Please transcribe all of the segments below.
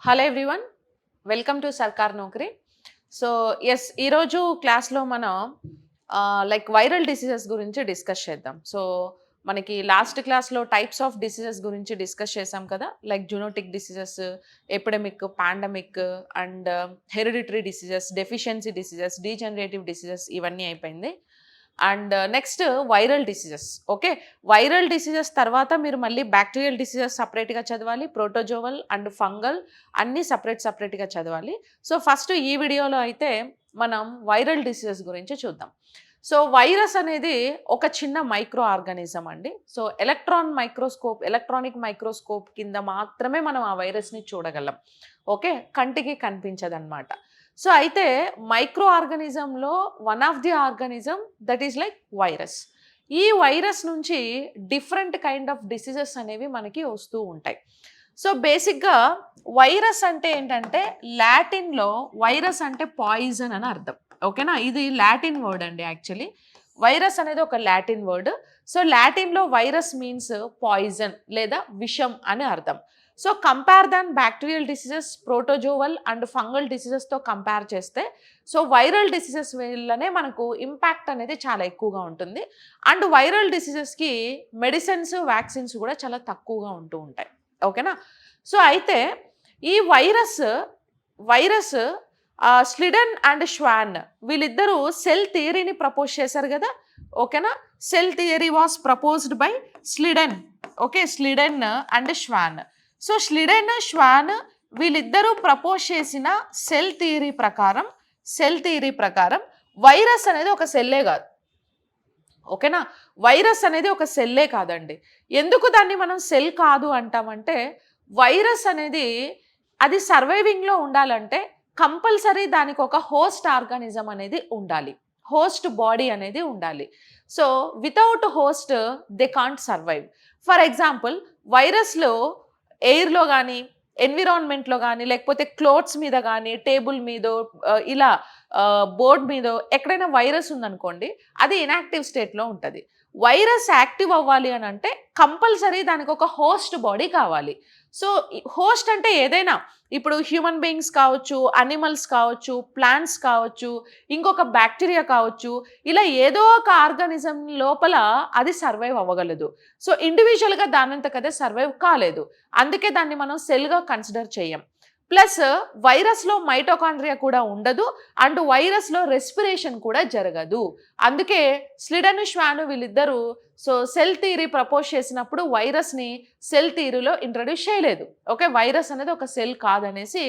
Hello everyone, welcome to సర్కార్ నౌకరీ. So yes, ఈరోజు క్లాస్లో మనం వైరల్ డిసీజెస్ గురించి డిస్కస్ చేద్దాం. సో మనకి లాస్ట్ క్లాస్లో టైప్స్ ఆఫ్ డిసీజెస్ గురించి డిస్కస్ చేసాం కదా, like zoonotic diseases, epidemic, pandemic and hereditary diseases, deficiency diseases, degenerative diseases ఇవన్నీ అయిపోయింది. And next viral diseases. Okay, viral diseases తర్వాత మీరు మళ్ళీ బ్యాక్టీరియల్ డిసీజెస్ సపరేట్గా చదవాలి, ప్రోటోజోవల్ అండ్ ఫంగల్ అన్నీ సపరేట్గా చదవాలి. సో ఫస్ట్ ఈ వీడియోలో అయితే మనం వైరల్ డిసీజెస్ గురించి చూద్దాం. సో వైరస్ అనేది ఒక చిన్న మైక్రో ఆర్గానిజం అండి. సో ఎలక్ట్రానిక్ మైక్రోస్కోప్ కింద మాత్రమే మనం ఆ వైరస్ని చూడగలం. ఓకే, కంటికి కనిపించదన్నమాట. సో అయితే మైక్రో ఆర్గానిజంలో one of the organism that is like virus. ఈ వైరస్ నుంచి డిఫరెంట్ కైండ్ ఆఫ్ డిసీజెస్ అనేవి మనకి వస్తూ ఉంటాయి. సో బేసిక్గా వైరస్ అంటే ఏంటంటే, లాటిన్లో వైరస్ అంటే పాయిజన్ అని అర్థం. ఓకేనా, ఇది లాటిన్ వర్డ్ అండి. యాక్చువల్లీ వైరస్ అనేది ఒక లాటిన్ వర్డ్. సో లాటిన్లో వైరస్ మీన్స్ పాయిజన్ లేదా విషం అని అర్థం. So compare than bacterial diseases, protozoal and fungal డిసీజెస్తో కంపేర్ చేస్తే సో వైరల్ డిసీజెస్ వల్లనే మనకు ఇంపాక్ట్ అనేది చాలా ఎక్కువగా ఉంటుంది. అండ్ వైరల్ డిసీజెస్కి మెడిసిన్స్, వ్యాక్సిన్స్ కూడా చాలా తక్కువగా ఉంటూ ఉంటాయి. ఓకేనా, సో అయితే ఈ వైరస్ స్లిడన్ అండ్ ష్వాన్ వీళ్ళిద్దరూ సెల్ థియరీని ప్రపోజ్ చేశారు కదా. ఓకేనా, cell theory was proposed by Schleiden. Okay, Schleiden and Schwann. So Schleiden, Schwann వీళ్ళిద్దరూ ప్రపోజ్ చేసిన సెల్ థియరీ ప్రకారం వైరస్ అనేది ఒక సెల్లే కాదు. ఓకేనా, వైరస్ అనేది ఒక సెల్లే కాదండి. ఎందుకు దాన్ని మనం సెల్ కాదు అంటామంటే, వైరస్ అనేది అది సర్వైవింగ్లో ఉండాలంటే కంపల్సరీ దానికి ఒక హోస్ట్ ఆర్గానిజం అనేది ఉండాలి, హోస్ట్ బాడీ అనేది ఉండాలి. So without host they can't survive. For example, వైరస్లో ఎయిర్లో కానీ, ఎన్విరాన్మెంట్లో కానీ, లేకపోతే క్లోత్స్ మీద కానీ, టేబుల్ మీదో, ఇలా బోర్డ్ మీదో ఎక్కడైనా వైరస్ ఉందనుకోండి, అది ఇన్యాక్టివ్ స్టేట్లో ఉంటుంది. వైరస్ యాక్టివ్ అవ్వాలి అని అంటే కంపల్సరీ దానికి ఒక హోస్ట్ బాడీ కావాలి. సో హోస్ట్ అంటే ఏదైనా, ఇప్పుడు హ్యూమన్ బీయింగ్స్ కావచ్చు, అనిమల్స్ కావచ్చు, ప్లాంట్స్ కావచ్చు, ఇంకొక బ్యాక్టీరియా కావచ్చు, ఇలా ఏదో ఒక ఆర్గానిజం లోపల అది సర్వైవ్ అవ్వగలదు. సో ఇండివిజువల్గా దానంతకదే సర్వైవ్ కాలేదు, అందుకే దాన్ని మనం సెల్గా కన్సిడర్ చేయం. ప్లస్ వైరస్లో మైటోకాండ్రియా కూడా ఉండదు అండ్ వైరస్లో రెస్పిరేషన్ కూడా జరగదు. అందుకే స్లిడన్, ష్వాన్ వీళ్ళిద్దరూ సో సెల్ థియరీ ప్రపోజ్ చేసినప్పుడు వైరస్ని సెల్ థియరీలో ఇంట్రడ్యూస్ చేయలేదు. ఓకే, వైరస్ అనేది ఒక సెల్ కాదనేసి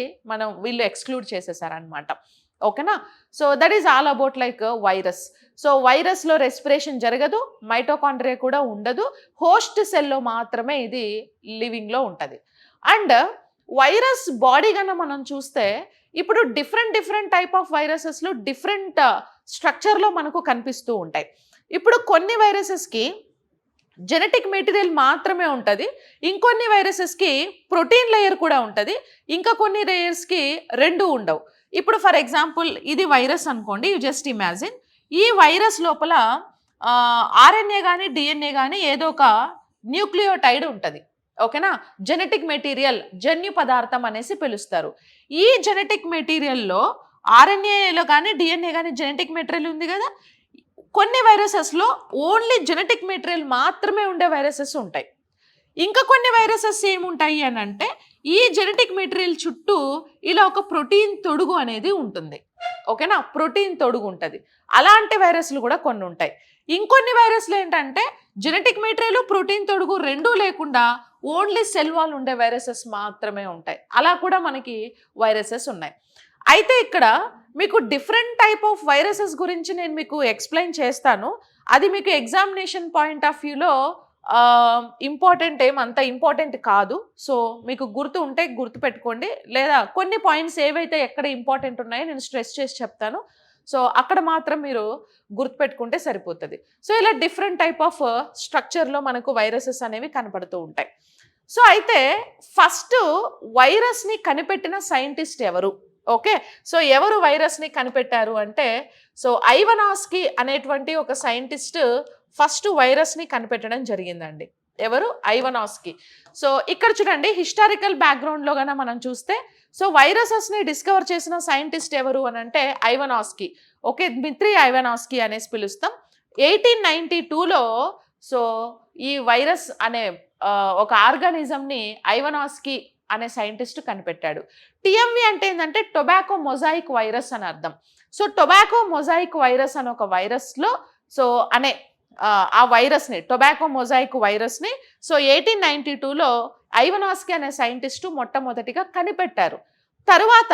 వీళ్ళు ఎక్స్క్లూడ్ చేసేసారనమాట. ఓకేనా, so that is all about like virus. So వైరస్లో రెస్పిరేషన్ జరగదు, మైటోకాండ్రియా కూడా ఉండదు, హోస్ట్ సెల్లో మాత్రమే ఇది లివింగ్లో ఉంటుంది. అండ్ వైరస్ బాడీ కన్నా మనం చూస్తే ఇప్పుడు డిఫరెంట్ టైప్ ఆఫ్ వైరసెస్లో డిఫరెంట్ స్ట్రక్చర్లో మనకు కనిపిస్తూ ఉంటాయి. ఇప్పుడు కొన్ని వైరసెస్కి జెనెటిక్ మెటీరియల్ మాత్రమే ఉంటుంది, ఇంకొన్ని వైరసెస్కి ప్రోటీన్ లేయర్ కూడా ఉంటుంది, ఇంకా కొన్ని లేయర్స్కి రెండు ఉండవు. ఇప్పుడు ఫర్ ఎగ్జాంపుల్ ఇది వైరస్ అనుకోండి, యూ జస్ట్ ఇమాజిన్. ఈ వైరస్ లోపల ఆర్ఎన్ఏ కానీ, డిఎన్ఏ కానీ ఏదో ఒక న్యూక్లియోటైడ్ ఉంటుంది. ఓకేనా, జెనెటిక్ మెటీరియల్, జన్యు పదార్థం అనేసి పిలుస్తారు. ఈ జెనెటిక్ మెటీరియల్లో ఆర్ఎన్ఏలో కానీ, డిఎన్ఏ కానీ జెనెటిక్ మెటీరియల్ ఉంది కదా. కొన్ని వైరసెస్లో ఓన్లీ జెనెటిక్ మెటీరియల్ మాత్రమే ఉండే వైరసెస్ ఉంటాయి. ఇంకా కొన్ని వైరసెస్ ఏముంటాయి అని అంటే, ఈ జెనెటిక్ మెటీరియల్ చుట్టూ ఇలా ఒక ప్రోటీన్ తొడుగు అనేది ఉంటుంది. ఓకేనా, ప్రోటీన్ తొడుగు ఉంటుంది. అలాంటి వైరస్లు కూడా కొన్ని ఉంటాయి. ఇంకొన్ని వైరస్లు ఏంటంటే జెనెటిక్ మెటీరియల్, ప్రోటీన్ తొడుగు రెండూ లేకుండా ఓన్లీ సెల్ వాల్ ఉండే వైరసెస్ మాత్రమే ఉంటాయి. అలా కూడా మనకి వైరసెస్ ఉన్నాయి. అయితే ఇక్కడ మీకు డిఫరెంట్ టైప్ ఆఫ్ వైరసెస్ గురించి నేను మీకు ఎక్స్ప్లెయిన్ చేస్తాను. అది మీకు ఎగ్జామినేషన్ పాయింట్ ఆఫ్ వ్యూలో అంత ఇంపార్టెంట్ కాదు. సో మీకు గుర్తు ఉంటే గుర్తు పెట్టుకోండి, లేదా కొన్ని పాయింట్స్ ఏవైతే ఎక్కడ ఇంపార్టెంట్ ఉన్నాయో నేను స్ట్రెస్ చేసి చెప్తాను. సో అక్కడ మాత్రం మీరు గుర్తుపెట్టుకుంటే సరిపోతుంది. సో ఇలా డిఫరెంట్ టైప్ ఆఫ్ స్ట్రక్చర్లో మనకు వైరసెస్ అనేవి కనపడుతూ ఉంటాయి. సో అయితే ఫస్ట్ వైరస్ని కనిపెట్టిన సైంటిస్ట్ ఎవరు? ఓకే, సో ఎవరు వైరస్ని కనిపెట్టారు అంటే, సో ఐవనాస్కీ అనేటువంటి ఒక సైంటిస్ట్ ఫస్ట్ వైరస్ని కనిపెట్టడం జరిగిందండి. ఎవరు? ఐవనాస్కి. సో ఇక్కడ చూడండి హిస్టారికల్ బ్యాక్గ్రౌండ్లో గన మనం చూస్తే సో వైరసెస్ని డిస్కవర్ చేసిన సైంటిస్ట్ ఎవరు అని అంటే ఐవనాస్కి. ఓకే, డ్మిత్రీ ఐవనాస్కి అనేసి పిలుస్తాం. 1892లో సో ఈ వైరస్ అనే ఒక ఆర్గానిజంని ఐవనాస్కి అనే సైంటిస్ట్ కనిపెట్టాడు. టిఎంవి అంటే ఏంటంటే టొబాకో మొజాయిక్ వైరస్ అని అర్థం. సో టొబాకో మొజాయిక్ వైరస్ అనే ఒక వైరస్లో సో అనే ఆ వైరస్ని టొబాకో మొజాయిక్ వైరస్ని సో 1892లో ఐవనాస్కి అనే సైంటిస్టు మొట్టమొదటిగా కనిపెట్టారు. తరువాత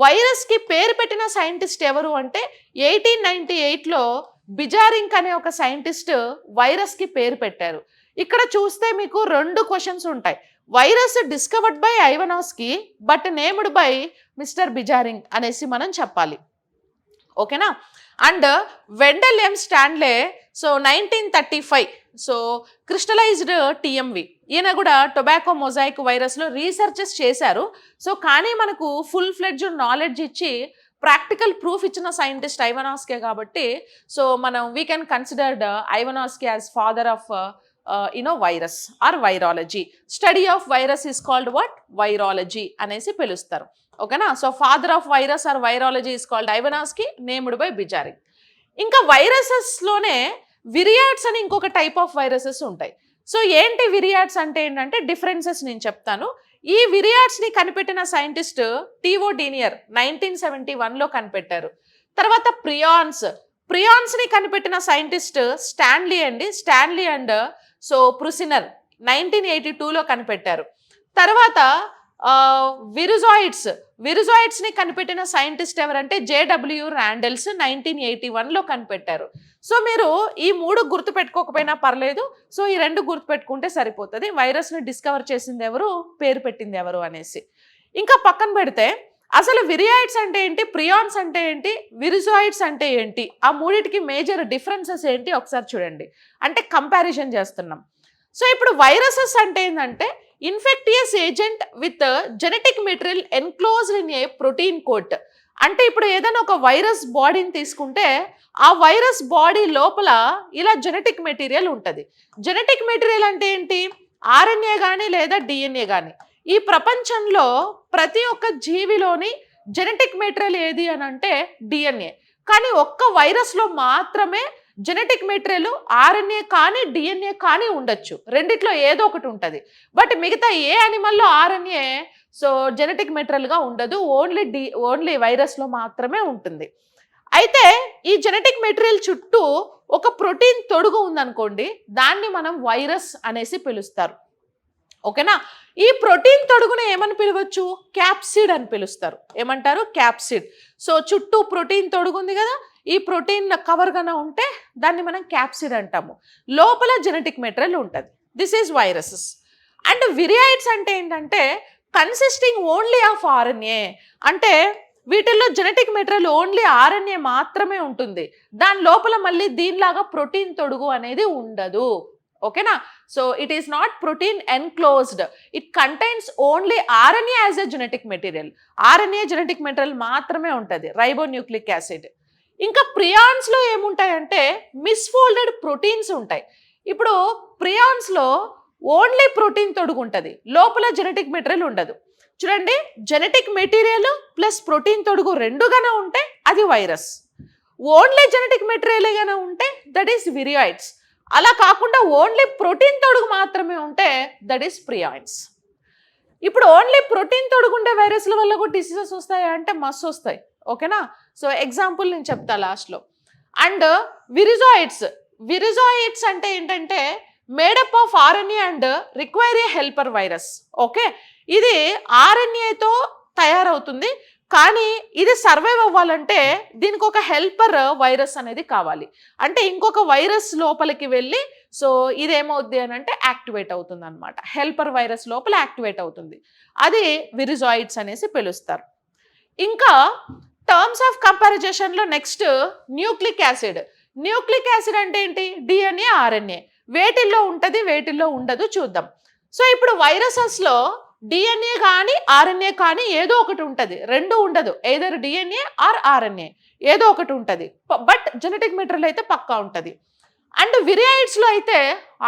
వైరస్కి పేరు పెట్టిన సైంటిస్ట్ ఎవరు అంటే 1898లో బిజారింక్ అనే ఒక సైంటిస్ట్ వైరస్కి పేరు పెట్టారు. ఇక్కడ చూస్తే మీకు 2 క్వశ్చన్స్ ఉంటాయి. Virus discovered by Ivanovsky but named by mister Beijerinck అనేసి మనం చెప్పాలి. ఓకేనా. And Wendell M Stanley so 1935 so crystallized TMV. ఈయన కూడా టొబాకో మొజాయిక్ వైరస్లో రీసెర్చెస్ చేశారు. సో కానీ మనకు ఫుల్ ఫ్లెడ్జ్డ్ నాలెడ్జ్ ఇచ్చి ప్రాక్టికల్ ప్రూఫ్ ఇచ్చిన సైంటిస్ట్ ఐవనాస్కే కాబట్టి సో మనం we can considered Ivanovsky as father of virus or virology. Study of virus is called what? Virology అనేసి పిలుస్తారు. ఓకేనా. So father of virus or virology is called Ivanovsky, named by Beijerinck. ఇంకా వైరసెస్లోనే viroids అని ఇంకొక type of viruses ఉంటాయి. So ఏంటి viroids అంటే ఏంటంటే డిఫరెన్సెస్ నేను చెప్తాను. ఈ విరియాడ్స్ని కనిపెట్టిన సైంటిస్ట్ టీవో డీనియర్ 1971లో కనిపెట్టారు. తర్వాత ప్రియాన్స్ని కనిపెట్టిన సైంటిస్ట్ స్టాన్లీ అండ్ సో ప్రుసినర్ 1982లో కనిపెట్టారు. తర్వాత విరుజాయిడ్స్ని కనిపెట్టిన సైంటిస్ట్ ఎవరంటే జేడబ్ల్యూ ర్యాండల్స్ 1981లో కనిపెట్టారు. సో మీరు ఈ 3 గుర్తుపెట్టుకోకపోయినా పర్లేదు. సో ఈ 2 గుర్తుపెట్టుకుంటే సరిపోతుంది. వైరస్ని డిస్కవర్ చేసింది ఎవరు, పేరు పెట్టింది ఎవరు అనేసి. ఇంకా పక్కన పెడితే అసలు విరియాయిడ్స్ అంటే ఏంటి, ప్రియాన్స్ అంటే ఏంటి, విరుజాయిడ్స్ అంటే ఏంటి, ఆ మూడిటికి మేజర్ డిఫరెన్సెస్ ఏంటి ఒకసారి చూడండి. అంటే కంపారిజన్ చేస్తున్నాం. సో ఇప్పుడు వైరసెస్ అంటే ఏంటంటే infectious agent with genetic material enclosed in a protein coat. అంటే ఇప్పుడు ఏదైనా ఒక వైరస్ బాడీని తీసుకుంటే ఆ వైరస్ బాడీ లోపల ఇలా జెనెటిక్ మెటీరియల్ ఉంటుంది. జెనెటిక్ మెటీరియల్ అంటే ఏంటి? ఆర్ఎన్ఏ కానీ లేదా డిఎన్ఏ కానీ. ఈ ప్రపంచంలో ప్రతి ఒక్క జీవిలోని జెనెటిక్ మెటీరియల్ ఏది అని అంటే డిఎన్ఏ. కానీ ఒక్క వైరస్లో మాత్రమే జెనెటిక్ మెటీరియల్ ఆర్ఎన్ఏ కానీ డిఎన్ఏ కానీ ఉండొచ్చు. రెండిట్లో ఏదో ఒకటి ఉంటుంది. బట్ మిగతా ఏ యానిమల్లో ఆర్ఎన్ఏ సో జెనెటిక్ మెటీరియల్గా ఉండదు. ఓన్లీ వైరస్లో మాత్రమే ఉంటుంది. అయితే ఈ జెనెటిక్ మెటీరియల్ చుట్టూ ఒక ప్రోటీన్ తొడుగు ఉందనుకోండి, దాన్ని మనం వైరస్ అనేసి పిలుస్తారు. ఓకేనా. ఈ ప్రోటీన్ తొడుగును ఏమని పిలవచ్చు? క్యాప్సిడ్ అని పిలుస్తారు. ఏమంటారు? క్యాప్సిడ్. సో చుట్టూ ప్రోటీన్ తొడుగు ఉంది కదా, ఈ ప్రోటీన్ కవర్ గానే ఉంటే దాన్ని మనం క్యాప్సిడ్ అంటాము. లోపల జెనెటిక్ మెటీరియల్ ఉంటుంది. This is viruses. అండ్ విరియాయిడ్స్ అంటే ఏంటంటే కన్సిస్టింగ్ ఓన్లీ ఆఫ్ ఆర్ఎన్ఏ. అంటే వీటిల్లో జెనెటిక్ మెటీరియల్ ఓన్లీ ఆర్ఎన్ఏ మాత్రమే ఉంటుంది. దాని లోపల మళ్ళీ దీనిలాగా ప్రోటీన్ తొడుగు అనేది ఉండదు. ఓకేనా. So it is not protein enclosed. It contains only RNA as a genetic material. RNA genetic material మాత్రమే ఉంటుంది, రైబోన్యూక్లిక్ యాసిడ్. ఇంకా ప్రియాన్స్లో ఏముంటాయంటే మిస్ఫోల్డెడ్ ప్రోటీన్స్ ఉంటాయి. ఇప్పుడు ప్రియాన్స్లో ఓన్లీ ప్రోటీన్ తొడుగు ఉంటుంది, లోపల జెనెటిక్ మెటీరియల్ ఉండదు. చూడండి, జెనెటిక్ మెటీరియల్ ప్లస్ ప్రోటీన్ తొడుగు రెండుగానే ఉంటే అది వైరస్. ఓన్లీ జెనెటిక్ మెటీరియల్ గానే ఉంటే దట్ ఈస్ విరియాయిడ్స్. అలా కాకుండా ఓన్లీ ప్రోటీన్ తొడుగు మాత్రమే ఉంటే దట్ ఈస్ ప్రియాయిడ్స్. ఇప్పుడు ఓన్లీ ప్రోటీన్ తొడుగు ఉండే వైరస్ల వల్ల కూడా డిసీజెస్ వస్తాయా అంటే మస్తు వస్తాయి. ఓకేనా. సో ఎగ్జాంపుల్ నేను చెప్తా లాస్ట్లో. అండ్ విరిజాయిడ్స్ అంటే ఏంటంటే made up of RNA and require A helper virus. Okay, ఇది ఆర్ఎన్ఏతో తయారవుతుంది, కానీ ఇది సర్వైవ్ అవ్వాలంటే దీనికి ఒక హెల్పర్ వైరస్ అనేది కావాలి. అంటే ఇంకొక వైరస్ లోపలికి వెళ్ళి సో ఇదేమవుద్ది అని అంటే యాక్టివేట్ అవుతుంది అనమాట. హెల్పర్ వైరస్ లోపల యాక్టివేట్ అవుతుంది. అది విరిజాయిడ్స్ అనేసి పిలుస్తారు. ఇంకా టర్మ్స్ ఆఫ్ కంపారిజేషన్లో next nucleic acid. Nucleic acid అంటే ఏంటి? DNA RNA. వేటిల్లో ఉంటుంది, వేటిల్లో ఉండదు చూద్దాం. సో ఇప్పుడు వైరసెస్లో డిఎన్ఏ కానీ ఆర్ఎన్ఏ కానీ ఏదో ఒకటి ఉంటుంది, రెండు ఉండదు. ఎయిదర్ డిఎన్ఏ ఆర్ ఆర్ఎన్ఏ ఏదో ఒకటి ఉంటుంది. బట్ జెనెటిక్ మెటీరియల్ అయితే పక్కా ఉంటుంది. అండ్ విరియాయిడ్స్లో అయితే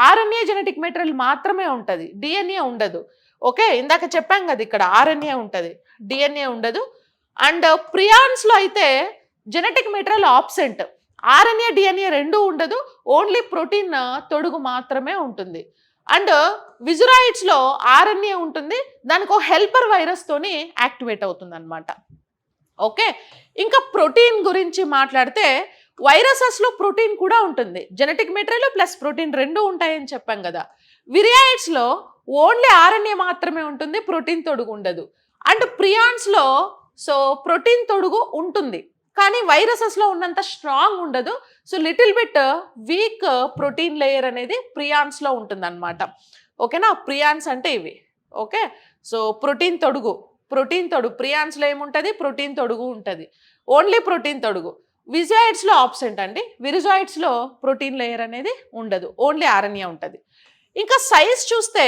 ఆర్ఎన్ఏ జెనెటిక్ మెటీరియల్ మాత్రమే ఉంటుంది, డిఎన్ఏ ఉండదు. ఓకే, ఇందాక చెప్పాం కదా ఇక్కడ ఆర్ఎన్ఏ ఉంటుంది, డిఎన్ఏ ఉండదు. అండ్ ప్రియాన్స్లో అయితే genetic material absent, RNA DNA రెండూ ఉండదు, ఓన్లీ ప్రోటీన్ తొడుగు మాత్రమే ఉంటుంది. అండ్ విజురాయిడ్స్లో ఆర్ఎన్ఏ ఉంటుంది, దానికి ఒక హెల్పర్ వైరస్ తోని యాక్టివేట్ అవుతుంది అనమాట. ఓకే, ఇంకా ప్రోటీన్ గురించి మాట్లాడితే వైరసెస్లో ప్రోటీన్ కూడా ఉంటుంది, జెనెటిక్ మెటీరియల్ ప్లస్ ప్రోటీన్ రెండు ఉంటాయని చెప్పాం కదా. విరియాయిడ్స్లో ఓన్లీ ఆర్ఎన్ఏ మాత్రమే ఉంటుంది, ప్రోటీన్ తొడుగు ఉండదు. అండ్ ప్రియాన్స్లో సో ప్రోటీన్ తొడుగు ఉంటుంది, కానీ వైరసెస్లో ఉన్నంత స్ట్రాంగ్ ఉండదు. So little bit week protein layer అనేది ప్రియాన్స్లో ఉంటుంది అనమాట. ఓకేనా, ప్రియాన్స్ అంటే ఇవి. ఓకే, సో ప్రోటీన్ తొడుగు ప్రియాన్స్లో ఏముంటుంది, ప్రోటీన్ తొడుగు ఉంటుంది, ఓన్లీ ప్రోటీన్ తొడుగు. విజాయిడ్స్లో ఆబ్సెంట్ అండి, విరిజాయిడ్స్లో ప్రోటీన్ లేయర్ అనేది ఉండదు, ఓన్లీ ఆర్ఎన్ఏ ఉంటుంది. ఇంకా సైజ్ చూస్తే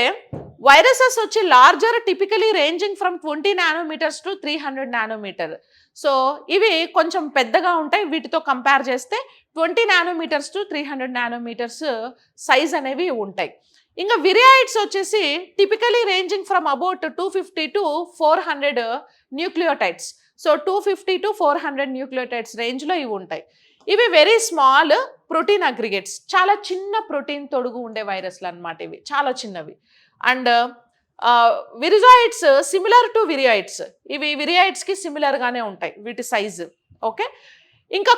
వైరసెస్ వచ్చి larger, typically ranging from 20 nanometres to 300 nanometre. So ఇవి కొంచెం పెద్దగా ఉంటాయి, వీటితో కంపేర్ చేస్తే 20 నానోమీటర్స్ టు 300 నానోమీటర్స్ సైజ్ అనేవి ఉంటాయి. ఇంకా విరియాయిడ్స్ వచ్చేసి typically ranging from about 250 to 400 nucleotides. So 250 to 400 nucleotides రేంజ్లో ఇవి ఉంటాయి. ఇవి వెరీ స్మాల్ ప్రోటీన్ అగ్రిగేట్స్, చాలా చిన్న ప్రోటీన్ తొడుగు ఉండే వైరస్లు అనమాట, ఇవి చాలా చిన్నవి. అండ్ విరిజాయిడ్స్ సిమిలర్ టు విరియాయిడ్స్, ఇవి విరియాయిడ్స్కి సిమిలర్గానే ఉంటాయి వీటి సైజు. ఓకే, ఇంకా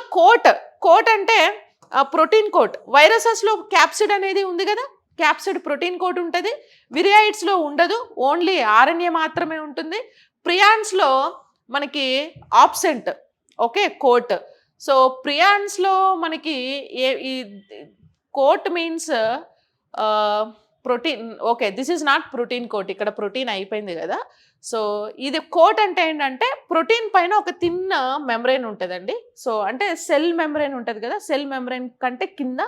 కోట్ అంటే ప్రోటీన్ కోట్. వైరసెస్లో క్యాప్సిడ్ అనేది ఉంది కదా, క్యాప్సిడ్ ప్రోటీన్ కోట్ ఉంటుంది, విరియాయిడ్స్లో ఉండదు, ఓన్లీ ఆర్ఎన్ఏ మాత్రమే ఉంటుంది. ప్రియాన్స్లో మనకి ఆబ్సెంట్. Okay, coat. సో ప్రియాన్స్లో మనకి ఈ coat means protein. Okay, this is not protein coat, ఇక్కడ ప్రోటీన్ అయిపోయింది కదా. సో ఇది కోట్ అంటే ఏంటంటే ప్రోటీన్ పైన ఒక తిన్న మెమ్బ్రెయిన్ ఉంటుందండి. సో అంటే సెల్ మెమ్బ్రెయిన్ ఉంటుంది కదా, సెల్ మెమ్బ్రెయిన్ కంటే కింద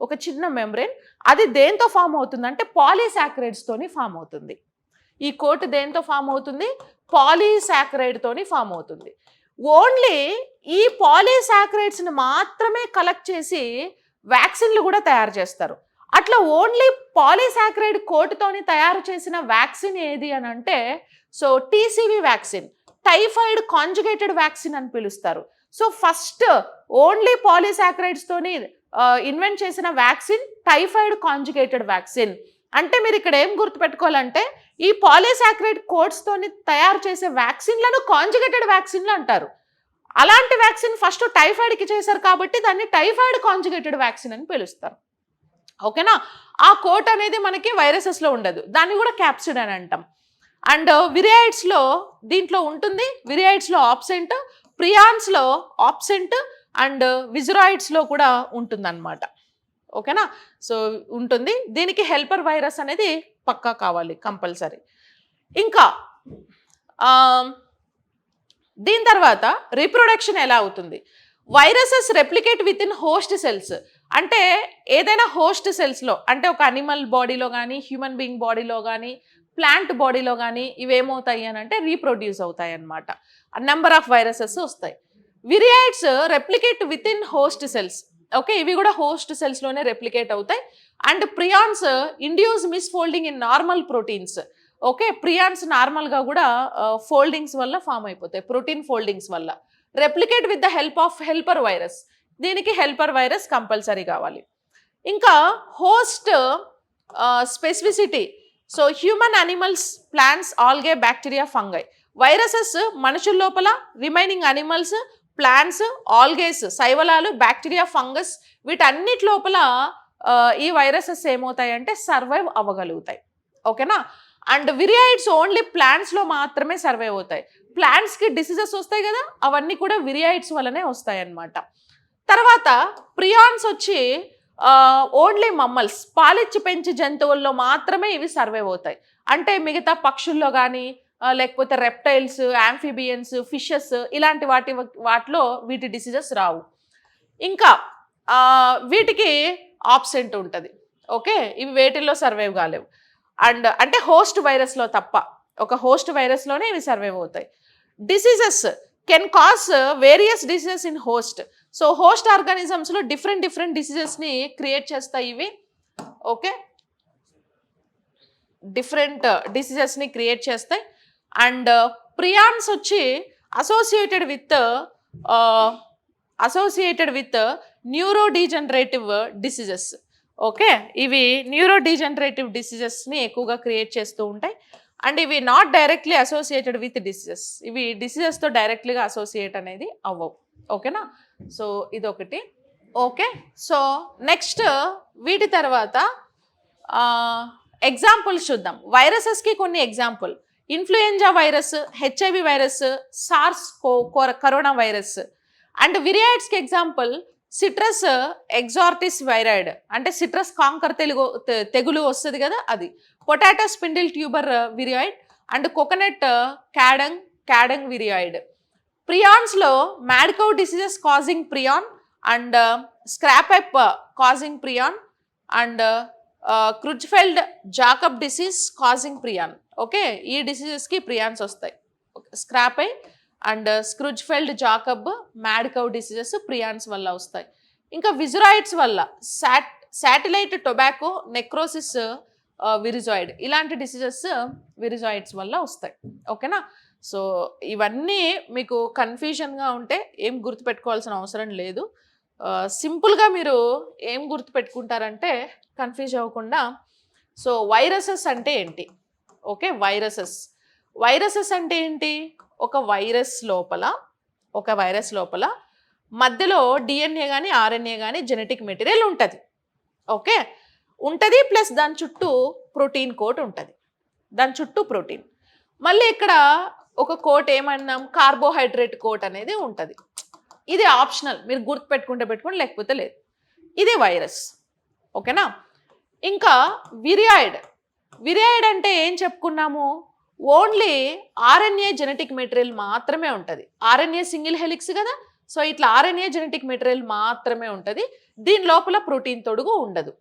ఒక చిన్న మెమ్బ్రెయిన్, అది దేంతో ఫామ్ అవుతుంది అంటే పాలీసాకరైడ్స్ తోని ఫామ్ అవుతుంది. ఈ కోట్ దేంతో ఫామ్ అవుతుంది, పాలీసాకరైడ్ తోని ఫామ్ అవుతుంది. ఓన్లీ ఈ పాలీసాకరైడ్స్ని మాత్రమే కలెక్ట్ చేసి వ్యాక్సిన్లు కూడా తయారు చేస్తారు. అట్లా ఓన్లీ పాలీసాకరైడ్ కోట్తోని తయారు చేసిన వ్యాక్సిన్ ఏది అని అంటే so టీసీవీ vaccine, typhoid conjugated vaccine అని పిలుస్తారు. సో ఫస్ట్ ఓన్లీ పాలీసాకరైడ్స్ తోని ఇన్వెంట్ చేసిన వ్యాక్సిన్ టైఫాయిడ్ కాంజుగేటెడ్ వ్యాక్సిన్. అంటే మీరు ఇక్కడ ఏం గుర్తుపెట్టుకోవాలంటే ఈ పాలీసాకరైడ్ కోట్స్ తోని తయారు చేసే వ్యాక్సిన్లను కాంజుగేటెడ్ వ్యాక్సిన్లు అంటారు. అలాంటి వ్యాక్సిన్ ఫస్ట్ టైఫాయిడ్కి చేశారు కాబట్టి దాన్ని టైఫాయిడ్ కాంజుగేటెడ్ వ్యాక్సిన్ అని పిలుస్తారు. ఓకేనా, ఆ కోట్ అనేది మనకి వైరసెస్లో ఉండదు, దాన్ని కూడా క్యాప్సిడ్ అని అంటాం. అండ్ విరియాయిడ్స్లో దీంట్లో ఉంటుంది, విరియాయిడ్స్లో ఆబ్సెంట్, ప్రియాన్స్లో ఆబ్సెంట్, అండ్ విజురాయిడ్స్లో కూడా ఉంటుందన్నమాట. ఓకేనా, సో ఉంటుంది. దీనికి హెల్పర్ వైరస్ అనేది పక్కా కావాలి, కంపల్సరీ. ఇంకా దీని తర్వాత రీప్రొడక్షన్ ఎలా అవుతుంది, viruses replicate within host cells. అంటే ఏదైనా హోస్ట్ సెల్స్లో అంటే ఒక అనిమల్ బాడీలో కానీ, హ్యూమన్ బీయింగ్ బాడీలో కానీ, ప్లాంట్ బాడీలో కానీ ఇవేమవుతాయి అని అంటే రీప్రొడ్యూస్ అవుతాయి అన్నమాట. నెంబర్ ఆఫ్ వైరసెస్ వస్తాయి. Viroids replicate within host cells. Okay, ఇవి కూడా హోస్ట్ సెల్స్లోనే రెప్లికేట్ అవుతాయి. And prions induce misfolding in normal proteins. Okay, prions నార్మల్గా కూడా ఫోల్డింగ్స్ వల్ల ఫామ్ అయిపోతాయి, ప్రోటీన్ ఫోల్డింగ్స్ వల్ల. Replicate with the help of helper virus, దీనికి హెల్పర్ వైరస్ కంపల్సరీ కావాలి. ఇంకా host specificity. So human, animals, plants, algae, bacteria, fungi. Viruses మనుషుల లోపల, రిమైనింగ్ అనిమల్స్, ప్లాంట్స్, ఆల్గేస్, శైవలాలు, బ్యాక్టీరియా, ఫంగస్ వీటన్నిటి లోపల ఈ వైరసెస్ ఏమవుతాయి అంటే సర్వైవ్ అవ్వగలుగుతాయి. ఓకేనా, అండ్ విరియాయిడ్స్ ఓన్లీ ప్లాంట్స్లో మాత్రమే సర్వైవ్ అవుతాయి. ప్లాంట్స్కి డిసీజెస్ వస్తాయి కదా, అవన్నీ కూడా విరియాయిడ్స్ వల్లనే వస్తాయి అన్నమాట. తర్వాత ప్రియాన్స్ వచ్చి ఓన్లీ మమ్మల్స్, పాలిచ్చి పెంచి జంతువుల్లో మాత్రమే ఇవి సర్వైవ్ అవుతాయి. అంటే మిగతా పక్షుల్లో కానీ లేకపోతే రెప్టైల్స్, యాంఫిబియన్స్, ఫిషెస్ ఇలాంటి వాటిలో వీటి డిసీజెస్ రావు. ఇంకా వీటికి ఆబ్సెంట్ ఉంటుంది. ఓకే, ఇవి వేటిల్లో సర్వైవ్ కాలేవు. అండ్ అంటే హోస్ట్ వైరస్లో తప్ప, ఒక హోస్ట్ వైరస్లోనే ఇవి సర్వైవ్ అవుతాయి. Diseases can cause various diseases in host. So host ఆర్గానిజమ్స్లో డిఫరెంట్ డిసీజెస్ని క్రియేట్ చేస్తాయి ఇవి. ఓకే, డిఫరెంట్ డిసీజెస్ని క్రియేట్ చేస్తాయి. అండ్ ప్రియాన్స్ వచ్చి associated with neurodegenerative diseases. Okay, ఇవి న్యూరోడీజనరేటివ్ డిసీజెస్ని ఎక్కువగా క్రియేట్ చేస్తూ ఉంటాయి. అండ్ ఇవి not directly associated with diseases, ఇవి డిసీజెస్తో డైరెక్ట్లీగా అసోసియేట్ అనేది అవ్వవు. ఓకేనా, సో ఇదొకటి. ఓకే, సో నెక్స్ట్ వీటి తర్వాత ఎగ్జాంపుల్స్ చూద్దాం. వైరసెస్కి కొన్ని example: influenza virus, HIV virus, SARS corona virus. And విరియాయిడ్స్కి ఎగ్జాంపుల్ సిట్రస్ ఎగ్జార్టిస్ వైరాయిడ్, అంటే సిట్రస్ కాంకర్ తెగులు వస్తుంది కదా అది. Potato spindle tuber viroid and coconut cadang viroid. ప్రియాన్స్లో mad cow diseases causing prion and scrapie causing prion and Creutzfeldt Jakob disease causing prion. Okay, ఈ డిసీజెస్కి prions వస్తాయి. Scrapie and Creutzfeldt Jakob mad cow diseases prions వల్ల వస్తాయి. ఇంకా విజురాయిడ్స్ వల్ల satellite tobacco necrosis విరిజాయిడ్, ఇలాంటి diseases విరిజాయిడ్స్ వల్ల వస్తాయి. ఓకేనా, సో ఇవన్నీ మీకు కన్ఫ్యూజన్గా ఉంటే ఏం గుర్తుపెట్టుకోవాల్సిన అవసరం లేదు. సింపుల్గా మీరు ఏం గుర్తుపెట్టుకుంటారంటే కన్ఫ్యూజ్ అవ్వకుండా, సో వైరసెస్ అంటే ఏంటి? ఓకే, వైరసెస్ అంటే ఏంటి? ఒక వైరస్ లోపల మధ్యలో డిఎన్ఏ కానీ ఆర్ఎన్ఏ కానీ జెనెటిక్ మెటీరియల్ ఉంటుంది. ఓకే, ఉంటుంది, ప్లస్ దాని చుట్టూ ప్రోటీన్ కోట్ ఉంటుంది, దాని చుట్టూ ప్రోటీన్. మళ్ళీ ఇక్కడ ఒక కోట్ ఏమన్నాం, కార్బోహైడ్రేట్ కోట్ అనేది ఉంటుంది. ఇది ఆప్షనల్, మీరు గుర్తుపెట్టుకుంటే పెట్టుకోండి, లేకపోతే లేదు. ఇది వైరస్. ఓకేనా, ఇంకా విరియాయిడ్ అంటే ఏం చెప్పుకున్నాము, ఓన్లీ ఆర్ఎన్ఏ జెనెటిక్ మెటీరియల్ మాత్రమే ఉంటుంది. ఆర్ఎన్ఏ సింగిల్ హెలిక్స్ కదా, సో ఇట్లా ఆర్ఎన్ఏ జెనెటిక్ మెటీరియల్ మాత్రమే ఉంటుంది, దీని లోపల ప్రోటీన్ తొడుగు ఉండదు.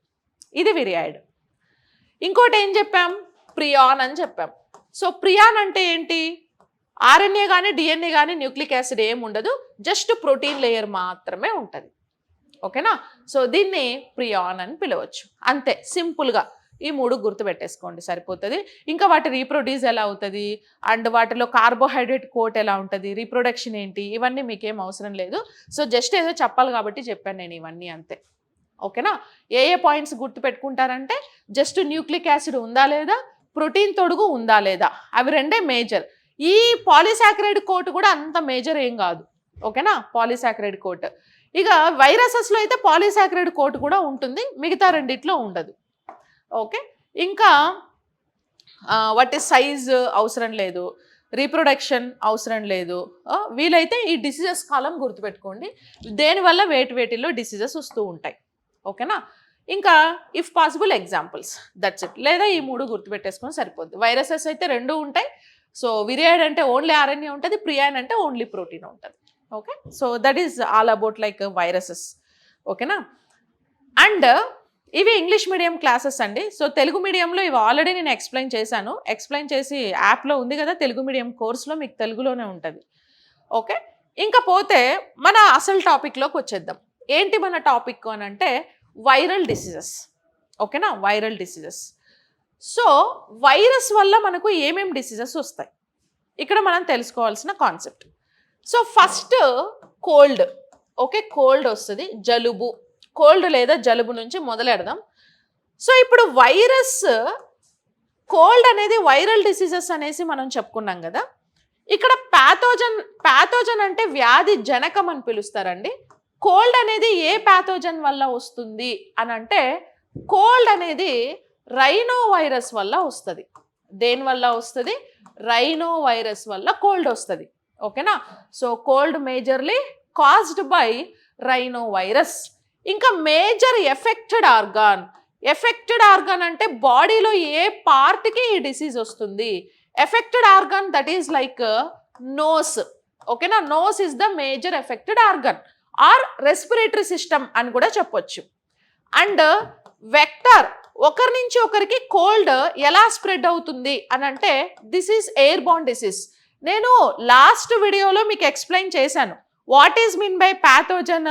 ఇది విరియాయిడ్. ఇంకోటి ఏం చెప్పాం, ప్రియాన్ అని చెప్పాం. సో ప్రియాన్ అంటే ఏంటి, ఆర్ఎన్ఏ కానీ డిఎన్ఏ కానీ న్యూక్లిక్ యాసిడ్ ఏమి ఉండదు, జస్ట్ ప్రోటీన్ లేయర్ మాత్రమే ఉంటుంది. ఓకేనా, సో దీన్ని ప్రియాన్ అని పిలవచ్చు. అంతే, సింపుల్గా ఈ మూడు గుర్తుపెట్టేసుకోండి సరిపోతుంది. ఇంకా వాటి రీప్రొడ్యూస్ ఎలా అవుతుంది అండ్ వాటిలో కార్బోహైడ్రేట్ కోట్ ఎలా ఉంటుంది, రీప్రొడక్షన్ ఏంటి, ఇవన్నీ మీకేం అవసరం లేదు. సో జస్ట్ ఏదో చెప్పాలి కాబట్టి చెప్పాను నేను ఇవన్నీ, అంతే. ఓకేనా, ఏ పాయింట్స్ గుర్తుపెట్టుకుంటారంటే జస్ట్ న్యూక్లిక్ యాసిడ్ ఉందా లేదా, ప్రోటీన్ తొడుగు ఉందా లేదా, అవి రెండే మేజర్. ఈ పాలిసాకరైడ్ కోట్ కూడా అంత మేజర్ ఏం కాదు. ఓకేనా, పాలిసాకరైడ్ కోట్. ఇక వైరసెస్లో అయితే పాలిసాకరైడ్ కోట్ కూడా ఉంటుంది, మిగతా రెండిట్లో ఉండదు. ఓకే, ఇంకా వాటి సైజ్ అవసరం లేదు, రీప్రొడక్షన్ అవసరం లేదు. వీలైతే ఈ డిసీజెస్ కాలం గుర్తుపెట్టుకోండి, దేనివల్ల వేటిలో డిసీజెస్ వస్తూ ఉంటాయి. ఓకేనా, ఇంకా if possible examples, that's it. లేదా ఈ మూడు గుర్తుపెట్టేసుకొని సరిపోద్ది. వైరసెస్ అయితే రెండు ఉంటాయి. సో విరియాయిడ్ అంటే ఓన్లీ ఆర్ఎన్ఏ ఉంటుంది, ప్రియాన్ అంటే ఓన్లీ ప్రోటీన్ ఉంటుంది. Okay, so that is all about like viruses. ఓకేనా, అండ్ ఇవి ఇంగ్లీష్ మీడియం క్లాసెస్ అండి. సో తెలుగు మీడియంలో ఇవి ఆల్రెడీ నేను ఎక్స్ప్లెయిన్ చేసి యాప్లో ఉంది కదా, తెలుగు మీడియం కోర్సులో మీకు తెలుగులోనే ఉంటుంది. ఓకే, ఇంకా పోతే మన అసలు టాపిక్లోకి వచ్చేద్దాం. ఏంటి మన టాపిక్ అని అంటే వైరల్ డిసీజెస్. ఓకేనా, వైరల్ డిసీజెస్. సో వైరస్ వల్ల మనకు ఏమేం డిసీజెస్ వస్తాయి ఇక్కడ మనం తెలుసుకోవాల్సిన concept. So first cold. Okay, cold వస్తుంది, జలుబు, కోల్డ్ లేదా జలుబు నుంచి మొదలెడదాం. సో ఇప్పుడు కోల్డ్ అనేది వైరల్ డిసీజెస్ అనేసి మనం చెప్పుకున్నాం కదా. ఇక్కడ ప్యాథోజన్ అంటే వ్యాధి జనకం అని పిలుస్తారండి. కోల్డ్ అనేది ఏ ప్యాథోజన్ వల్ల వస్తుంది అని అంటే కోల్డ్ అనేది రైనో వైరస్ వల్ల వస్తుంది. దేని వల్ల వస్తుంది, రైనో వైరస్ వల్ల కోల్డ్ వస్తుంది. ఓకేనా, so cold majorly caused by rhino virus. ఇంకా మేజర్ ఎఫెక్టెడ్ ఆర్గాన్ అంటే బాడీలో ఏ పార్ట్కి ఈ డిసీజ్ వస్తుంది. Affected organ that is like nose. ఓకేనా, nose is the major affected organ or respiratory system అని కూడా చెప్పొచ్చు. అండ్ వెక్టర్, ఒకరి నుంచి ఒకరికి కోల్డ్ ఎలా స్ప్రెడ్ అవుతుంది అని అంటే this is air born disease. నేను లాస్ట్ వీడియోలో మీకు ఎక్స్ప్లెయిన్ చేశాను, what is mean by pathogen,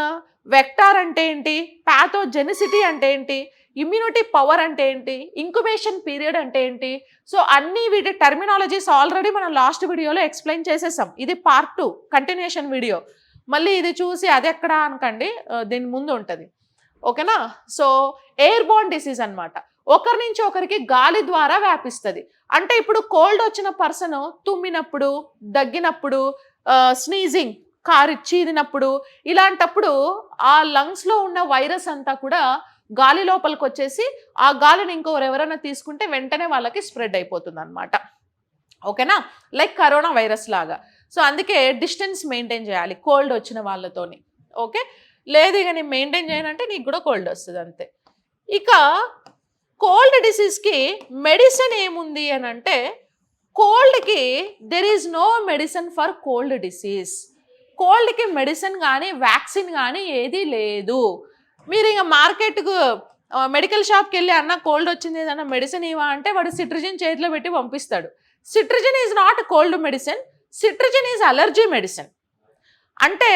vector అంటే ఏంటి, ప్యాథోజెనిసిటీ అంటే ఏంటి, ఇమ్యూనిటీ పవర్ అంటే ఏంటి, ఇంక్యుబేషన్ పీరియడ్ అంటే ఏంటి. సో అన్ని వీటి టర్మినాలజీస్ ఆల్రెడీ మనం లాస్ట్ వీడియోలో ఎక్స్ప్లెయిన్ చేసేసాం. ఇది పార్ట్ 2 కంటిన్యూషన్ వీడియో. మళ్ళీ ఇది చూసి అది ఎక్కడ అనకండి, దీని ముందు ఉంటుంది. ఓకేనా. సో ఎయిర్ బోర్న్ డిసీజ్ అనమాట. ఒకరి నుంచి ఒకరికి గాలి ద్వారా వ్యాపిస్తుంది. అంటే ఇప్పుడు కోల్డ్ వచ్చిన పర్సన్ తుమ్మినప్పుడు, దగ్గినప్పుడు, స్నీజింగ్, చీరినప్పుడు, ఇలాంటప్పుడు ఆ లంగ్స్లో ఉన్న వైరస్ అంతా కూడా గాలి లోపలికి వచ్చేసి ఆ గాలిని ఎవరైనా తీసుకుంటే వెంటనే వాళ్ళకి స్ప్రెడ్ అయిపోతుంది అనమాట. ఓకేనా. లైక్ కరోనా వైరస్ లాగా. సో అందుకే డిస్టెన్స్ మెయింటైన్ చేయాలి కోల్డ్ వచ్చిన వాళ్ళతోని. ఓకే. లేదు ఇక నేను మెయింటైన్ చేయనంటే నీకు కూడా కోల్డ్ వస్తుంది అంతే. ఇక కోల్డ్ డిసీజ్కి మెడిసిన్ ఏముంది అని అంటే, కోల్డ్కి there is no medicine for cold disease. కోల్డ్కి మెడిసిన్ కానీ వ్యాక్సిన్ కానీ ఏది లేదు. మీరు ఇక మార్కెట్కు మెడికల్ షాప్కి వెళ్ళి అన్న కోల్డ్ వచ్చింది ఏదన్నా మెడిసిన్ ఇవా అంటే వాడు సిట్రిజిన్ చేతిలో పెట్టి పంపిస్తాడు. Cetirizine is not cold medicine, cetirizine is allergy medicine. అంటే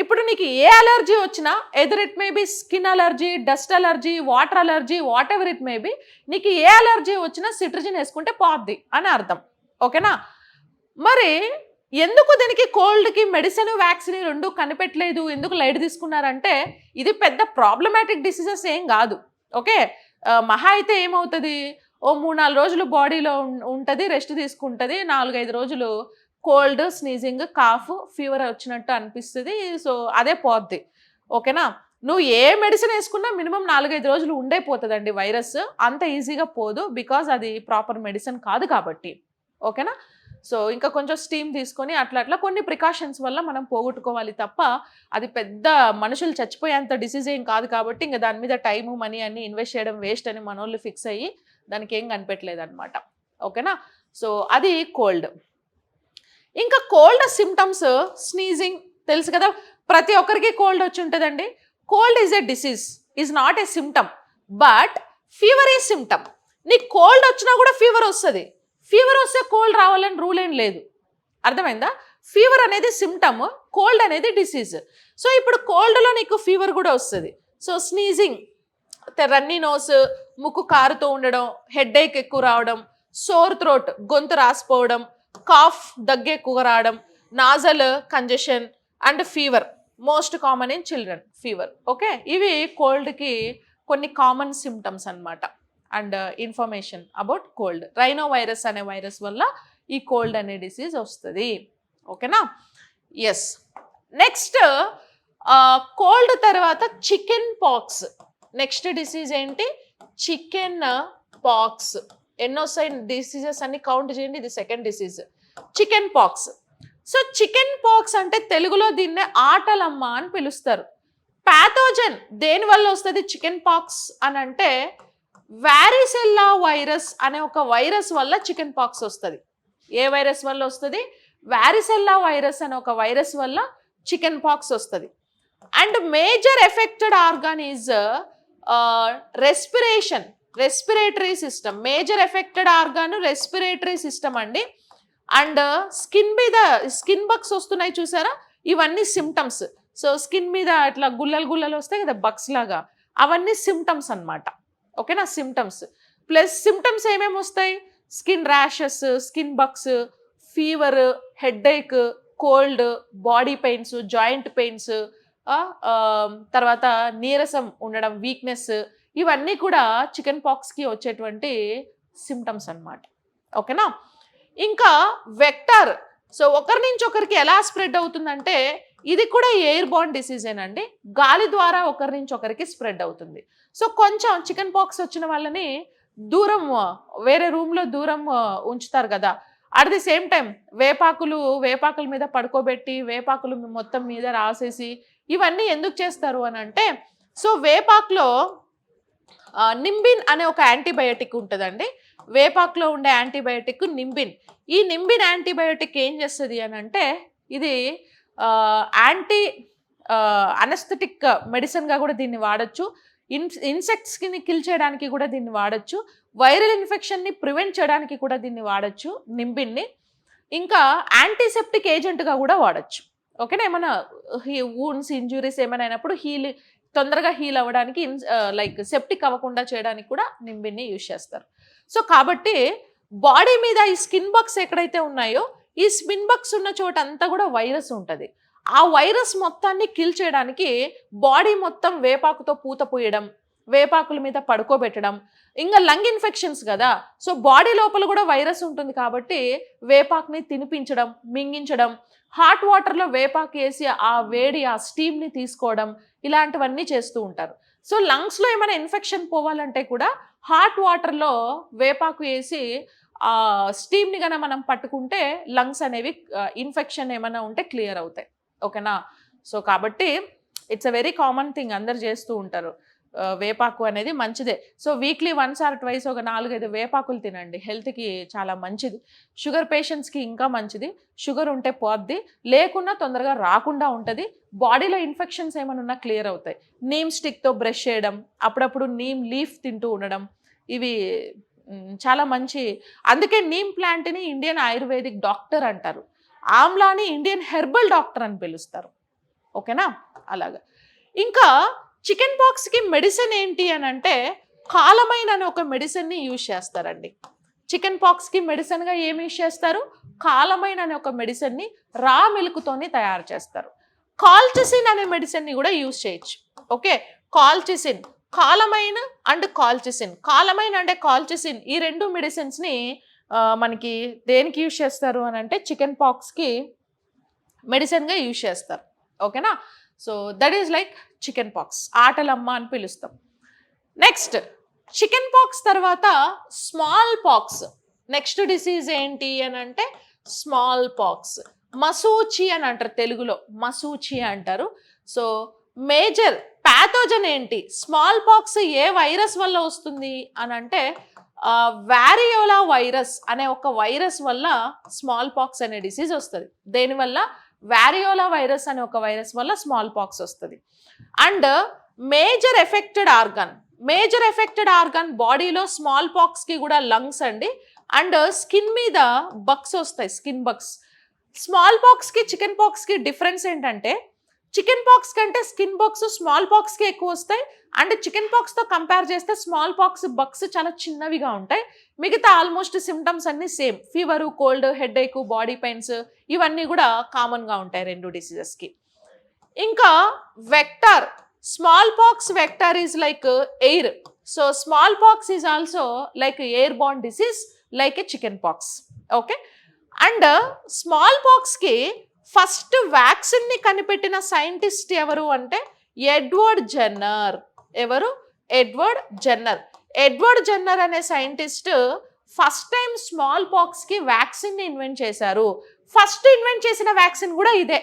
ఇప్పుడు నీకు ఏ అలర్జీ వచ్చినా, either it may B skin allergy, dust allergy, water allergy, what ever it may B, నీకు ఏ అలర్జీ వచ్చినా సిట్రిజిన్ వేసుకుంటే పోద్ది అని అర్థం. ఓకేనా. మరి ఎందుకు దీనికి కోల్డ్కి మెడిసిన్ వ్యాక్సిన్ రెండు కనిపెట్టలేదు, ఎందుకు లైట్ తీసుకున్నారంటే ఇది పెద్ద ప్రాబ్లమాటిక్ డిసీజెస్ ఏం కాదు. ఓకే. మహా అయితే ఏమవుతుంది, ఓ 3-4 రోజులు బాడీలో ఉంటుంది, రెస్ట్ తీసుకుంటుంది, 4-5 రోజులు కోల్డ్, స్నీజింగ్, కాఫ్, ఫీవర్ వచ్చినట్టు అనిపిస్తుంది. సో అదే పోద్ది. ఓకేనా. నువ్వు ఏ మెడిసిన్ వేసుకున్నా మినిమం 4-5 రోజులు ఉండే పోతుందండి వైరస్. అంత ఈజీగా పోదు, బికాజ్ అది ప్రాపర్ మెడిసిన్ కాదు కాబట్టి. ఓకేనా. సో ఇంకా కొంచెం స్టీమ్ తీసుకొని అట్లా కొన్ని ప్రికాషన్స్ వల్ల మనం పోగొట్టుకోవాలి తప్ప అది పెద్ద మనుషులు చచ్చిపోయేంత డిసీజ్ ఏం కాదు కాబట్టి ఇంకా దాని మీద టైము, మనీ అన్ని ఇన్వెస్ట్ చేయడం వేస్ట్ అని మనోళ్ళు ఫిక్స్ అయ్యి దానికి ఏం కనిపెట్టలేదు అనమాట. ఓకేనా. సో అది కోల్డ్. ఇంకా కోల్డ్ సిమ్టమ్స్, స్నీజింగ్ తెలుసు కదా, ప్రతి ఒక్కరికి కోల్డ్ వచ్చి ఉంటుందండి. Cold is a disease, is not a symptom, but fever is symptom. నీకు కోల్డ్ వచ్చినా కూడా ఫీవర్ వస్తుంది. ఫీవర్ వస్తే కోల్డ్ రావాలని రూల్ ఏం లేదు. అర్థమైందా. ఫీవర్ అనేది సిమ్టమ్, కోల్డ్ అనేది డిసీజ్. సో ఇప్పుడు కోల్డ్లో నీకు ఫీవర్ కూడా వస్తుంది. సో స్నీజింగ్, రన్నీ నోస్, ముక్కు కారుతూ ఉండడం, హెడ్ఏక్ ఎక్కువ రావడం, సోర్ థ్రోట్, గొంతు రాసిపోవడం, కాఫ్, దగ్గు ఎక్కువగా రావడం, nozzle congestion and fever. Most common in children fever. Okay. ఇవి కోల్డ్కి కొన్ని కామన్ సిమ్టమ్స్ అన్నమాట. And information about cold. Rhino virus అనే వైరస్ వల్ల ఈ కోల్డ్ అనే డిసీజ్ వస్తుంది. ఓకేనా. ఎస్. నెక్స్ట్ కోల్డ్ తర్వాత చికెన్ పాక్స్. నెక్స్ట్ డిసీజ్ ఏంటి, చికెన్ పాక్స్. ఎన్నోసారి డిసీజెస్ అన్ని కౌంట్ చేయండి, ఇది second disease chicken pox. So chicken pox అంటే తెలుగులో దీన్నే ఆటలమ్మ అని పిలుస్తారు. ప్యాథోజన్ దేనివల్ల వస్తుంది చికెన్ పాక్స్ అని అంటే, వారిసెల్లా వైరస్ అనే ఒక వైరస్ వల్ల చికెన్ పాక్స్ వస్తుంది. ఏ వైరస్ వల్ల వస్తుంది, వారిసెల్లా వైరస్ అనే ఒక వైరస్ వల్ల చికెన్ పాక్స్ వస్తుంది. And major affected organ is respiration, respiratory system. Major affected organ respiratory system అండి. అండ్ స్కిన్ మీద స్కిన్ బగ్స్ వస్తున్నాయి చూసారా, ఇవన్నీ సిమ్టమ్స్. సో స్కిన్ మీద ఇట్లా గుల్లలు వస్తాయి కదా బగ్స్ లాగా, అవన్నీ సిమ్టమ్స్ అన్నమాట. ఓకేనా. సిమ్టమ్స్ ప్లస్ సిమ్టమ్స్ ఏమేమి వస్తాయి, skin rashes, skin bugs, fever, headache, cold, body pains, joint pains, తర్వాత నీరసం ఉండడం, వీక్నెస్, ఇవన్నీ కూడా చికెన్ పాక్స్కి వచ్చేటువంటి సిమ్టమ్స్ అన్నమాట. ఓకేనా. ఇంకా వెక్టర్. సో ఒకరి నుంచి ఒకరికి ఎలా స్ప్రెడ్ అవుతుందంటే, ఇది కూడా ఎయిర్ బోర్న్ డిసీజేనండి. గాలి ద్వారా ఒకరి నుంచి ఒకరికి స్ప్రెడ్ అవుతుంది. సో కొంచెం చికెన్ పాక్స్ వచ్చిన వాళ్ళని దూరం, వేరే రూమ్లో దూరం ఉంచుతారు కదా. అట్ ది సేమ్ టైం వేపాకుల మీద పడుకోబెట్టి వేపాకులు మొత్తం మీద రాసేసి ఇవన్నీ ఎందుకు చేస్తారు అని అంటే, సో వేపాకులో నింబిన్ అనే ఒక యాంటీబయోటిక్ ఉంటుందండి. వేపాకులో ఉండే యాంటీబయోటిక్ నింబిన్. ఈ నింబిన్ యాంటీబయోటిక్ ఏం చేస్తుంది అని అంటే, ఇది యాంటీ అనస్థెటిక్ మెడిసిన్గా కూడా దీన్ని వాడచ్చు. ఇన్సెక్ట్స్ని కిల్ చేయడానికి కూడా దీన్ని వాడచ్చు. వైరల్ ఇన్ఫెక్షన్ని ప్రివెంట్ చేయడానికి కూడా దీన్ని వాడచ్చు నింబిన్ని. ఇంకా యాంటీసెప్టిక్ ఏజెంట్గా కూడా వాడచ్చు. ఓకేనా. ఏమైనా వూండ్స్, ఇంజ్యూరీస్ ఏమైనా అయినప్పుడు తొందరగా హీల్ అవ్వడానికి లైక్ సెప్టిక్ అవ్వకుండా చేయడానికి కూడా నింబిని యూజ్ చేస్తారు. సో కాబట్టి బాడీ మీద ఈ స్కిన్ బగ్స్ ఎక్కడైతే ఉన్నాయో, ఈ స్కిన్ బగ్స్ ఉన్న చోట అంతా కూడా వైరస్ ఉంటది. ఆ వైరస్ మొత్తాన్ని కిల్ చేయడానికి బాడీ మొత్తం వేపాకుతో పూత పూయడం, వేపాకుల మీద పడుకోబెట్టడం, ఇంకా లంగ్ ఇన్ఫెక్షన్స్ కదా, సో బాడీ లోపల కూడా వైరస్ ఉంటుంది కాబట్టి వేపాకుని తినిపించడం, మింగించడం, హాట్ వాటర్లో వేపాకు వేసి ఆ వేడి ఆ స్టీమ్ని తీసుకోవడం, ఇలాంటివన్నీ చేస్తూ ఉంటారు. సో లంగ్స్లో ఏమైనా ఇన్ఫెక్షన్ పోవాలంటే కూడా హాట్ వాటర్లో వేపాకు వేసి ఆ స్టీమ్ని గన మనం పట్టుకుంటే లంగ్స్ అనేవి ఇన్ఫెక్షన్ ఏమైనా ఉంటే క్లియర్ అవుతాయి. ఓకేనా. సో కాబట్టి it's a very common thing, అందరు చేస్తూ ఉంటారు. వేపాకు అనేది మంచిదే. So weekly once or twice ఒక 4-5 వేపాకులు తినండి, హెల్త్కి చాలా మంచిది. షుగర్ పేషెంట్స్కి ఇంకా మంచిది. షుగర్ ఉంటే పోద్ది, లేకున్నా తొందరగా రాకుండా ఉంటుంది. బాడీలో ఇన్ఫెక్షన్స్ ఏమైనా ఉన్నా క్లియర్ అవుతాయి. నీమ్ స్టిక్తో బ్రష్ చేయడం, అప్పుడప్పుడు నీమ్ లీఫ్ తింటూ ఉండడం, ఇవి చాలా మంచి. అందుకే నీమ్ ప్లాంట్ని ఇండియన్ ఆయుర్వేదిక్ డాక్టర్ అంటారు, ఆమ్లాని ఇండియన్ హెర్బల్ డాక్టర్ అని పిలుస్తారు. ఓకేనా. అలాగా ఇంకా చికెన్ పాక్స్కి మెడిసిన్ ఏంటి అని అంటే కాలమైన్ అనే ఒక మెడిసిన్ని యూజ్ చేస్తారండి. చికెన్ పాక్స్కి మెడిసిన్గా ఏమి యూజ్ చేస్తారు? కాలమైన్ అనే ఒక మెడిసిన్ని రా మిల్క్తోని తయారు చేస్తారు. కాల్చిసిన్ అనే మెడిసిన్ని కూడా యూజ్ చేయొచ్చు. Okay, కాల్చిసిన్, calamine and కాల్చిసిన్. కాలమైన్ అంటే కాల్చిసిన్, ఈ రెండు మెడిసిన్స్ని మనకి దేనికి యూజ్ చేస్తారు అని అంటే చికెన్ పాక్స్కి మెడిసిన్గా యూజ్ చేస్తారు. ఓకేనా. So that is like chicken pox, ఆటలమ్మ అని పిలుస్తాం. నెక్స్ట్ చికెన్ పాక్స్ తర్వాత స్మాల్ పాక్స్. నెక్స్ట్ డిసీజ్ ఏంటి అని అంటే స్మాల్ పాక్స్, మసూచి అని అంటారు తెలుగులో, మసూచి అంటారు. సో మేజర్ ప్యాథోజన్ ఏంటి? స్మాల్ పాక్స్ ఏ వైరస్ వల్ల వస్తుంది అని అంటే వారియోలా వైరస్ అనే ఒక వైరస్ వల్ల స్మాల్ పాక్స్ అనే డిసీజ్ వస్తుంది. దేనివల్ల? వారియోలా వైరస్ అనే ఒక వైరస్ వల్ల స్మాల్ పాక్స్ వస్తుంది. అండ్ మేజర్ ఎఫెక్టెడ్ ఆర్గన్ బాడీలో స్మాల్ పాక్స్కి కూడా లంగ్స్ అండి. అండ్ స్కిన్ మీద బగ్స్ వస్తాయి, స్కిన్ బగ్స్. స్మాల్ పాక్స్కి చికెన్ పాక్స్కి డిఫరెన్స్ ఏంటంటే చికెన్ పాక్స్ కంటే స్కిన్ బగ్స్ స్మాల్ పాక్స్కి ఎక్కువ వస్తాయి. అండ్ చికెన్ పాక్స్తో కంపేర్ చేస్తే స్మాల్ పాక్స్ బగ్స్ చాలా చిన్నవిగా ఉంటాయి. మిగతా ఆల్మోస్ట్ సిమ్టమ్స్ అన్నీ same, fever, cold, headache, body pains, ఇవన్నీ కూడా కామన్గా ఉంటాయి రెండు డిసీజెస్కి. ఇంకా vector, small pox vector is like air. So small pox is also like air born disease like a chicken pox. Okay. And small పాక్స్కి first వ్యాక్సిన్ని కనిపెట్టిన సైంటిస్ట్ ఎవరు అంటే ఎడ్వర్డ్ జెన్నర్. ఎవరు? ఎడ్వర్డ్ జెన్నర్ అనే సైంటిస్ట్ ఫస్ట్ టైం స్మాల్ పాక్స్కి వ్యాక్సిన్ని invent చేశారు. ఫస్ట్ ఇన్వెంట్ చేసిన వ్యాక్సిన్ కూడా ఇదే.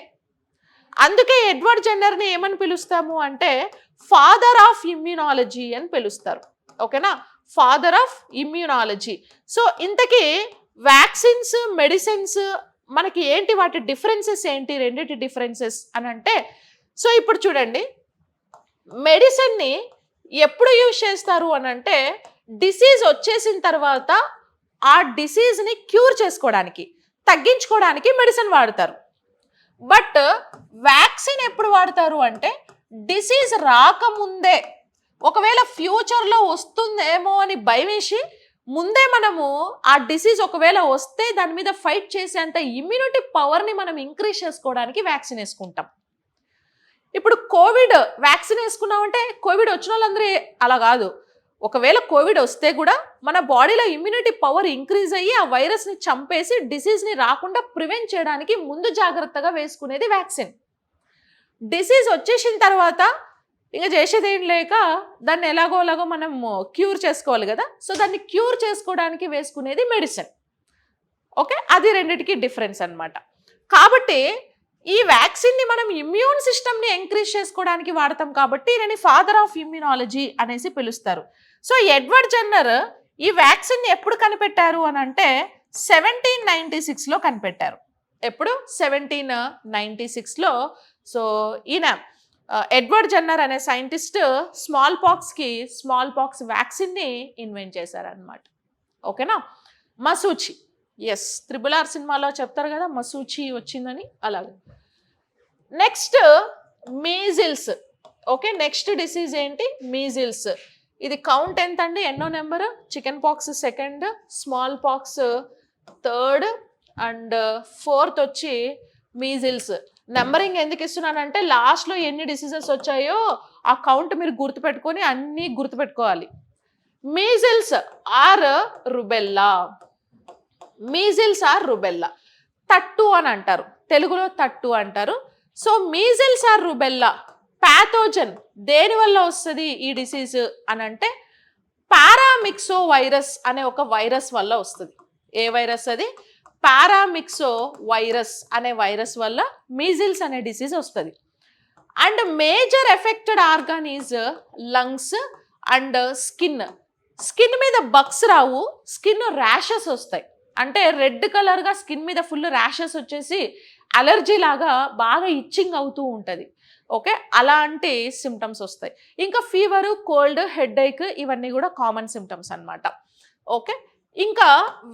అందుకే ఎడ్వర్డ్ జెన్నర్ని ఏమని పిలుస్తాము అంటే ఫాదర్ ఆఫ్ ఇమ్యూనాలజీ అని పిలుస్తారు. ఓకేనా, ఫాదర్ ఆఫ్ ఇమ్యూనాలజీ. సో ఇంతకీ వ్యాక్సిన్స్, మెడిసిన్స్ మనకి ఏంటి, వాటి డిఫరెన్సెస్ ఏంటి, రెండింటి డిఫరెన్సెస్ అని అంటే, సో ఇప్పుడు చూడండి, మెడిసిన్ని ఎప్పుడు యూజ్ చేస్తారు అని అంటే డిసీజ్ వచ్చేసిన తర్వాత ఆ డిసీజ్ని క్యూర్ చేసుకోవడానికి, తగ్గించుకోవడానికి మెడిసిన్ వాడతారు. బట్ వ్యాక్సిన్ ఎప్పుడు వాడతారు అంటే డిసీజ్ రాకముందే, ఒకవేళ ఫ్యూచర్లో వస్తుందేమో అని భయమేసి ముందే మనము ఆ డిసీజ్ ఒకవేళ వస్తే దాని మీద ఫైట్ చేసేంత ఇమ్యూనిటీ పవర్ని మనం ఇంక్రీజ్ చేసుకోవడానికి వ్యాక్సిన్ వేసుకుంటాం. ఇప్పుడు కోవిడ్ వ్యాక్సిన్ వేసుకున్నామంటే కోవిడ్ వచ్చిన వాళ్ళందరూ అలా కాదు. ఒకవేళ కోవిడ్ వస్తే కూడా మన బాడీలో ఇమ్యూనిటీ పవర్ ఇంక్రీజ్ అయ్యి ఆ వైరస్ని చంపేసి డిసీజ్ని రాకుండా ప్రివెంట్ చేయడానికి ముందు జాగ్రత్తగా వేసుకునేది వ్యాక్సిన్. డిసీజ్ వచ్చేసిన తర్వాత ఇంకా చేసేది ఏం లేక దాన్ని ఎలాగోలాగో మనం క్యూర్ చేసుకోవాలి కదా, సో దాన్ని క్యూర్ చేసుకోవడానికి వేసుకునేది మెడిసిన్. ఓకే, అది రెండిటికి డిఫరెన్స్ అన్నమాట. కాబట్టి ఈ వ్యాక్సిన్ని మనం ఇమ్యూన్ సిస్టమ్ని ఎంకరేజ్ చేసుకోవడానికి వాడతాం కాబట్టి దీనిని ఫాదర్ ఆఫ్ ఇమ్యూనాలజీ అనేసి పిలుస్తారు. సో ఎడ్వర్డ్ జెన్నర్ ఈ వ్యాక్సిన్ని ఎప్పుడు కనిపెట్టారు అని అంటే 1796లో కనిపెట్టారు. ఎప్పుడు? 1796లో. సో ఈయన ఎడ్వర్డ్ జెన్నర్ అనే సైంటిస్ట్ స్మాల్ పాక్స్ వ్యాక్సిన్ని ఇన్వెంట్ చేశారనమాట. ఓకేనా. మసూచి, ఎస్, RRR సినిమాలో చెప్తారు కదా మసూచి వచ్చిందని, అలాగే. Next measles. Okay, next disease ఏంటి? మీజిల్స్. ఇది కౌంట్ ఎంత అండి? ఎన్నో number? Chicken pox second, small pox third and fourth వచ్చి మీజిల్స్. నెంబరింగ్ ఎందుకు ఇస్తున్నానంటే లాస్ట్లో ఎన్ని డిసీజెస్ వచ్చాయో ఆ కౌంట్ మీరు గుర్తుపెట్టుకొని అన్నీ గుర్తుపెట్టుకోవాలి. Measles or rubella. Measles or rubella. తట్టు అని అంటారు, తెలుగులో తట్టు అంటారు. So measles or rubella pathogen దేని వల్ల వస్తుంది ఈ డిసీజ్ అని అంటే పారామిక్సో వైరస్ అనే ఒక వైరస్ వల్ల వస్తుంది. ఏ వైరస్ అది? పారామిక్సో వైరస్ అనే వైరస్ వల్ల మీజిల్స్ అనే డిసీజ్ వస్తుంది. And major affected organ is lungs and skin. Skin మీద బగ్స్ రావు, స్కిన్ ర్యాషెస్ వస్తాయి. అంటే రెడ్ కలర్గా స్కిన్ మీద ఫుల్ ర్యాషెస్ వచ్చేసి అలర్జీ లాగా బాగా ఇచ్చింగ్ అవుతూ ఉంటుంది. ఓకే, అలాంటి సిమ్టమ్స్ వస్తాయి. ఇంకా ఫీవరు, కోల్డ్, హెడేక్ ఇవన్నీ కూడా కామన్ సిమ్టమ్స్ అన్నమాట. ఓకే, ఇంకా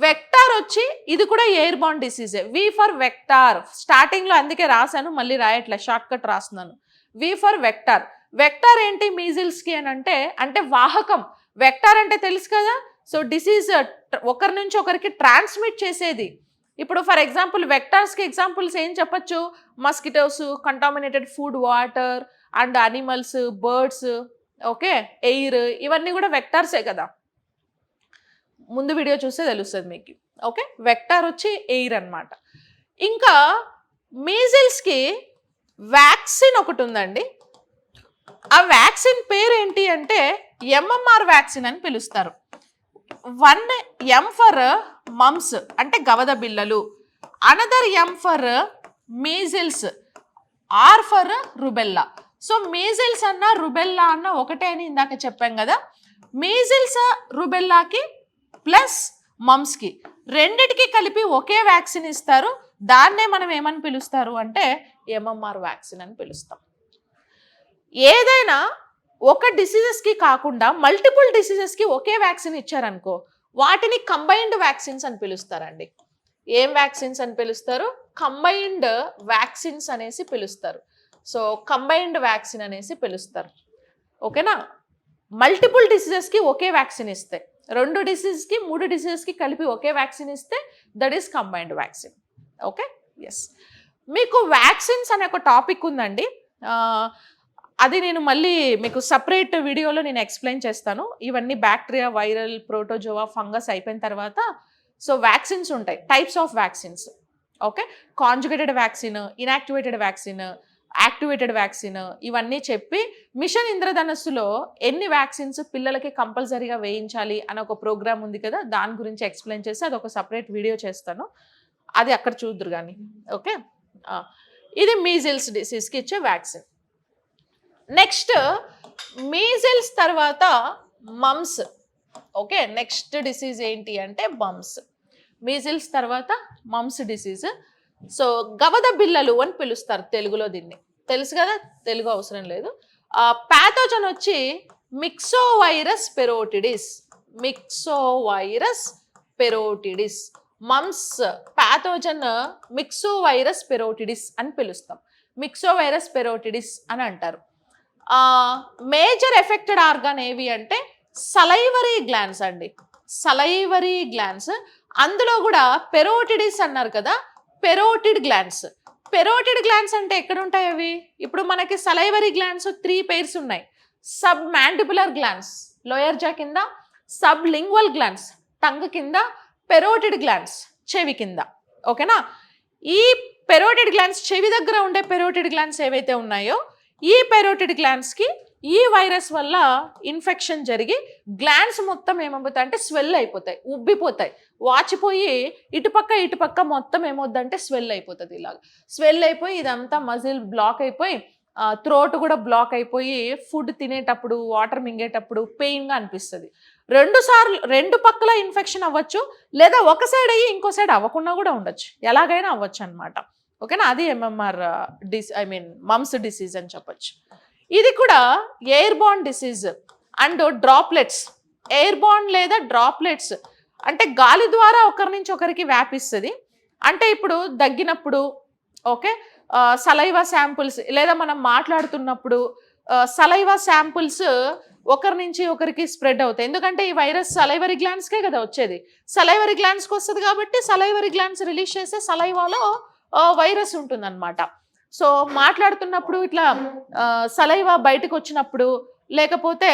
వెక్టార్ వచ్చి ఇది కూడా ఎయిర్ బార్న్ డిసీజే. V for vector. స్టార్టింగ్లో అందుకే రాశాను, మళ్ళీ రాయట్లే, షార్ట్ కట్ రాస్తున్నాను. వి ఫర్ వెక్టార్. వెక్టార్ ఏంటి మీజిల్స్కి అని అంటే వాహకం. వెక్టార్ అంటే తెలుసు కదా. సో డిసీజ్ ఒకరి నుంచి ఒకరికి ట్రాన్స్మిట్ చేసేది. ఇప్పుడు ఫర్ ఎగ్జాంపుల్ వెక్టార్స్కి ఎగ్జాంపుల్స్ ఏం చెప్పచ్చు? Mosquitoes, contaminated food, water and animals, birds, okay, air, ఇవన్నీ కూడా వెక్టార్సే కదా. ముందు వీడియో చూస్తే తెలుస్తుంది మీకు. ఓకే, వెక్టార్ వచ్చి ఎయిర్ అన్నమాట. ఇంకా మీజిల్స్కి వ్యాక్సిన్ ఒకటి ఉందండి. ఆ వ్యాక్సిన్ పేరు ఏంటి అంటే ఎంఎంఆర్ వ్యాక్సిన్ అని పిలుస్తారు. 1 M ఫర్ మమ్స్ అంటే గవద బిళ్ళలు, another M for measles, R for rubella. So measles అన్న రుబెల్లా అన్న ఒకటే అని ఇందాక చెప్పాం కదా. మీజిల్స్ రుబెల్లాకి ప్లస్ మమ్స్కి రెండిటికి కలిపి ఒకే వ్యాక్సిన్ ఇస్తారు. దాన్నే మనం ఏమని పిలుస్తారు అంటే ఎంఎంఆర్ వ్యాక్సిన్ అని పిలుస్తాం. ఏదైనా ఒక డిసీజెస్కి కాకుండా మల్టిపుల్ డిసీజెస్కి ఒకే వ్యాక్సిన్ ఇచ్చారనుకో వాటిని కంబైన్డ్ వ్యాక్సిన్స్ అని పిలుస్తారండి. ఏం వ్యాక్సిన్స్ అని పిలుస్తారు? కంబైన్డ్ వ్యాక్సిన్స్ అనేసి పిలుస్తారు. సో కంబైన్డ్ వ్యాక్సిన్ అనేసి పిలుస్తారు. ఓకేనా? మల్టిపుల్ డిసీజెస్కి ఒకే వ్యాక్సిన్ ఇస్తే, 2 డిసీజ్కి 3 డిసీజెస్కి కలిపి ఒకే వ్యాక్సిన్ ఇస్తే that is combined vaccine. Okay, yes. మీకు వ్యాక్సిన్స్ అనే ఒక టాపిక్ ఉందండి. అది నేను మళ్ళీ మీకు సపరేట్ వీడియోలో నేను ఎక్స్ప్లెయిన్ చేస్తాను. ఇవన్నీ బ్యాక్టీరియా, వైరల్, ప్రోటోజోవా, ఫంగస్ అయిపోయిన తర్వాత సో వ్యాక్సిన్స్ ఉంటాయి, types of vaccines. Okay, conjugated vaccine, inactivated vaccine, activated vaccine, ఇవన్నీ చెప్పి మిషన్ ఇంద్రధనస్సులో ఎన్ని వ్యాక్సిన్స్ పిల్లలకి కంపల్సరీగా వేయించాలి అని ఒక ప్రోగ్రామ్ ఉంది కదా, దాని గురించి ఎక్స్ప్లెయిన్ చేసి అది ఒక సపరేట్ వీడియో చేస్తాను. అది అక్కడ చూద్దరు కానీ. ఓకే, ఇది మీజిల్స్ డిసీజ్కి ఇచ్చే వ్యాక్సిన్. నెక్స్ట్ మీజిల్స్ తర్వాత మమ్స్. ఓకే, నెక్స్ట్ డిసీజ్ ఏంటి అంటే మమ్స్. మీజిల్స్ తర్వాత మమ్స్ డిసీజ్. సో గవద బిళ్ళలు అని పిలుస్తారు తెలుగులో దీన్ని. తెలుసు కదా, తెలుగు అవసరం లేదు. ప్యాథోజన్ వచ్చి మిక్సోవైరస్ పెరోటిడిస్. మిక్సోవైరస్ పెరోటిడిస్. మమ్స్ ప్యాథోజన్ మిక్సోవైరస్ పెరోటిడిస్ అని పిలుస్తాం. మిక్సోవైరస్ పెరోటిడిస్ అని అంటారు. మేజర్ ఎఫెక్టెడ్ ఆర్గాన్ ఏవి అంటే సలైవరీ గ్లాండ్స్ అండి. సలైవరీ గ్లాండ్స్, అందులో కూడా పెరోటిడిస్ అన్నారు కదా, పెరోటిడ్ గ్లాండ్స్. పెరోటిడ్ గ్లాండ్స్ అంటే ఎక్కడ ఉంటాయి అవి? ఇప్పుడు మనకి సలైవరీ గ్లాండ్స్ 3 pairs ఉన్నాయి. సబ్ మ్యాండిబులర్ గ్లాండ్స్ లోయర్ జా కింద, సబ్ లింగ్వల్ గ్లాండ్స్ టంగ్ కింద, పెరోటిడ్ గ్లాండ్స్ చెవి కింద. ఓకేనా? ఈ పెరోటిడ్ గ్లాండ్స్, చెవి దగ్గర ఉండే పెరోటిడ్ గ్లాండ్స్ ఏవైతే ఉన్నాయో ఈ పెరోటిడ్ గ్లాండ్స్కి ఈ వైరస్ వల్ల ఇన్ఫెక్షన్ జరిగి గ్లాండ్స్ మొత్తం ఏమవుతాయి అంటే స్వెల్ అయిపోతాయి, ఉబ్బిపోతాయి, వాచిపోయి ఇటుపక్క మొత్తం ఏమవుద్దంటే స్వెల్ అయిపోతుంది. ఇలాగ స్వెల్ అయిపోయి ఇదంతా మజిల్ బ్లాక్ అయిపోయి థ్రోట్ కూడా బ్లాక్ అయిపోయి ఫుడ్ తినేటప్పుడు, వాటర్ మింగేటప్పుడు పెయిన్గా అనిపిస్తుంది. 2 పక్కల ఇన్ఫెక్షన్ అవ్వచ్చు, లేదా ఒక సైడ్ అయ్యి ఇంకో సైడ్ అవ్వకుండా కూడా ఉండొచ్చు, ఎలాగైనా అవ్వచ్చు అనమాట. ఓకేనా? అది ఎంఎంఆర్ మమ్స్ డిసీజ్ అని చెప్పచ్చు. ఇది కూడా air born disease and droplets. Air born లేదా డ్రాప్లెట్స్ అంటే గాలి ద్వారా ఒకరి నుంచి ఒకరికి వ్యాపిస్తుంది. అంటే ఇప్పుడు దగ్గినప్పుడు, ఓకే. సలైవా శాంపుల్స్ లేదా మనం మాట్లాడుతున్నప్పుడు సలైవా శాంపుల్స్ ఒకరి నుంచి ఒకరికి స్ప్రెడ్ అవుతాయి. ఎందుకంటే ఈ వైరస్ సలైవరీ గ్లాండ్స్కే కదా వచ్చేది. సలైవరీ గ్లాండ్స్కి వస్తుంది కాబట్టి సలైవరీ గ్లాండ్స్ రిలీజ్ చేసే సలైవాలో వైరస్ ఉంటుందన్నమాట. సో మాట్లాడుతున్నప్పుడు ఇట్లా సలైవా బయటకు వచ్చినప్పుడు, లేకపోతే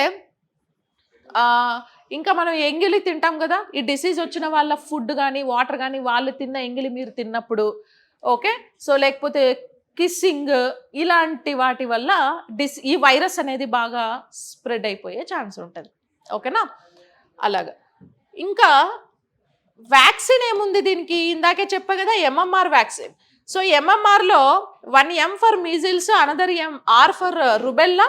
ఇంకా మనం ఎంగిలి తింటాం కదా, ఈ డిసీజ్ వచ్చిన వాళ్ళ ఫుడ్ కానీ వాటర్ కానీ వాళ్ళు తిన్న ఎంగిలి మీరు తిన్నప్పుడు, ఓకే. సో లేకపోతే కిస్సింగ్ ఇలాంటి వాటి వల్ల ఈ వైరస్ అనేది బాగా స్ప్రెడ్ అయిపోయే ఛాన్స్ ఉంటుంది. ఓకేనా? అలాగా. ఇంకా వ్యాక్సిన్ ఏముంది దీనికి? ఇందాకే చెప్పా కదా, ఎంఎంఆర్ వ్యాక్సిన్. సో ఎంఎంఆర్లో 1 M for measles, another R for rubella,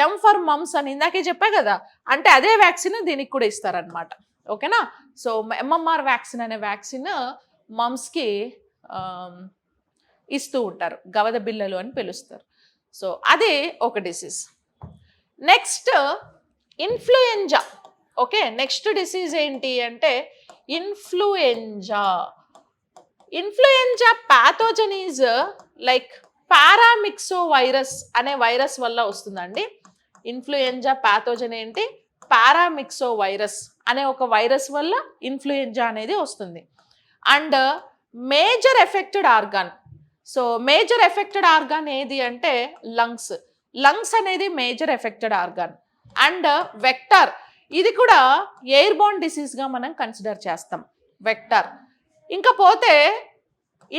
M for mumps అని ఇందాకే చెప్పా కదా. అంటే అదే వ్యాక్సిన్ దీనికి కూడా ఇస్తారనమాట. ఓకేనా? సో ఎంఎంఆర్ వ్యాక్సిన్ అనే వ్యాక్సిన్ మమ్స్కి ఇస్తూ ఉంటారు, గవద బిళ్ళలు అని పిలుస్తారు. సో అదే ఒక disease. Next influenza. Okay, next disease ఏంటి అంటే influenza. Influenza pathogen is like paramyxo virus అనే వైరస్ వల్ల వస్తుందండి. ఇన్ఫ్లుయెంజా ప్యాథోజన్ ఏంటి? పారామిక్సో వైరస్ అనే ఒక వైరస్ వల్ల ఇన్ఫ్లుయెంజా అనేది వస్తుంది. And major affected organ. So major affected organ ఏది అంటే లంగ్స్. లంగ్స్ అనేది major affected organ. And vector, ఇది కూడా ఎయిర్ బోర్న్ డిసీజ్గా మనం కన్సిడర్ చేస్తాం, వెక్టర్. ఇంకా పోతే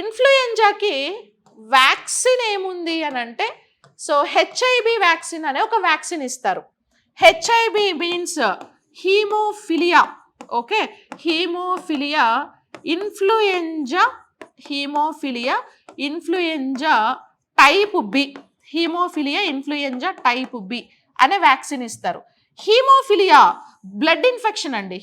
ఇన్ఫ్లుయెంజాకి వ్యాక్సిన్ ఏముంది అని అంటే, సో హెచ్ఐవి వ్యాక్సిన్ అనే ఒక వ్యాక్సిన్ ఇస్తారు. HIV means haemophilia. Okay, haemophilia influenza, haemophilia influenza type B, haemophilia influenza type B అనే వ్యాక్సిన్ ఇస్తారు. హీమోఫిలియా బ్లడ్ ఇన్ఫెక్షన్ అండి.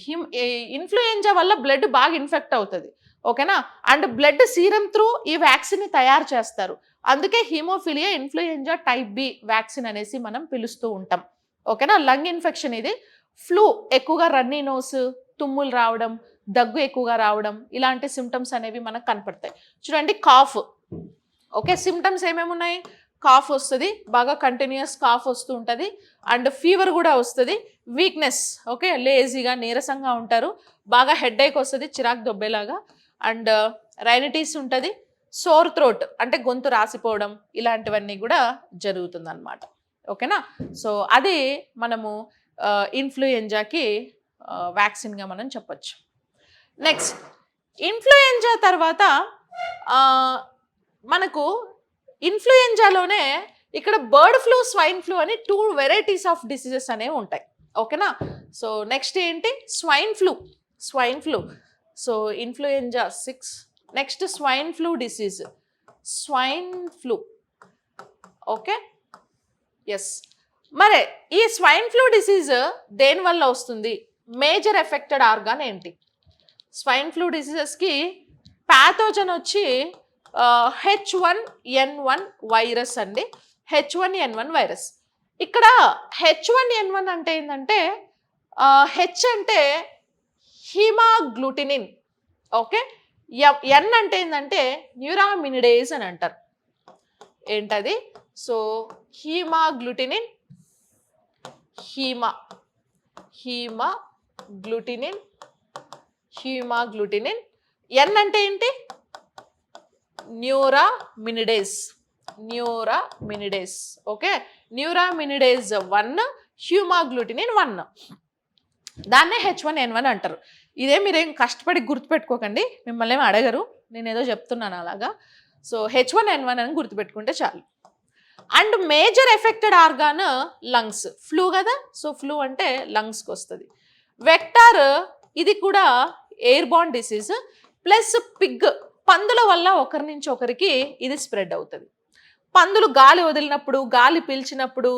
ఇన్ఫ్లుయెంజా వల్ల బ్లడ్ బాగా ఇన్ఫెక్ట్ అవుతుంది. ఓకేనా? అండ్ బ్లడ్ సీరం త్రూ ఈ వ్యాక్సిన్ని తయారు చేస్తారు. అందుకే haemophilia influenza type B vaccine అనేసి మనం పిలుస్తూ ఉంటాం. ఓకేనా? లంగ్ ఇన్ఫెక్షన్ ఇది. ఫ్లూ, ఎక్కువగా రన్నీ నోస్, తుమ్ములు రావడం, దగ్గు ఎక్కువగా రావడం, ఇలాంటి సిమ్టమ్స్ అనేవి మనకు కనపడతాయి. చూడండి, కాఫ్. ఓకే, సిమ్టమ్స్ ఏమేమి ఉన్నాయి? కాఫ్ వస్తుంది, బాగా కంటిన్యూస్ కాఫ్ వస్తూ ఉంటుంది. అండ్ ఫీవర్ కూడా వస్తుంది. వీక్నెస్, ఓకే, లేజీగా నీరసంగా ఉంటారు. బాగా హెడేక్ వస్తుంది, చిరాకు దొబ్బేలాగా. అండ్ రైనిటీస్ ఉంటుంది. సోర్ థ్రోట్ అంటే గొంతు రాసిపోవడం, ఇలాంటివన్నీ కూడా జరుగుతుంది అన్నమాట. ఓకేనా? సో అది మనము ఇన్ఫ్లుయెంజాకి వ్యాక్సిన్గా మనం చెప్పచ్చు. నెక్స్ట్ ఇన్ఫ్లుయెంజా తర్వాత మనకు ఇన్ఫ్లుయెంజాలోనే ఇక్కడ బర్డ్ ఫ్లూ, స్వైన్ ఫ్లూ అని 2 వెరైటీస్ ఆఫ్ డిసీజెస్ అనేవి ఉంటాయి. ఓకేనా? సో నెక్స్ట్ ఏంటి? Swine flu. Swine flu. So influenza 6. Next swine flu disease, swine flu. Okay, yes. మరి ఈ స్వైన్ ఫ్లూ డిసీజ్ దేనివల్ల వస్తుంది? మేజర్ ఎఫెక్టెడ్ ఆర్గాన్ ఏంటి? స్వైన్ ఫ్లూ డిసీజెస్కి ప్యాథోజన్ వచ్చి H1N1 వైరస్ అండి. H1N1 virus. ఇక్కడ H1N1 అంటే ఏంటంటే హెచ్ అంటే హీమాగ్లూటినిన్. ఓకే, ఎన్ అంటే ఏంటంటే న్యూరామినిడేజ్ అని అంటారు. ఏంటది? సో హీమాగ్లూటినిన్, హీమాగ్లూటినిన్, హ్యూమాగ్లూటినిన్. ఎన్ అంటే ఏంటి? న్యూరామినిడేజ్, న్యూరామినిడేజ్. ఓకే, న్యూరామినిడేజ్ 1, హ్యూమాగ్లూటినిన్ 1. దాన్నే H1N1 అంటారు. ఇదే మీరేం కష్టపడి గుర్తుపెట్టుకోకండి, మిమ్మల్ని ఏమి అడగరు, నేను ఏదో చెప్తున్నాను అలాగా. సో H1N1 అని గుర్తుపెట్టుకుంటే చాలు. And major affected organ lungs. Flu కదా, సో ఫ్లూ అంటే లంగ్స్కి వస్తుంది. వెక్టార్, ఇది కూడా air borne disease. Plus Pig, పందుల వల్ల ఒకరి నుంచి ఒకరికి ఇది స్ప్రెడ్ అవుతుంది. పందులు గాలి వదిలినప్పుడు, గాలి పీల్చినప్పుడు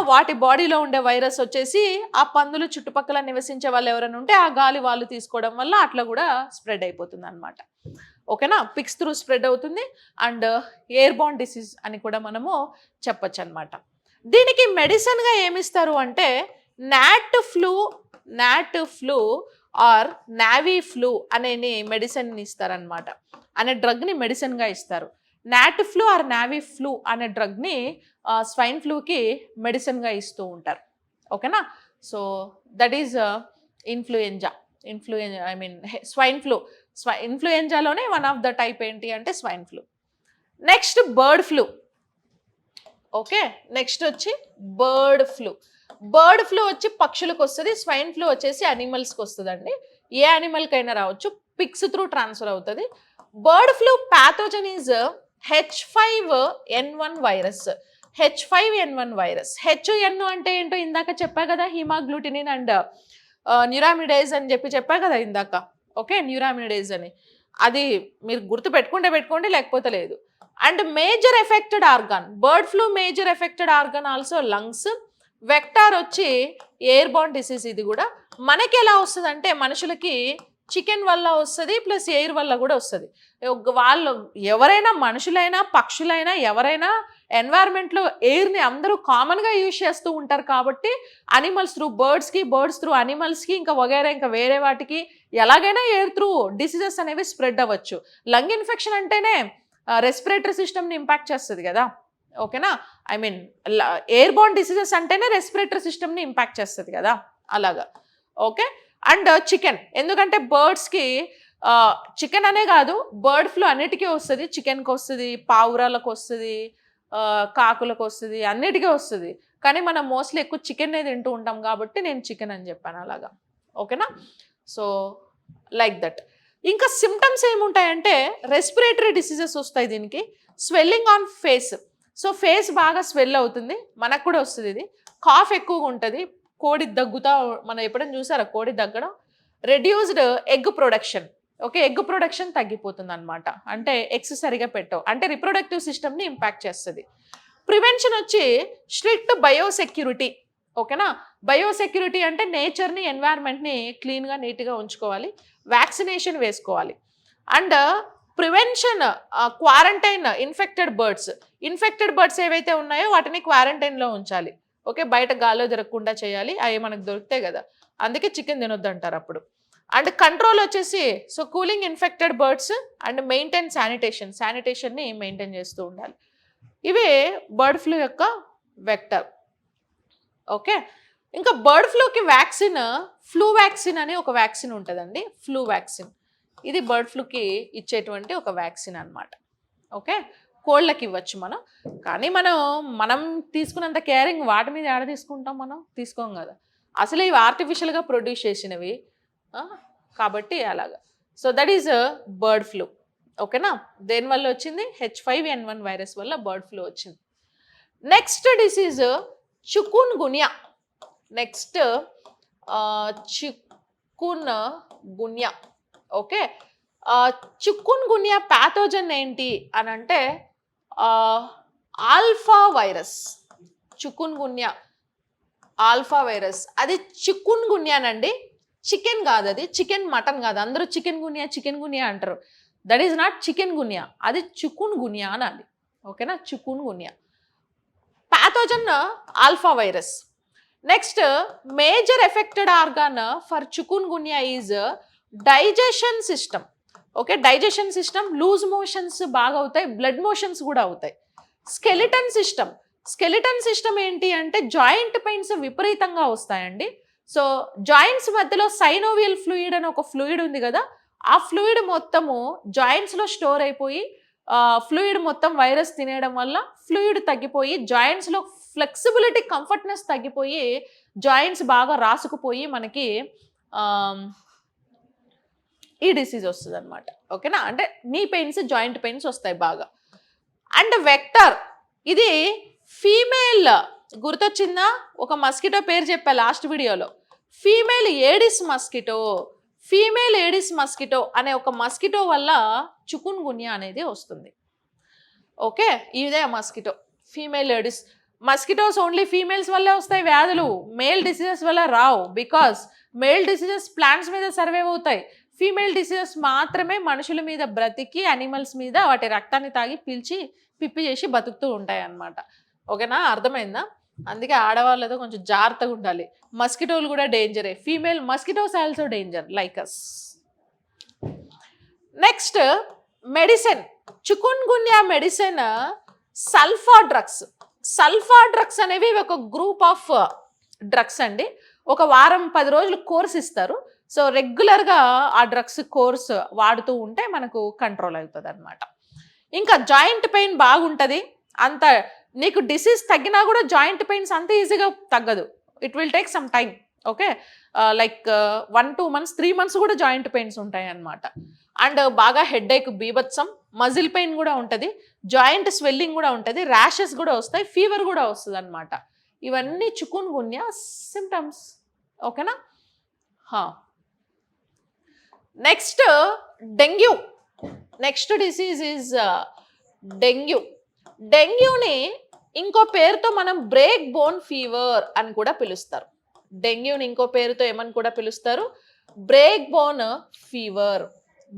వాటి బాడీలో ఉండే వైరస్ వచ్చేసి ఆ పందులు చుట్టుపక్కల నివసించే వాళ్ళు ఎవరైనా ఉంటే ఆ గాలి వాళ్ళు తీసుకోవడం వల్ల అట్లా కూడా స్ప్రెడ్ అయిపోతుంది అనమాట. ఓకేనా? పిక్స్ త్రూ స్ప్రెడ్ అవుతుంది. అండ్ ఎయిర్ బోర్న్ డిసీజ్ అని కూడా మనము చెప్పచ్చు అనమాట. దీనికి మెడిసిన్గా ఏమిస్తారు అంటే Natflu or Naviflu అనే మెడిసిన్ ఇస్తారనమాట, అనే డ్రగ్ని మెడిసిన్గా ఇస్తారు. Natflu or Naviflu అనే డ్రగ్ని స్వైన్ ఫ్లూకి మెడిసిన్గా ఇస్తూ ఉంటారు. ఓకేనా? So that is influenza. I mean swine flu. ఇన్ఫ్లుయెంజాలోనే వన్ ఆఫ్ ద టైప్ ఏంటి అంటే swine flu. Next bird flu. Okay, next వచ్చి బర్డ్ ఫ్లూ. బర్డ్ ఫ్లూ వచ్చి పక్షులకు వస్తుంది, స్వైన్ ఫ్లూ వచ్చేసి అనిమల్స్కి వస్తుందండి. ఏ అనిమల్కైనా రావచ్చు, పిక్స్ త్రూ ట్రాన్స్ఫర్ అవుతుంది. Bird flu pathogen is H5N1 virus. H5N1 virus. HN అంటే ఏంటో ఇందాక చెప్పా కదా, హిమాగ్లూటినిన్ అండ్ న్యూరామిడేజ్ అని చెప్పా కదా ఇందాక. ఓకే, న్యూరామిడేజ్ అని, అది మీరు గుర్తు పెట్టుకోండి, లేకపోతే లేదు. And major affected organ, bird flu major affected organ also lungs. Vector వచ్చి ఎయిర్ బోర్న్ డిసీజ్. ఇది కూడా మనకి ఎలా వస్తుంది అంటే, మనుషులకి చికెన్ వల్ల వస్తుంది, ప్లస్ ఎయిర్ వల్ల కూడా వస్తుంది. వాళ్ళు ఎవరైనా, మనుషులైనా పక్షులైనా ఎవరైనా ఎన్వైర్న్మెంట్లో ఎయిర్ని అందరూ కామన్గా యూజ్ చేస్తూ ఉంటారు కాబట్టి అనిమల్స్ త్రూ బర్డ్స్కి, బర్డ్స్ త్రూ అనిమల్స్కి, ఇంకా వగైరా ఇంకా వేరే వాటికి ఎలాగైనా ఎయిర్ త్రూ డిసీజెస్ అనేవి స్ప్రెడ్ అవ్వచ్చు. లంగ్ ఇన్ఫెక్షన్ అంటేనే రెస్పిరేటరీ సిస్టమ్ని ఇంపాక్ట్ చేస్తుంది కదా. ఓకేనా? I mean air borne diseases అంటేనే రెస్పిరేటరీ సిస్టమ్ని ఇంపాక్ట్ చేస్తుంది కదా, అలాగా. ఓకే, అండ్ చికెన్, ఎందుకంటే బర్డ్స్కి చికెన్ అనే కాదు, బర్డ్ ఫ్లూ అన్నిటికీ వస్తుంది. చికెన్కి వస్తుంది, పావురాలకు వస్తుంది, కాకులకు వస్తుంది, అన్నిటికీ వస్తుంది. కానీ మనం మోస్ట్లీ ఎక్కువ చికెన్నే తింటూ ఉంటాం కాబట్టి నేను చికెన్ అని చెప్పాను అలాగా. ఓకేనా? So like that. ఇంకా సిమ్టమ్స్ ఏముంటాయంటే, రెస్పిరేటరీ డిసీజెస్ వస్తాయి దీనికి. Swelling on face, so face బాగా స్వెల్ అవుతుంది, మనకు కూడా వస్తుంది ఇది. కాఫ్ ఎక్కువగా ఉంటుంది, కోడి దగ్గుతా, మనం ఎప్పుడైనా చూసారా కోడి దగ్గడం. Reduced egg production. Okay, egg production తగ్గిపోతుంది అనమాట, అంటే ఎగ్స్ సరిగా పెట్టవు, అంటే రిప్రొడక్టివ్ సిస్టమ్ని ఇంపాక్ట్ చేస్తుంది. ప్రివెన్షన్ వచ్చి స్ట్రిక్ట్ బయోసెక్యూరిటీ. ఓకేనా? బయోసెక్యూరిటీ అంటే నేచర్ని, ఎన్వైర్న్మెంట్ని క్లీన్గా, నీట్గా ఉంచుకోవాలి. వ్యాక్సినేషన్ వేసుకోవాలి. And prevention, quarantine infected birds ఏవైతే ఉన్నాయో వాటిని క్వారంటైన్లో ఉంచాలి. ఓకే, బయట గాల్లో తిరగకుండా చేయాలి. అవి మనకు దొరుకుతాయి కదా, అందుకే చికెన్ తినొద్దు అంటారు అప్పుడు. అండ్ కంట్రోల్ వచ్చేసి, so culling infected birds and maintain శానిటేషన్ని మెయింటైన్ చేస్తూ ఉండాలి. ఇవే బర్డ్ ఫ్లూ యొక్క వెక్టర్. ఓకే, ఇంకా బర్డ్ ఫ్లూకి వ్యాక్సిన్, ఫ్లూ వ్యాక్సిన్ అని ఒక వ్యాక్సిన్ ఉంటుందండి. ఫ్లూ వ్యాక్సిన్, ఇది బర్డ్ ఫ్లూకి ఇచ్చేటువంటి ఒక వ్యాక్సిన్ అనమాట. ఓకే, కోళ్ళకి ఇవ్వచ్చు మనం, కానీ మనం తీసుకున్నంత కేరింగ్ వాటి మీద ఏడ తీసుకుంటాం, మనం తీసుకోం కదా. అసలు ఇవి ఆర్టిఫిషియల్గా ప్రొడ్యూస్ చేసినవి కాబట్టి అలాగా. So that is bird flu. ఓకేనా? దేనివల్ల వచ్చింది? H5N1 వైరస్ వల్ల బర్డ్ ఫ్లూ వచ్చింది. Next disease chikungunya. Next chikungunya. Okay, chikungunya pathogen ఏంటి అని అంటే alpha virus. Chikungunya alpha virus, అది చికున్ గున్యానండి, చికెన్ కాదు అది, చికెన్ మటన్ కాదు. అందరూ చికెన్ గున్యా అంటారు. That is not chicken gunya, అది చికున్ గున్యా అనాలి. ఓకేనా? Chikungunya pathogen alpha virus. Next major affected organ for chikungunya is digestion system. Okay, digestion system, loose motions బాగా అవుతాయి, blood motions కూడా అవుతాయి. Skeleton system ఏంటి అంటే, joint pains విపరీతంగా వస్తాయండి. సో జాయింట్స్ మధ్యలో సైనోవియల్ ఫ్లూయిడ్ అని ఒక ఫ్లూయిడ్ ఉంది కదా, ఆ ఫ్లూయిడ్ మొత్తము జాయింట్స్లో స్టోర్ అయిపోయి, ఫ్లూయిడ్ మొత్తం వైరస్ తినేయడం వల్ల ఫ్లూయిడ్ తగ్గిపోయి, జాయింట్స్లో ఫ్లెక్సిబిలిటీ, కంఫర్ట్నెస్ తగ్గిపోయి, జాయింట్స్ బాగా రాసుకుపోయి మనకి ఈ డిసీజ్ వస్తుంది అనమాట. ఓకేనా? అంటే నీ పెయిన్స్, జాయింట్ పెయిన్స్ వస్తాయి బాగా. అండ్ వెక్టర్, ఇది ఫీమేల్, గుర్తొచ్చిందా? ఒక మస్కిటో పేరు చెప్పా లాస్ట్ వీడియోలో, ఫీమేల్ ఏడిస్ మస్కిటో అనే ఒక మస్కిటో వల్ల చికున్ గున్యా అనేది వస్తుంది. ఓకే, ఇదే mosquito, female Aedes. Mosquitoes only females వల్లే వస్తాయి వ్యాధులు, మేల్ డిసీజెస్ వల్ల రావు. బికాస్ మేల్ డిసీజెస్ ప్లాంట్స్ మీద సర్వైవ్ అవుతాయి, ఫీమేల్ డిసీజెస్ మాత్రమే మనుషుల మీద బ్రతికి, అనిమల్స్ మీద వాటి రక్తాన్ని తాగి పీల్చి పిప్పి చేసి బతుకుతూ ఉంటాయి అన్నమాట. ఓకేనా? అర్థమైందా? అందుకే ఆడవాళ్ళతో కొంచెం జాగ్రత్తగా ఉండాలి. మస్కిటోలు కూడా డేంజరే, female mosquitoes also danger like us. Next medicine. Chikungunya medicine sulfa drugs అనేవి ఒక గ్రూప్ ఆఫ్ డ్రగ్స్ అండి. ఒక వారం 10 రోజులు కోర్స్ ఇస్తారు. సో రెగ్యులర్గా ఆ డ్రగ్స్ కోర్స్ వాడుతూ ఉంటే మనకు కంట్రోల్ అవుతుంది అనమాట. ఇంకా జాయింట్ పెయిన్ బాగుంటుంది. అంత నీకు డిసీజ్ తగ్గినా కూడా జాయింట్ పెయిన్స్ అంత ఈజీగా తగ్గదు. It will take some time. Okay, like 1-2 months 3 months కూడా జాయింట్ పెయిన్స్ ఉంటాయి అన్నమాట. అండ్ బాగా హెడేక్, బీభత్సం, మజిల్ పెయిన్ కూడా ఉంటుంది, జాయింట్ స్వెల్లింగ్ కూడా ఉంటుంది, ర్యాషెస్ కూడా వస్తాయి, ఫీవర్ కూడా వస్తుంది అనమాట. ఇవన్నీ చికున్ గున్యా సిమ్టమ్స్. ఓకేనా. Next dengue. Next disease is dengue. డెంగ్యూని ఇంకో పేరుతో మనం బ్రేక్ బోన్ ఫీవర్ అని కూడా పిలుస్తారు. డెంగ్యూని ఇంకో పేరుతో ఏమని కూడా పిలుస్తారు? Break bone fever.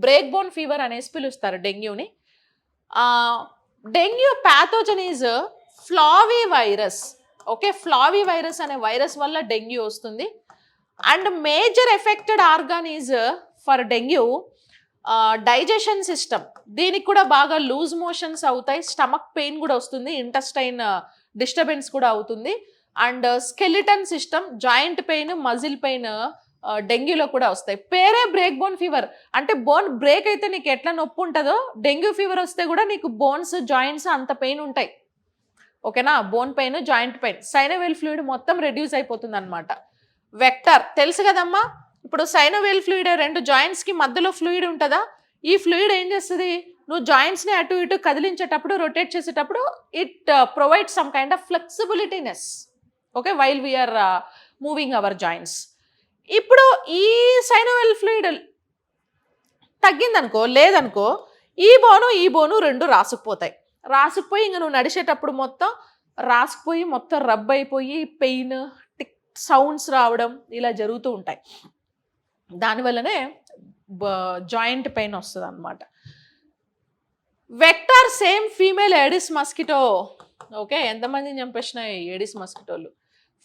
Break bone fever అనేసి పిలుస్తారు డెంగ్యూని. Dengue pathogen is flavi virus. Okay, flavi virus అనే వైరస్ వల్ల డెంగ్యూ వస్తుంది. And major affected organ is for dengue digestion system. దీనికి కూడా బాగా లూజ్ మోషన్స్ అవుతాయి, స్టమక్ పెయిన్ కూడా వస్తుంది, ఇంటెస్టైన్ డిస్టర్బెన్స్ కూడా అవుతుంది. And skeleton system, joint pain, muscle pain డెంగ్యూలో కూడా వస్తాయి. పేరే బ్రేక్ బోన్ ఫీవర్ అంటే బోన్ బ్రేక్ అయితే నీకు ఎట్లా నొప్పి ఉంటుందో డెంగ్యూ ఫీవర్ వస్తే కూడా నీకు బోన్స్, జాయింట్స్ అంత పెయిన్ ఉంటాయి. ఓకేనా. Bone pain, joint pain, synovial fluid మొత్తం రెడ్యూస్ అయిపోతుంది అనమాట. వెక్టర్ తెలుసు కదమ్మా. ఇప్పుడు సైనోవియల్ ఫ్లూయిడ్ 2 జాయింట్స్కి మధ్యలో ఫ్లూయిడ్ ఉంటుందా? ఈ ఫ్లూయిడ్ ఏం చేస్తుంది? నువ్వు జాయింట్స్ని అటు ఇటు కదిలించేటప్పుడు, రొటేట్ చేసేటప్పుడు it provide some kind of flexibilityness. Okay, while we are moving our joints. ఇప్పుడు ఈ సైనోవియల్ ఫ్లూయిడ్ తగ్గిందనుకో, లేదనుకో, ఈ బోను 2 రాసుకుపోయి ఇంక నువ్వు నడిచేటప్పుడు మొత్తం రాసుకుపోయి మొత్తం రబ్ అయిపోయి పెయిన్, టిక్ సౌండ్స్ రావడం ఇలా జరుగుతూ ఉంటాయి. దానివల్లనే జాయింట్ పెయిన్ వస్తుంది అనమాట. Vector same female Aedes mosquito. Okay, ఎంతమందిని చంపేసినాయి ఏడిస్ మస్కిటోలు?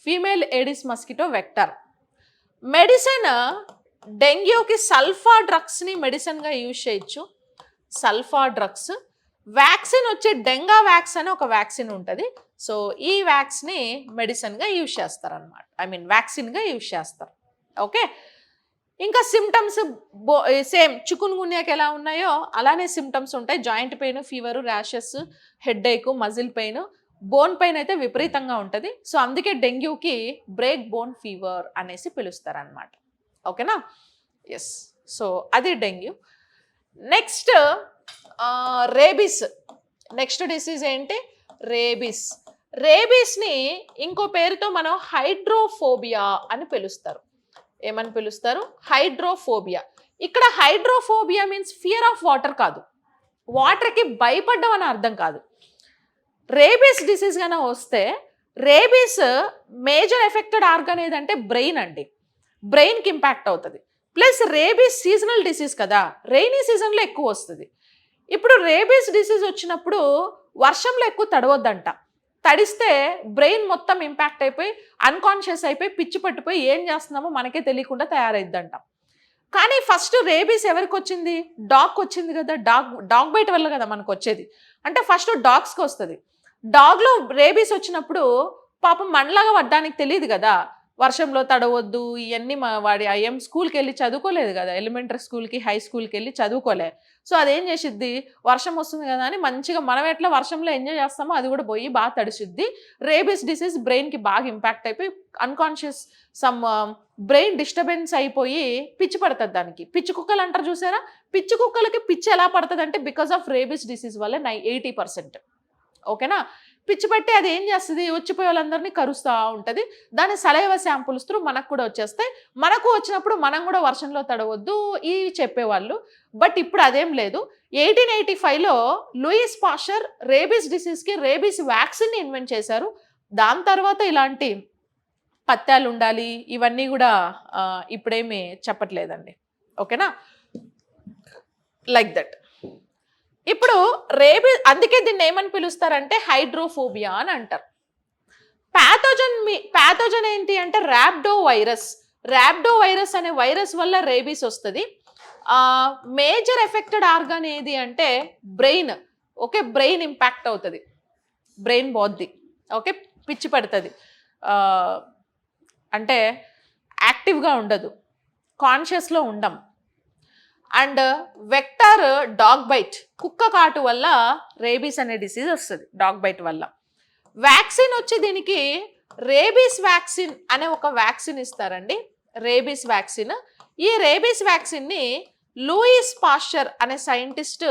Female Aedes mosquito vector. Medicine డెంగ్యూకి సల్ఫా డ్రగ్స్ని మెడిసిన్గా యూజ్ చేయొచ్చు. Sulfa drugs. వ్యాక్సిన్ వచ్చే డెంగా వ్యాక్స్ అని ఒక వ్యాక్సిన్ ఉంటుంది. సో ఈ వ్యాక్స్ని మెడిసిన్గా యూజ్ చేస్తారు అనమాట. వ్యాక్సిన్గా యూజ్ చేస్తారు. ఓకే, ఇంకా సిమ్టమ్స్ సేమ్ చికున్ గున్యాకి ఎలా ఉన్నాయో అలానే సిమ్టమ్స్ ఉంటాయి. Joint pain, fever, rashes, headache, muscle pain, bone pain అయితే విపరీతంగా ఉంటుంది. సో అందుకే డెంగ్యూకి బ్రేక్ బోన్ ఫీవర్ అనేసి పిలుస్తారు అనమాట. ఓకేనా. ఎస్, సో అది dengue. Next rabies. Next disease ఏంటి? రేబీస్. రేబీస్ని ఇంకో పేరుతో మనం హైడ్రోఫోబియా అని పిలుస్తారు. ఏమని పిలుస్తారు? హైడ్రోఫోబియా. ఇక్కడ hydrophobia means fear of water కాదు, వాటర్కి భయపడ్డం అని అర్థం కాదు. రేబీస్ డిసీజ్ కన్నా వస్తే రేబీస్ మేజర్ ఎఫెక్టెడ్ ఆర్గాన్ ఏదంటే బ్రెయిన్ అండి. బ్రెయిన్కి ఇంపాక్ట్ అవుతుంది. ప్లస్ రేబీస్ సీజనల్ డిసీజ్ కదా, రెయినీ సీజన్లో ఎక్కువ వస్తుంది. ఇప్పుడు రేబీస్ డిసీజ్ వచ్చినప్పుడు వర్షంలో ఎక్కువ తడవద్దంట. తడిస్తే బ్రెయిన్ మొత్తం ఇంపాక్ట్ అయిపోయి అన్కాన్షియస్ అయిపోయి పిచ్చి పట్టిపోయి ఏం చేస్తున్నామో మనకే తెలియకుండా తయారైద్దంట. కానీ ఫస్ట్ రేబీస్ ఎవరికి వచ్చింది? డాగ్కి వచ్చింది కదా. డాగ్ బైట్ వల్ల కదా మనకు వచ్చేది. అంటే ఫస్ట్ డాగ్స్కి వస్తుంది. డాగ్లో రేబీస్ వచ్చినప్పుడు పాపం మనలాగా పడ్డానికి తెలియదు కదా, వర్షంలో తడవద్దు ఇవన్నీ. వాడి ఏం స్కూల్కి వెళ్ళి చదువుకోలేదు కదా, ఎలిమెంటరీ స్కూల్కి, హై స్కూల్కి వెళ్ళి చదువుకోలే. సో అదేం చేసిద్ది? వర్షం వస్తుంది కదా అని మంచిగా మనం ఎట్లా వర్షంలో ఎంజాయ్ చేస్తామో అది కూడా పోయి బాగా తడిసిద్ది. రేబీస్ డిసీజ్ బ్రెయిన్కి బాగా ఇంపాక్ట్ అయిపోయి అన్కాన్షియస్ సమ్ బ్రెయిన్ డిస్టర్బెన్స్ అయిపోయి పిచ్చి పడుతుంది దానికి. పిచ్చి కుక్కలు అంటారు చూసారా? పిచ్చి కుక్కలకి పిచ్చి ఎలా పడుతుంది అంటే బికాస్ ఆఫ్ రేబీస్ డిసీజ్ వల్ల 80%. ఓకేనా. పిచ్చి పట్టి అది ఏం చేస్తుంది? వచ్చిపోయే వాళ్ళందరినీ కరుస్తూ ఉంటుంది. దాని సలైవ శాంపుల్స్ త్రూ మనకు కూడా వచ్చేస్తాయి. మనకు వచ్చినప్పుడు మనం కూడా వర్షంలో తడవద్దు ఇవి చెప్పేవాళ్ళు. బట్ ఇప్పుడు అదేం లేదు. 1885లో లూయిస్ పాస్చర్ రేబీస్ డిసీజ్కి రేబీస్ వ్యాక్సిన్ని ఇన్వెంట్ చేశారు. దాని తర్వాత ఇలాంటి పత్యాలు ఉండాలి ఇవన్నీ కూడా ఇప్పుడేమీ చెప్పట్లేదండి. ఓకేనా, లైక్ దట్. ఇప్పుడు రేబీస్ అందుకే దీన్ని ఏమని పిలుస్తారంటే హైడ్రోఫోబియా అని అంటారు. ప్యాథోజన్ ఏంటి అంటే ర్యాబ్డో వైరస్. ర్యాబ్డో వైరస్ అనే వైరస్ వల్ల రేబీస్ వస్తుంది. మేజర్ ఎఫెక్టెడ్ ఆర్గాన్ ఏది అంటే బ్రెయిన్. ఓకే, బ్రెయిన్ ఇంపాక్ట్ అవుతుంది, బ్రెయిన్ పోద్ది. ఓకే, పిచ్చి పడుతుంది, అంటే యాక్టివ్గా ఉండదు, కాన్షియస్లో ఉండం. అండ్ వెక్టర్ డాగ్ బైట్, కుక్క కాటు వల్ల రేబీస్ అనే డిసీజ్ వస్తుంది డాగ్ బైట్ వల్ల. వ్యాక్సిన్ వచ్చి దీనికి రేబీస్ వ్యాక్సిన్ అనే ఒక వ్యాక్సిన్ ఇస్తారండి, రేబీస్ వ్యాక్సిన్. ఈ రేబీస్ వ్యాక్సిన్ని లూయిస్ పాస్చర్ అనే సైంటిస్ట్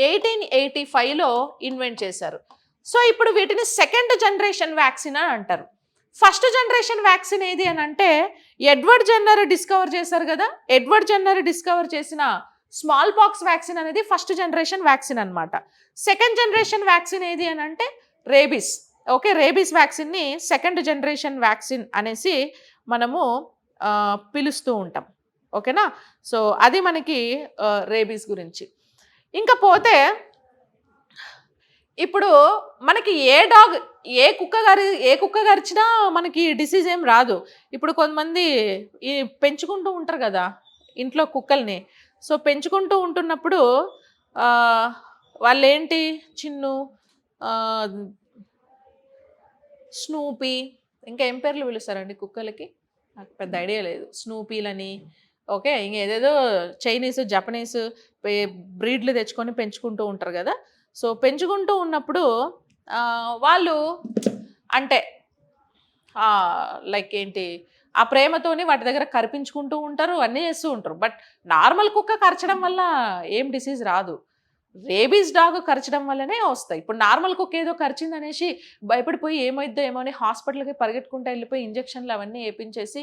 1885లో ఇన్వెంట్ చేశారు. సో ఇప్పుడు వీటిని సెకండ్ జనరేషన్ వ్యాక్సిన్ అని అంటారు. ఫస్ట్ జనరేషన్ వ్యాక్సిన్ ఏది అని అంటే ఎడ్వర్డ్ జెన్నర్ డిస్కవర్ చేశారు కదా, ఎడ్వర్డ్ జెన్నర్ డిస్కవర్ చేసిన స్మాల్ పాక్స్ వ్యాక్సిన్ అనేది ఫస్ట్ జనరేషన్ వ్యాక్సిన్ అనమాట. సెకండ్ జనరేషన్ వ్యాక్సిన్ ఏది అని అంటే రేబీస్. ఓకే, రేబీస్ వ్యాక్సిన్ని సెకండ్ జనరేషన్ వ్యాక్సిన్ అనేసి మనము పిలుస్తూ ఉంటాం. ఓకేనా, సో అది మనకి రేబీస్ గురించి. ఇంకా పోతే ఇప్పుడు మనకి ఏ కుక్క గరిచినా మనకి డిసీజ్ ఏం రాదు. ఇప్పుడు కొంతమంది ఈ పెంచుకుంటూ ఉంటారు కదా ఇంట్లో కుక్కల్ని. సో పెంచుకుంటూ ఉంటున్నప్పుడు వాళ్ళు ఏంటి, చిన్ను, స్నూపీ, ఇంకా ఏం పేర్లు పిలుస్తారండి కుక్కలకి, నాకు పెద్ద ఐడియా లేదు, స్నూపీలని. ఓకే, ఇంక ఏదేదో చైనీస్, జపనీస్ బ్రీడ్లు తెచ్చుకొని పెంచుకుంటూ ఉంటారు కదా. సో పెంచుకుంటూ ఉన్నప్పుడు వాళ్ళు అంటే లైక్ ఏంటి, ఆ ప్రేమతోని వాటి దగ్గర కరిపించుకుంటూ ఉంటారు, అన్నీ చేస్తూ ఉంటారు. బట్ నార్మల్ కుక్క కరచడం వల్ల ఏం డిసీజ్ రాదు, రేబీస్ డాగ్ కరచడం వల్లనే వస్తాయి. ఇప్పుడు నార్మల్ కుక్క ఏదో కరిచింది అనేసి భయపడిపోయి ఏమైద్దో ఏమో అని హాస్పిటల్కి పరిగెట్టుకుంటూ వెళ్ళిపోయి ఇంజక్షన్లు అవన్నీ వేయించేసి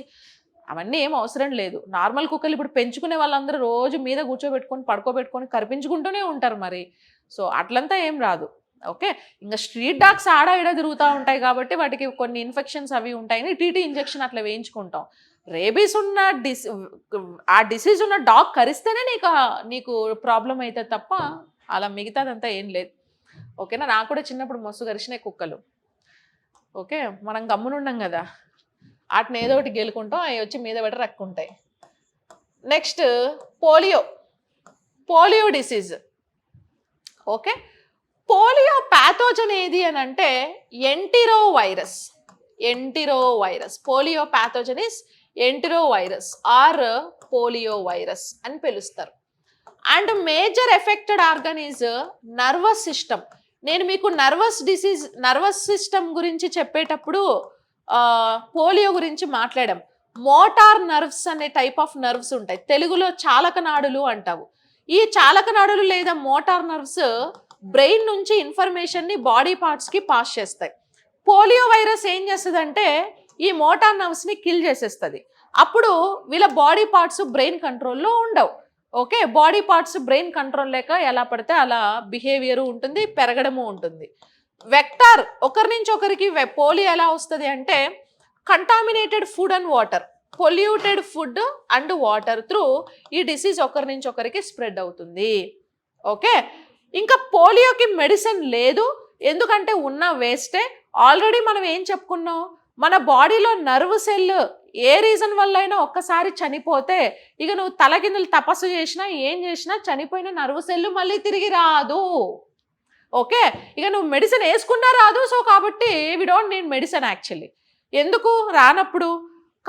అవన్నీ ఏం అవసరం లేదు. నార్మల్ కుక్కలు ఇప్పుడు పెంచుకునే వాళ్ళందరూ రోజు మీద కూర్చోబెట్టుకొని పడుకోబెట్టుకొని కరిపించుకుంటూనే ఉంటారు మరి. సో అట్లంతా ఏం రాదు. ఓకే, ఇంకా స్ట్రీట్ డాగ్స్ ఆడ ఈడ తిరుగుతూ ఉంటాయి కాబట్టి వాటికి కొన్ని ఇన్ఫెక్షన్స్ అవి ఉంటాయని టీటీ ఇంజెక్షన్ అట్లా వేయించుకుంటాం. రేబీస్ ఉన్న ఆ డిసీజ్ ఉన్న డాగ్ కరిస్తేనే నీకు ప్రాబ్లం అవుతుంది తప్ప అలా మిగతాదంతా ఏం లేదు. ఓకేనా, నాకు కూడా చిన్నప్పుడు మస్తు కరిచినాయి కుక్కలు. ఓకే, మనం గమ్మునున్నాం కదా, వాటిని ఏదో ఒకటి గెలుకుంటాం, అవి వచ్చి మీద పెట్టి రక్కుంటాయి. Next polio disease. Okay, polio pathogen ఏది అని అంటే entero virus. Polio pathogen is entero virus or polio virus అని పిలుస్తారు. And major affected organ is nervous system. నేను మీకు నర్వస్ సిస్టమ్ గురించి చెప్పేటప్పుడు పోలియో గురించి మాట్లాడాం. మోటార్ నర్వ్స్ అనే టైప్ ఆఫ్ నర్వ్స్ ఉంటాయి, తెలుగులో చాలకనాడులు అంటావు. ఈ చాలకనాడులు లేదా మోటార్ నర్వ్స్ బ్రెయిన్ నుంచి ఇన్ఫర్మేషన్ని బాడీ పార్ట్స్కి పాస్ చేస్తాయి. పోలియో వైరస్ ఏం చేస్తుందంటే ఈ మోటార్ నర్వ్స్ని కిల్ చేసేస్తుంది. అప్పుడు వీళ్ళ బాడీ పార్ట్స్ బ్రెయిన్ కంట్రోల్లో ఉండవు. Okay, body parts brain control లేక ఎలా పడితే అలా బిహేవియర్ ఉంటుంది, పెరగడము ఉంటుంది. వెక్టార్ ఒకరి నుంచి ఒకరికి పోలియో ఎలా వస్తుంది అంటే contaminated food and water, polluted food and water through ఈ డిసీజ్ ఒకరి నుంచి ఒకరికి స్ప్రెడ్ అవుతుంది. ఓకే, ఇంకా పోలియోకి మెడిసిన్ లేదు, ఎందుకంటే ఉన్న వేస్టే. ఆల్రెడీ మనం ఏం చెప్పుకున్నాం, మన బాడీలో నర్వ్ సెల్ ఏ రీజన్ వల్ల అయినా ఒక్కసారి చనిపోతే ఇక నువ్వు తలకిందులు తపస్సు చేసినా ఏం చేసినా చనిపోయిన నర్వ్ సెల్ మళ్ళీ తిరిగి రాదు. ఓకే, ఇక నువ్వు మెడిసిన్ వేసుకున్నా రాదు. సో కాబట్టి we don't need medicine actually. ఎందుకు రానప్పుడు,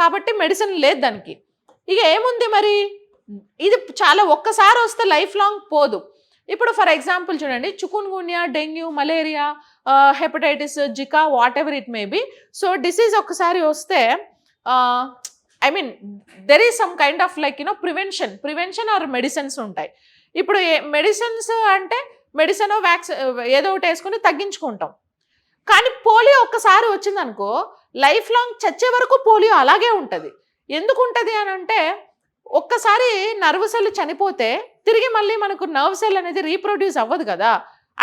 కాబట్టి మెడిసిన్ లేదు దానికి. ఇక ఏముంది మరి, ఇది చాలా ఒక్కసారి వస్తే లైఫ్ లాంగ్ పోదు. ఇప్పుడు ఫర్ ఎగ్జాంపుల్ చూడండి, chikungunya, dengue, malaria, hepatitis, Zika, whatever it may be. So disease ఒక్కసారి వస్తే I mean there is some kind of like prevention or medicines ఉంటాయి. ఇప్పుడు మెడిసిన్స్ అంటే మెడిసిన్ వ్యాక్సిన్ ఏదో ఒకటి వేసుకుని తగ్గించుకుంటాం. కానీ పోలియో ఒక్కసారి వచ్చిందనుకో లైఫ్ లాంగ్ చచ్చే వరకు పోలియో అలాగే ఉంటుంది. ఎందుకు ఉంటుంది అని అంటే ఒక్కసారి నర్వ్ సెల్ చనిపోతే తిరిగి మళ్ళీ మనకు నర్వ్ సెల్ అనేది రీప్రొడ్యూస్ అవ్వదు కదా,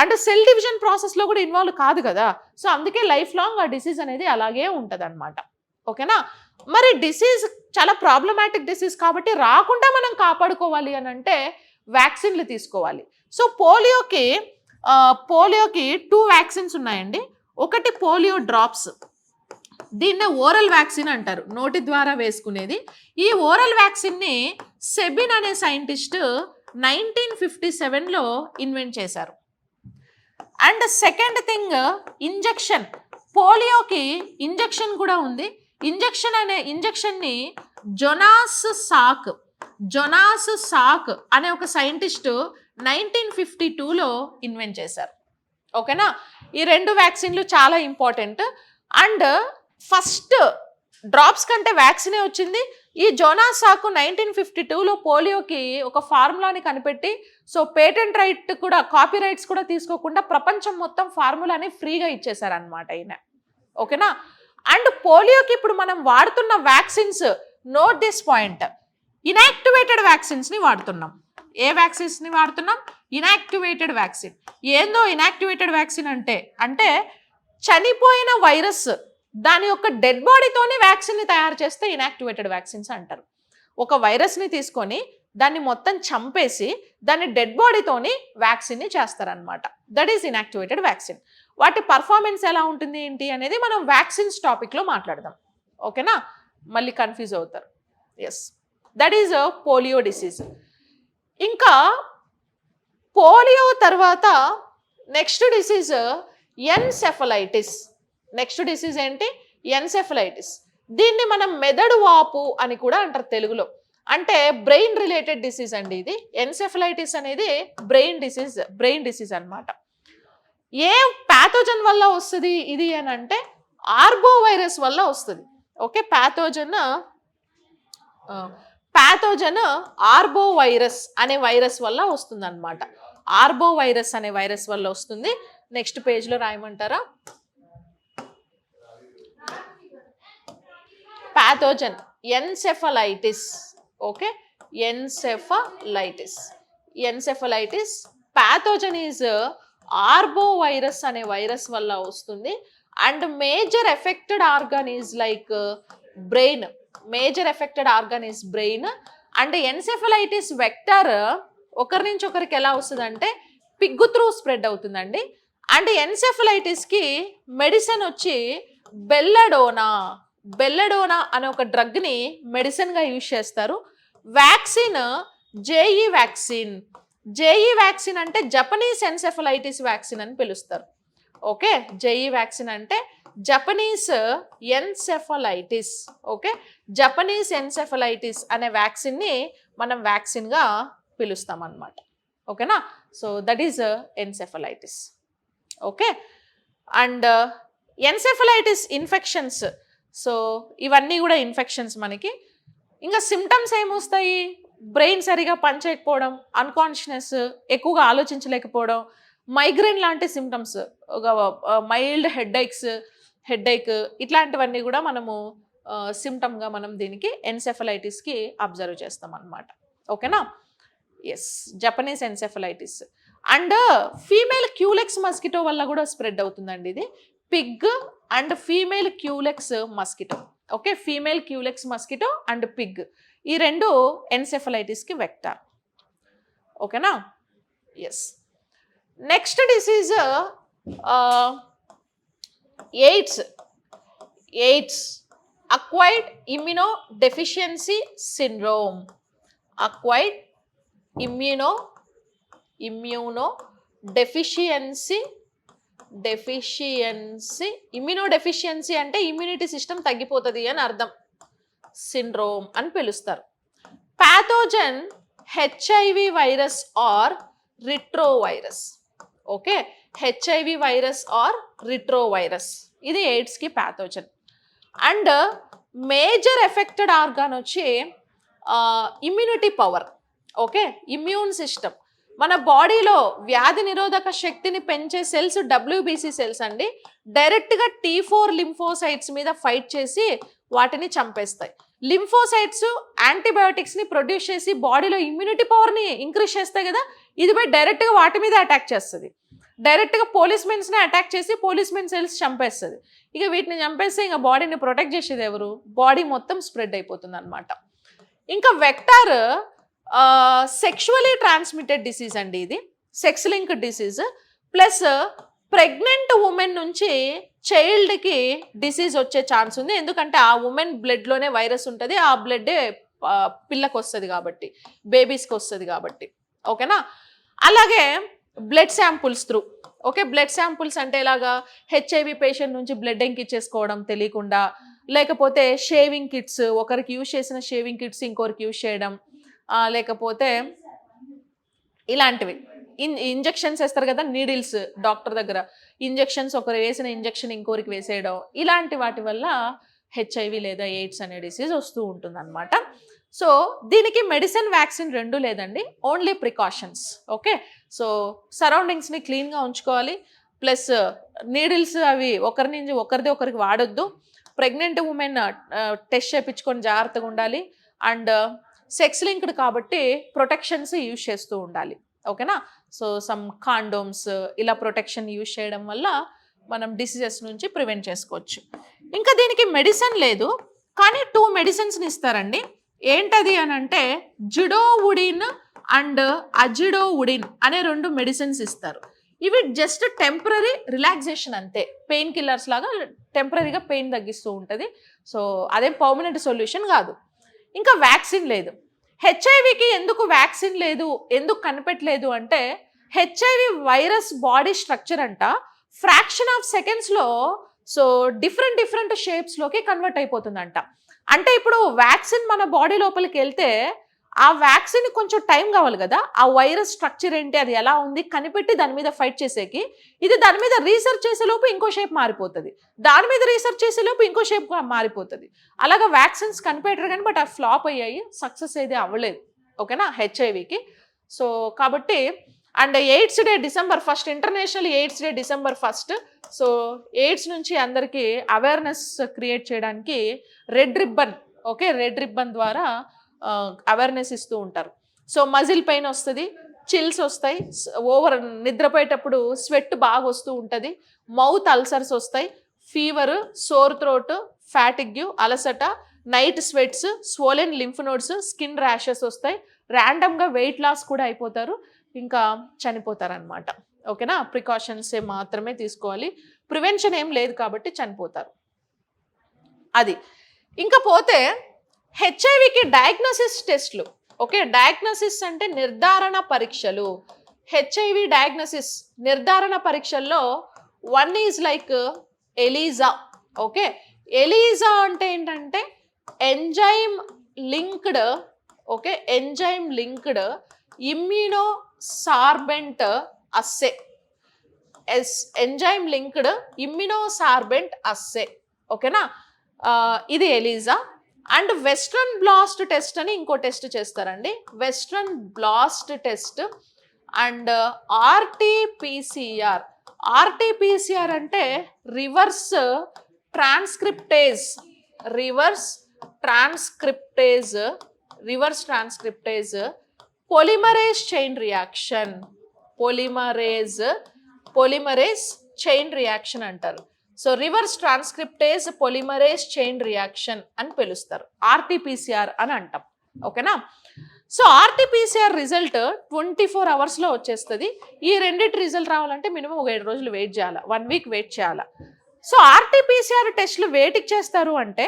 అండ్ సెల్ డివిజన్ ప్రాసెస్లో కూడా ఇన్వాల్వ్ కాదు కదా. సో అందుకే లైఫ్ లాంగ్ ఆ డిసీజ్ అనేది అలాగే ఉంటుంది అనమాట. ఓకేనా, మరి డిసీజ్ చాలా ప్రాబ్లమాటిక్ డిసీజ్ కాబట్టి రాకుండా మనం కాపాడుకోవాలి అని అంటే వ్యాక్సిన్లు తీసుకోవాలి. సో పోలియోకి 2 వ్యాక్సిన్స్ ఉన్నాయండి. ఒకటి పోలియో డ్రాప్స్, దీన్నే ఓరల్ వ్యాక్సిన్ అంటారు, నోటి ద్వారా వేసుకునేది. ఈ ఓరల్ వ్యాక్సిన్ని సెబిన్ అనే సైంటిస్ట్ 1957లో ఇన్వెంట్ చేశారు. And second thing injection. పోలియోకి ఇంజెక్షన్ కూడా ఉంది. ఇంజెక్షన్ని జొనాస్ సాక్ అనే ఒక సైంటిస్ట్ 1952లో ఇన్వెంట్ చేశారు. ఓకేనా, ఈ రెండు వ్యాక్సిన్లు చాలా ఇంపార్టెంట్. అండ్ ఫస్ట్ డ్రాప్స్ కంటే వ్యాక్సినే వచ్చింది. ఈ జోనాస్ సాకు 1952లో పోలియోకి ఒక ఫార్ములాని కనిపెట్టి, సో పేటెంట్ రైట్ కూడా, కాపీ రైట్స్ కూడా తీసుకోకుండా ప్రపంచం మొత్తం ఫార్ములాని ఫ్రీగా ఇచ్చేసారనమాట ఈయన. ఓకేనా, అండ్ పోలియోకి ఇప్పుడు మనం వాడుతున్న vaccines, note this point, inactivated వ్యాక్సిన్స్ని వాడుతున్నాం. ఏ వ్యాక్సిన్స్ని వాడుతున్నాం? Inactivated vaccine. ఏందో ఇనాక్టివేటెడ్ వ్యాక్సిన్ అంటే చనిపోయిన వైరస్ దాని యొక్క డెడ్ బాడీతోనే వ్యాక్సిన్ని తయారు చేస్తే ఇనాక్టివేటెడ్ వ్యాక్సిన్స్ అంటారు. ఒక వైరస్ని తీసుకొని దాన్ని మొత్తం చంపేసి దాని డెడ్ బాడీతోని వ్యాక్సిన్ని చేస్తారనమాట. That is inactivated vaccine. వాటి పర్ఫార్మెన్స్ ఎలా ఉంటుంది ఏంటి అనేది మనం వ్యాక్సిన్స్ టాపిక్లో మాట్లాడదాం. ఓకేనా, మళ్ళీ కన్ఫ్యూజ్ అవుతారు. Yes, that is polio disease. ఇంకా పోలియో తర్వాత next disease encephalitis. Next disease ఏంటి? ఎన్సెఫలైటిస్. దీన్ని మనం మెదడు వాపు అని కూడా అంటారు తెలుగులో. అంటే బ్రెయిన్ రిలేటెడ్ డిసీజ్ అండి ఇది. ఎన్సెఫలైటిస్ అనేది బ్రెయిన్ డిసీజ్ అన్నమాట. ఏ ప్యాథోజన్ వల్ల వస్తుంది ఇది అని అంటే ఆర్బో వైరస్ వల్ల వస్తుంది. ఓకే, ప్యాథోజన్ ఆర్బో వైరస్ అనే వైరస్ వల్ల వస్తుంది అనమాట. ఆర్బో వైరస్ అనే వైరస్ వల్ల వస్తుంది. నెక్స్ట్ పేజ్లో రాయమంటారా? Pathogen encephalitis. Okay, encephalitis pathogen is arbo virus అనే వైరస్ వల్ల వస్తుంది. And major affected organ is like brain. And encephalitis vector ఒకరి నుంచి ఒకరికి ఎలా వస్తుంది అంటే పిగ్గు త్రూ స్ప్రెడ్ అవుతుందండి. అండ్ ఎన్సెఫలైటిస్కి మెడిసిన్ వచ్చి బెల్లడోనా అనే ఒక డ్రగ్ని మెడిసిన్గా యూజ్ చేస్తారు. వ్యాక్సిన్ జేఈ వ్యాక్సిన్ అంటే జపనీస్ ఎన్సెఫలైటిస్ వ్యాక్సిన్ అని పిలుస్తారు. ఓకే, జేఈ వ్యాక్సిన్ అంటే Japanese encephalitis. Okay, Japanese encephalitis అనే వ్యాక్సిన్ని మనం వ్యాక్సిన్గా పిలుస్తాం అన్నమాట. ఓకేనా, so that is encephalitis. Okay, and encephalitis infections. So ఇవన్నీ కూడా ఇన్ఫెక్షన్స్ మనకి. ఇంకా సిమ్టమ్స్ ఏమొస్తాయి? బ్రెయిన్ సరిగా పనిచేయకపోవడం, అన్కాన్షియస్నెస్, ఎక్కువగా ఆలోచించలేకపోవడం, మైగ్రేన్ లాంటి సిమ్టమ్స్, ఒక మైల్డ్ హెడ్ఏక్ ఇట్లాంటివన్నీ కూడా మనము సిమ్టమ్గా మనం దీనికి ఎన్సెఫలైటిస్కి అబ్జర్వ్ చేస్తాం అన్నమాట. ఓకేనా, yes, Japanese encephalitis. And female Culex mosquito వల్ల కూడా స్ప్రెడ్ అవుతుందండి ఇది. Pig and female Culex mosquito. Okay, female Culex mosquito and pig, ఈ రెండు ఎన్సెఫలైటిస్కి వెక్టార్. ఓకేనా, yes. Next disease AIDS, acquired immuno deficiency syndrome. Acquired immuno deficiency అంటే immunity system తగ్గిపోతుంది అని అర్థం. సిండ్రోమ్ అని పిలుస్తారు. Pathogen HIV virus or retrovirus. Okay, HIV virus or retrovirus, ఇది ఎయిడ్స్కి pathogen. And major affected organ వచ్చి immunity power. Okay, immune system. మన బాడీలో వ్యాధి నిరోధక శక్తిని పెంచే సెల్స్ డబ్ల్యూబీసీ సెల్స్ అండి. డైరెక్ట్గా T4 లింఫోసైట్స్ మీద ఫైట్ చేసి వాటిని చంపేస్తాయి. లింఫోసైట్స్ యాంటీబయోటిక్స్ని ప్రొడ్యూస్ చేసి బాడీలో ఇమ్యూనిటీ పవర్ని ఇంక్రీజ్ చేస్తాయి కదా, ఇది పోయి డైరెక్ట్గా వాటి మీద అటాక్ చేస్తుంది. డైరెక్ట్గా పోలీస్మెన్స్ని అటాక్ చేసి పోలీస్మెన్ సెల్స్ చంపేస్తుంది. ఇక వీటిని చంపేస్తే ఇంకా బాడీని ప్రొటెక్ట్ చేసేది ఎవరు? బాడీ మొత్తం స్ప్రెడ్ అయిపోతుంది అనమాట. ఇంకా వెక్టార్ సెక్షువలీ ట్రాన్స్మిటెడ్ డిసీజ్ అండి ఇది. Sex linked disease plus pregnant women నుంచి చైల్డ్కి డిసీజ్ వచ్చే ఛాన్స్ ఉంది. ఎందుకంటే ఆ ఉమెన్ బ్లడ్లోనే వైరస్ ఉంటుంది, ఆ బ్లడ్డే పిల్లకి వస్తుంది కాబట్టి, బేబీస్కి వస్తుంది కాబట్టి. ఓకేనా? అలాగే blood samples through. Okay, blood samples అంటే ఎలాగా? హెచ్ఐవి పేషెంట్ నుంచి బ్లడ్ ఎంకిచ్చేసుకోవడం తెలియకుండా, లేకపోతే షేవింగ్ కిట్స్, ఒకరికి యూజ్ చేసిన షేవింగ్ కిట్స్ ఇంకొకరికి యూజ్ చేయడం, లేకపోతే ఇలాంటివి. ఇంజెక్షన్స్ వేస్తారు కదా, నీడిల్స్ డాక్టర్ దగ్గర ఇంజెక్షన్స్, ఒకరు వేసిన ఇంజెక్షన్ ఇంకోరికి వేసేయడం, ఇలాంటి వాటి వల్ల హెచ్ఐవి లేదా ఎయిడ్స్ అనే డిసీజ్ వస్తూ ఉంటుంది అనమాట. సో దీనికి మెడిసిన్, వ్యాక్సిన్ రెండు లేదండి, ఓన్లీ ప్రికాషన్స్. ఓకే, సో సరౌండింగ్స్ని క్లీన్గా ఉంచుకోవాలి, ప్లస్ నీడిల్స్ అవి ఒకరిది ఒకరికి వాడొద్దు, ప్రెగ్నెంట్ ఉమెన్ టెస్ట్ చేయించుకొని జాగ్రత్తగా ఉండాలి, అండ్ సెక్స్ లింక్డ్ కాబట్టి ప్రొటెక్షన్స్ యూజ్ చేస్తూ ఉండాలి. ఓకేనా? సో సమ్ కాండోమ్స్, ఇలా ప్రొటెక్షన్ యూజ్ చేయడం వల్ల మనం డిసీజెస్ నుంచి ప్రివెంట్ చేసుకోవచ్చు. ఇంకా దీనికి మెడిసిన్ లేదు, కానీ 2 మెడిసిన్స్ని ఇస్తారండి. ఏంటది అని అంటే జిడోవుడిన్ అండ్ అజిడోవుడిన్ అనే 2 మెడిసిన్స్ ఇస్తారు. ఇవి జస్ట్ టెంపరీ రిలాక్సేషన్ అంతే, పెయిన్ కిల్లర్స్ లాగా టెంపరీగా పెయిన్ తగ్గిస్తూ ఉంటుంది. సో అదేం పర్మనెంట్ సొల్యూషన్ కాదు. ఇంకా వ్యాక్సిన్ లేదు. హెచ్ఐవికి ఎందుకు వ్యాక్సిన్ లేదు, ఎందుకు కనిపెట్టలేదు అంటే హెచ్ఐవి వైరస్ బాడీ స్ట్రక్చర్ అంట ఫ్రాక్షన్ ఆఫ్ సెకండ్స్లో సో డిఫరెంట్ షేప్స్లోకి కన్వర్ట్ అయిపోతుందంట. అంటే ఇప్పుడు వ్యాక్సిన్ మన బాడీ లోపలికి వెళ్తే ఆ వ్యాక్సిన్ కొంచెం టైం కావాలి కదా, ఆ వైరస్ స్ట్రక్చర్ ఏంటి, అది ఎలా ఉంది కనిపెట్టి దాని మీద ఫైట్ చేసేకి. ఇది దాని మీద రీసెర్చ్ చేసేలోపు ఇంకో షేప్ మారిపోతుంది, దాని మీద రీసెర్చ్ చేసేలోపు ఇంకో షేప్ మారిపోతుంది. అలాగా వ్యాక్సిన్స్ కనిపెట్టారు కానీ బట్ అవి ఫ్లాప్ అయ్యాయి, సక్సెస్ అయితే అవ్వలేదు. ఓకేనా? హెచ్ఐవికి. సో కాబట్టి and AIDS day December 1, international AIDS day December 1. So AIDS నుంచి అందరికీ అవేర్నెస్ క్రియేట్ చేయడానికి red ribbon, okay, red ribbon ద్వారా అవేర్నెస్ ఇస్తూ ఉంటారు. సో మజిల్ పెయిన్ వస్తుంది, చిల్స్ వస్తాయి, ఓవర్ నిద్రపోయేటప్పుడు స్వెట్ బాగా వస్తూ ఉంటుంది, మౌత్ అల్సర్స్ వస్తాయి, ఫీవర్, సోర్ థ్రోట్, ఫ్యాటిగ్యూ, అలసట, night స్వెట్స్, swollen lymph nodes, skin rashes వస్తాయి, ర్యాండమ్గా వెయిట్ లాస్ కూడా అయిపోతారు, ఇంకా చనిపోతారనమాట. ఓకేనా? ప్రికాషన్స్ మాత్రమే తీసుకోవాలి, ప్రివెన్షన్ ఏం లేదు కాబట్టి చనిపోతారు. అది. ఇంకా పోతే హెచ్ఐవికి డయాగ్నోసిస్ టెస్ట్లు. ఓకే, డయాగ్నోసిస్ అంటే నిర్ధారణ పరీక్షలు. హెచ్ఐవి డయాగ్నోసిస్ నిర్ధారణ పరీక్షల్లో 1 is like ELISA. Okay, ELISA అంటే ఏంటంటే enzyme linked, okay, enzyme linked immuno sorbent assay, enzyme linked immuno sorbent assay. ఓకేనా? ఇది ELISA. And western blast test అని ఇంకో టెస్ట్ చేస్తారండి, western blast test. And RTPCR. RTPCR అంటే reverse transcriptase, reverse transcriptase polymerase chain reaction, polymerase chain reaction అంటారు. So reverse transcriptase polymerase chain reaction అని పిలుస్తారు, RTPCR అని అంటాం. ఓకేనా? సో ఆర్టీపీసీఆర్ రిజల్ట్ 24 అవర్స్లో వచ్చేస్తుంది. ఈ రెండింటి రిజల్ట్ రావాలంటే మినిమం 7 రోజులు వెయిట్ చేయాలి, 1 వీక్ వెయిట్ చేయాలి. సో ఆర్టీపీసీఆర్ టెస్ట్లు వేటికి చేస్తారు అంటే,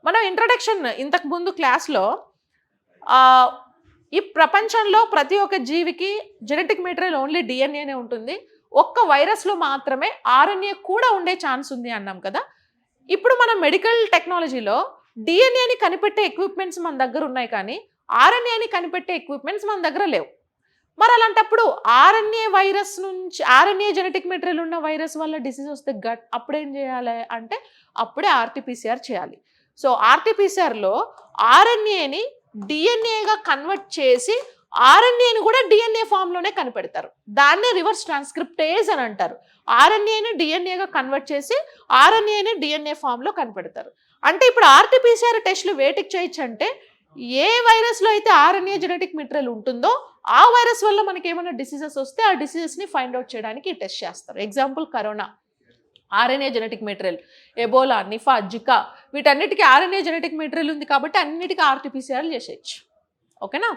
మనం ఇంట్రడక్షన్ ఇంతకు ముందు క్లాస్లో ఈ ప్రపంచంలో ప్రతి ఒక్క జీవికి జెనెటిక్ మెటీరియల్ ఓన్లీ డిఎన్ఏనే ఉంటుంది, ఒక్క వైరస్లో మాత్రమే ఆర్ఎన్ఏ కూడా ఉండే ఛాన్స్ ఉంది అన్నాం కదా. ఇప్పుడు మన మెడికల్ టెక్నాలజీలో డిఎన్ఏని కనిపెట్టే ఎక్విప్మెంట్స్ మన దగ్గర ఉన్నాయి, కానీ ఆర్ఎన్ఏని కనిపెట్టే ఎక్విప్మెంట్స్ మన దగ్గర లేవు. మరి అలాంటప్పుడు ఆర్ఎన్ఏ జెనెటిక్ మెటీరియల్ ఉన్న వైరస్ వల్ల డిసీజ్ వస్తే అప్పుడేం చేయాలి అంటే అప్పుడే ఆర్టీపీసీఆర్ చేయాలి. సో ఆర్టీపీసీఆర్లో ఆర్ఎన్ఏని డిఎన్ఏగా కన్వర్ట్ చేసి ఆర్ఎన్ఏని కూడా డిఎన్ఏ ఫామ్లోనే కనిపెడతారు, దాన్నే రివర్స్ ట్రాన్స్క్రిప్టేజ్ అని అంటారు. ఆర్ఎన్ఏని డిఎన్ఏగా కన్వర్ట్ చేసి ఆర్ఎన్ఏని డిఎన్ఏ ఫామ్లో కనిపెడతారు. అంటే ఇప్పుడు ఆర్టీపీసీఆర్ టెస్ట్లు వేటికి చేయొచ్చు అంటే, ఏ వైరస్లో అయితే ఆర్ఎన్ఏ జెనెటిక్ మెటీరియల్ ఉంటుందో ఆ వైరస్ వల్ల మనకి ఏమైనా డిసీజెస్ వస్తే ఆ డిసీజెస్ని ఫైండ్ అవుట్ చేయడానికి ఈ టెస్ట్ చేస్తారు. Example corona, RNA genetic material, Ebola, Nipah, Zika, వీటన్నిటికీ ఆర్ఎన్ఏ జెనెటిక్ మెటీరియల్ ఉంది కాబట్టి అన్నిటికీ ఆర్టీపీసీఆర్ చేసేయచ్చు. ఓకేనా?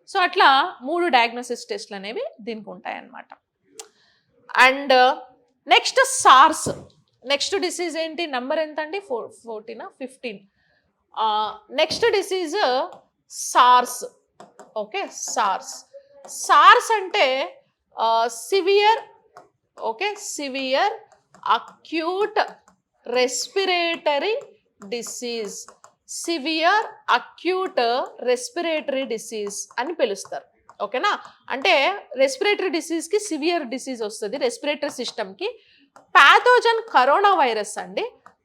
సో అట్లా 3 డయాగ్నోసిస్ టెస్ట్లు అనేవి దీనికి ఉంటాయన్నమాట. And next SARS. Next disease ఏంటి? నంబర్ ఎంత అండి? 14 15. Next disease SARS. Okay, SARS. SARS అంటే severe, okay, severe acute respiratory disease. Severe acute respiratory disease అని పిలుస్తారు. ఓకేనా? అంటే రెస్పిరేటరీ డిసీజ్కి సివియర్ డిసీజ్ వస్తుంది రెస్పిరేటరీ సిస్టమ్కి. ప్యాథోజన్ కరోనా వైరస్ అండి.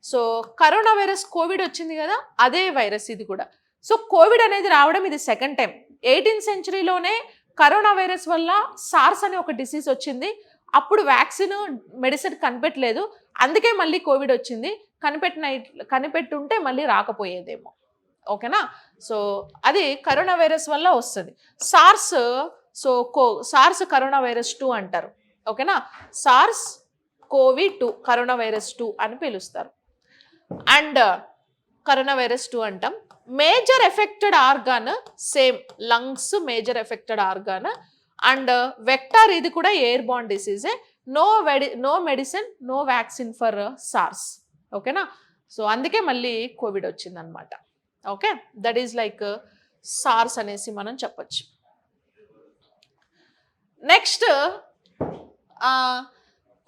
సో కరోనా వైరస్ కోవిడ్ వచ్చింది కదా, అదే వైరస్ ఇది కూడా. సో కోవిడ్ అనేది రావడం ఇది సెకండ్ టైం. 18th సెంచరీలోనే కరోనా వైరస్ వల్ల సార్స్ అనే ఒక డిసీజ్ వచ్చింది. అప్పుడు వ్యాక్సిన్ మెడిసిన్ కనిపెట్టలేదు, అందుకే మళ్ళీ కోవిడ్ వచ్చింది. కనిపెట్టుంటే మళ్ళీ రాకపోయేదేమో. ఓకేనా? సో అది కరోనా వైరస్ వల్ల వస్తుంది SARS. So SARS corona virus 2 అంటారు. ఓకేనా? సార్స్ కోవి-2 కరోనా వైరస్ 2 అని పిలుస్తారు. అండ్ కరోనా వైరస్ 2 అంటాం. Major affected organ same lungs, major affected organ. And vector ఇది కూడా ఎయిర్ బార్న్ డిసీజే. No medicine, no vaccine for SARS. ఓకేనా? సో అందుకే మళ్ళీ కోవిడ్ వచ్చింది అనమాట. Okay, that is like SARS అనేసి మనం చెప్పచ్చు. Next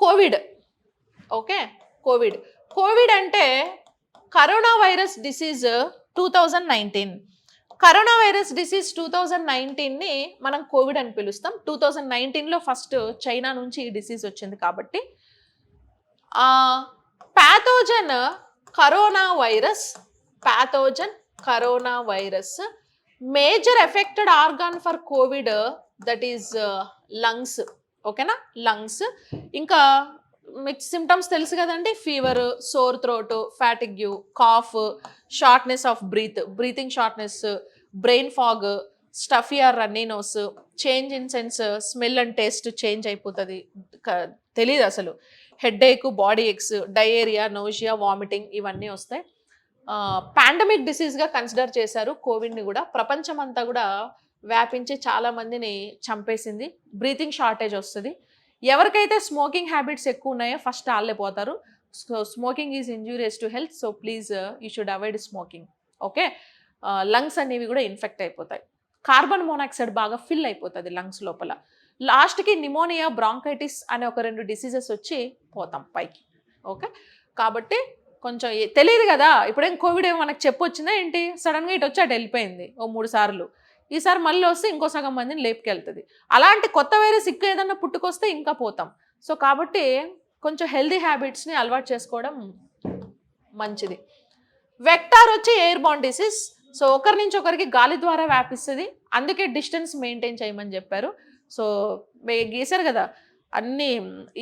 covid. Okay, covid. Covid అంటే corona virus disease 2019. Corona virus disease 2019ని మనం కోవిడ్ అని పిలుస్తాం. 2019లో ఫస్ట్ చైనా నుంచి ఈ డిసీజ్ వచ్చింది కాబట్టి. Pathogen corona virus, pathogen corona virus. Major affected organ for covid that is lungs. ఓకేనా? లంగ్స్. ఇంకా మీకు సిమ్టమ్స్ తెలుసు కదండి, fever, sore throat, fatigue, cough, shortness of breathing shortness, brain fog, stuffy or runny nose, change in sense, smell and taste change అయిపోతుంది, తెలియదు అసలు, headache, body aches, diarrhoea, nausea, vomiting ఇవన్నీ వస్తాయి. పాండమిక్ డిసీజ్గా కన్సిడర్ చేశారు కోవిడ్ని కూడా. ప్రపంచం అంతా కూడా వ్యాపించి చాలా మందిని చంపేసింది. బ్రీతింగ్ షార్టేజ్ వస్తుంది. ఎవరికైతే స్మోకింగ్ హ్యాబిట్స్ ఎక్కువ ఉన్నాయో ఫస్ట్ వాళ్ళే పోతారు. So smoking is injurious to health. So please you should avoid smoking. Okay, lungs అనేవి కూడా ఇన్ఫెక్ట్ అయిపోతాయి. కార్బన్ మోనాక్సైడ్ బాగా ఫిల్ అయిపోతుంది లంగ్స్ లోపల. లాస్ట్కి నిమోనియా, బ్రాంకైటిస్ అనే ఒక 2 డిసీజెస్ వచ్చి పోతాం పైకి. ఓకే, కాబట్టి కొంచెం తెలియదు కదా. ఇప్పుడేం కోవిడ్ ఏమో మనకు చెప్పొచ్చిందా ఏంటి? సడన్గా ఇటు వచ్చి అటు వెళ్ళిపోయింది ఓ 3 సార్లు. ఈసారి మళ్ళీ వస్తే ఇంకో సగం మందిని లేపుకెళ్తుంది. అలాంటి కొత్త వైరస్ ఇంకా ఏదన్నా పుట్టుకొస్తే ఇంకా పోతాం. సో కాబట్టి కొంచెం హెల్దీ హ్యాబిట్స్ని అలవాటు చేసుకోవడం మంచిది. వెక్టార్ వచ్చి ఎయిర్ బార్న్ డిసీజ్. సో ఒకరి నుంచి ఒకరికి గాలి ద్వారా వ్యాపిస్తుంది, అందుకే డిస్టెన్స్ మెయింటైన్ చేయమని చెప్పారు. సో గీసారు కదా అన్నీ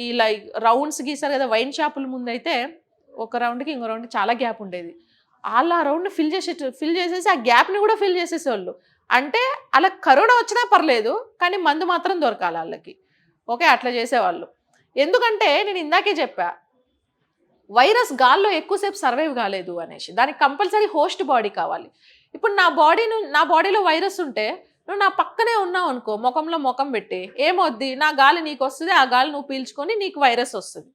ఇలా రౌండ్స్ గీసారు కదా. వైన్ షాపుల ముందు అయితే ఒక రౌండ్కి ఇంకో రౌండ్కి చాలా గ్యాప్ ఉండేది. వాళ్ళు ఆ రౌండ్ని ఫిల్ చేసేసి ఆ గ్యాప్ని కూడా ఫిల్ చేసేసేవాళ్ళు. అంటే అలా కరోనా వచ్చినా పర్లేదు, కానీ మందు మాత్రం దొరకాలి వాళ్ళకి. ఓకే, అట్లా చేసేవాళ్ళు. ఎందుకంటే నేను ఇందాకే చెప్పా, వైరస్ గాల్లో ఎక్కువసేపు సర్వైవ్ కాలేదు అనేసి. దానికి కంపల్సరీ హోస్ట్ బాడీ కావాలి. ఇప్పుడు నా బాడీలో వైరస్ ఉంటే నువ్వు నా పక్కనే ఉన్నావు అనుకో, ముఖంలో ముఖం పెట్టి, ఏమొద్ది, నా గాలి నీకు వస్తుంది, ఆ గాలి నువ్వు పీల్చుకొని నీకు వైరస్ వస్తుంది.